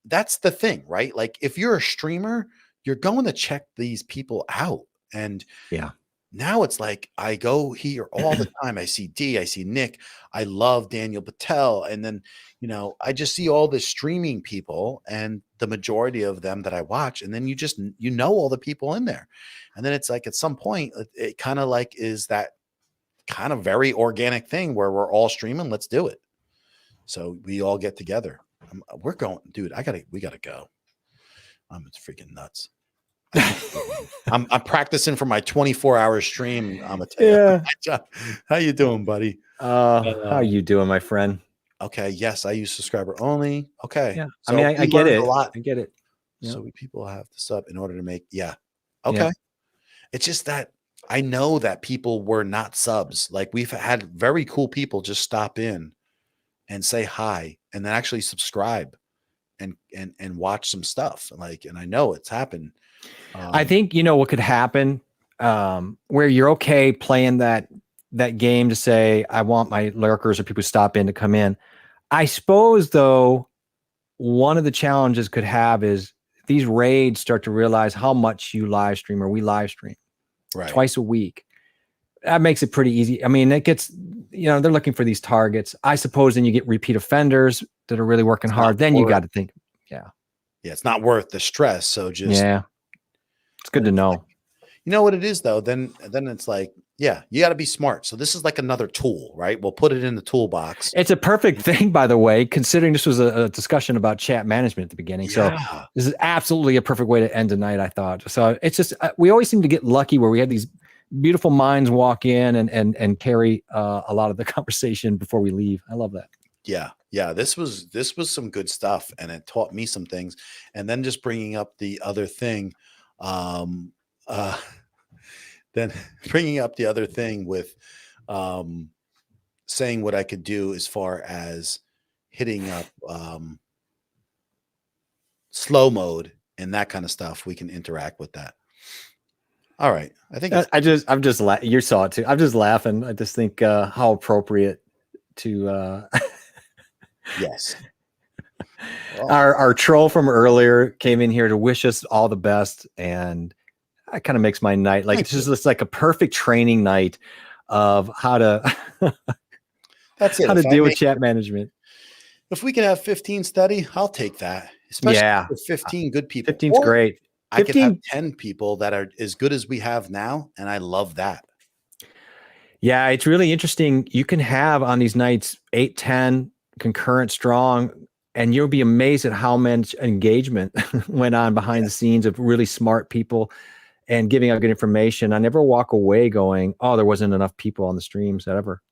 that's the thing, right? Like if you're a streamer, you're going to check these people out. And now it's like I go here all the time. I see D, I see Nick, I love Daniel Patel. And then, you know, I just see all the streaming people and the majority of them that I watch. And then you know all the people in there. And then it's like at some point, it kind of like is that kind of very organic thing where we're all streaming. Let's do it. So we all get together. We're going, dude, we gotta go. It's freaking nuts. I'm practicing for my 24-hour stream. How you doing, buddy? How you doing, my friend? Okay. Yes, I use subscriber only. Okay. Yeah. So I mean, I get it. A lot. I get it. Yeah. So people have to sub in order to make. Yeah. Okay. Yeah. It's just that I know that people were not subs. Like we've had very cool people just stop in and say hi and then actually subscribe and watch some stuff. Like, and I know it's happened. I think, you know, what could happen where you're okay playing that game to say, I want my lurkers or people who stop in to come in. I suppose, though, one of the challenges could have is these raids start to realize how much you live stream or we live stream twice a week. That makes it pretty easy. I mean, it gets, you know, they're looking for these targets. I suppose then you get repeat offenders that are really working hard. Then you got to think, yeah, it's not worth the stress. So just, it's good to know. You know what it is though? Then it's like, yeah, you got to be smart. So this is like another tool, right? We'll put it in the toolbox. It's a perfect thing, by the way, considering this was a discussion about chat management at the beginning. So this is absolutely a perfect way to end tonight, I thought. So it's just, we always seem to get lucky where we have these beautiful minds walk in and carry a lot of the conversation before we leave. I love that. Yeah. Yeah. This was some good stuff, and it taught me some things. And then just bringing up the other thing, um, uh, then bringing up the other thing with, saying what I could do as far as hitting up, slow mode and that kind of stuff. We can interact with that. All right. I think I'm just you saw it too. I'm just laughing. I just think how appropriate to yes. Well, our troll from earlier came in here to wish us all the best, and that kind of makes my night. Like it's like a perfect training night of how to that's it. how to deal with chat management. If we could have 15 steady, I'll take that. Especially with 15 good people. 15's great. I could have 10 people that are as good as we have now, and I love that. Yeah, it's really interesting. You can have on these nights 8, 10 concurrent strong, and you'll be amazed at how much engagement went on behind the scenes of really smart people and giving out good information. I never walk away going, oh, there wasn't enough people on the streams ever,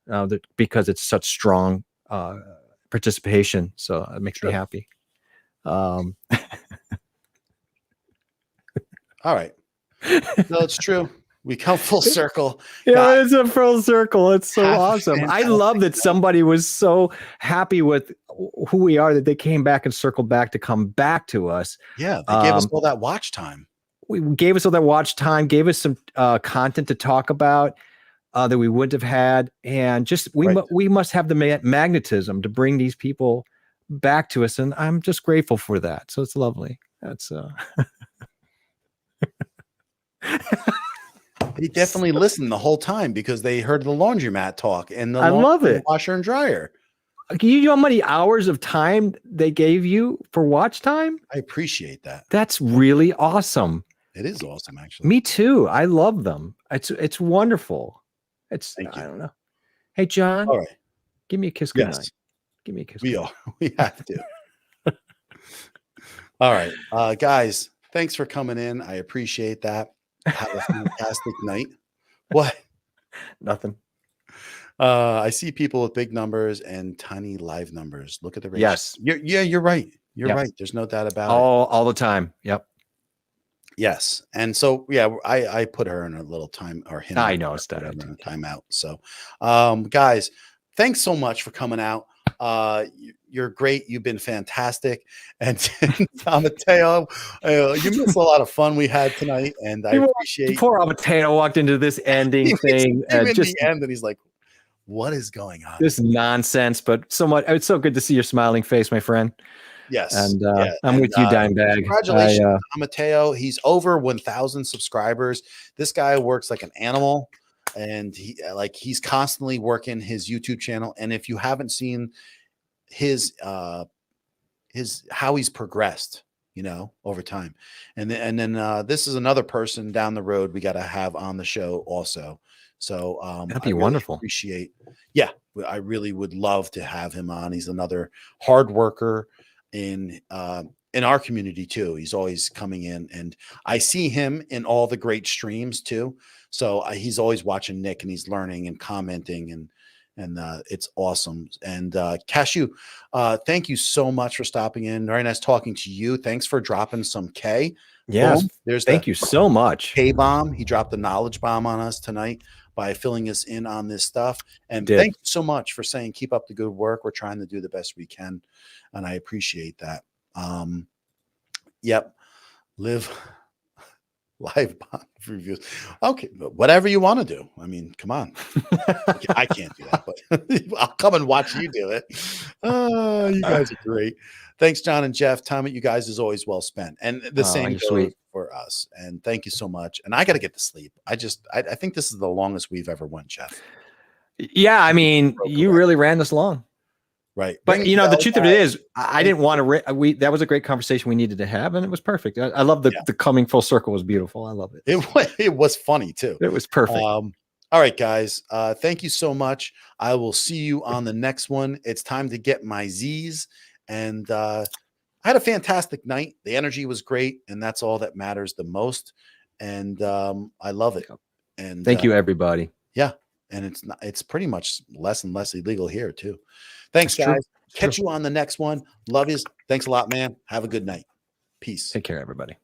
because it's such strong participation. So it makes me happy. All right. No, it's true. We come full circle. Yeah, it's a full circle. It's so awesome. I love that somebody was so happy with who we are that they came back and circled back to come back to us. Yeah, they gave us all that watch time. We gave us all that watch time, gave us some content to talk about that we wouldn't have had. And just we must have the magnetism to bring these people back to us. And I'm just grateful for that. So it's lovely. That's They definitely listened the whole time because they heard the laundromat talk and I love it. Washer and dryer. You know how many hours of time they gave you for watch time? I appreciate that. That's really awesome. It is awesome, actually. Me too. I love them. It's wonderful. I don't know. Hey, John. All right. Give me a kiss. Good night. Give me a kiss. We have to. All right. Guys, thanks for coming in. I appreciate that. Have a fantastic night. What? Nothing. I see people with big numbers and tiny live numbers. Look at the ratio. Yes. You're right. You're right. There's no doubt about it. All the time. Yep. Yes. And so, yeah, I put her in a little time or him. I know it's that time out. So, guys, thanks so much for coming out. You're great. You've been fantastic. And Amateo, you missed a lot of fun we had tonight. And I appreciate poor Amateo walked into this ending thing. Just the end, and he's like, what is going on? This nonsense, but so much. It's so good to see your smiling face, my friend. Yes. And I'm with you, Dimebag. Congratulations, Amateo. He's over 1,000 subscribers. This guy works like an animal. And he's constantly working his YouTube channel. And if you haven't seen his how he's progressed, over time. And then this is another person down the road we got to have on the show also. So that'd be wonderful. I really would love to have him on. He's another hard worker in our community too. He's always coming in, and I see him in all the great streams too. So he's always watching Nick, and he's learning and commenting, and it's awesome. And Cashew, thank you so much for stopping in. Very nice talking to you. Thanks for dropping some K. Yes, thank you so much. K bomb. He dropped the knowledge bomb on us tonight by filling us in on this stuff. And thank you so much for saying keep up the good work. We're trying to do the best we can, and I appreciate that. Yep. Live bond reviews. Okay, but whatever you want to do. I mean, come on. I can't do that, but I'll come and watch you do it. You guys are great. Thanks, John and Jeff. Time with you guys is always well spent. And the same goes for us. And thank you so much. And I got to get to sleep. I think this is the longest we've ever went, Jeff. Yeah, I mean, you really ran this long. Right. But the truth of it is, I didn't want to, that was a great conversation we needed to have, and it was perfect. I love the coming full circle was beautiful. I love it. It was funny too. It was perfect. All right, guys. Thank you so much. I will see you on the next one. It's time to get my Z's. And I had a fantastic night. The energy was great, and that's all that matters the most. And I love it. And thank you, everybody. Yeah. And it's pretty much less and less illegal here too. Thanks, That's true. guys. It's Catch true. you on the next one. Love yous. Thanks a lot, man. Have a good night. Peace. Take care, everybody.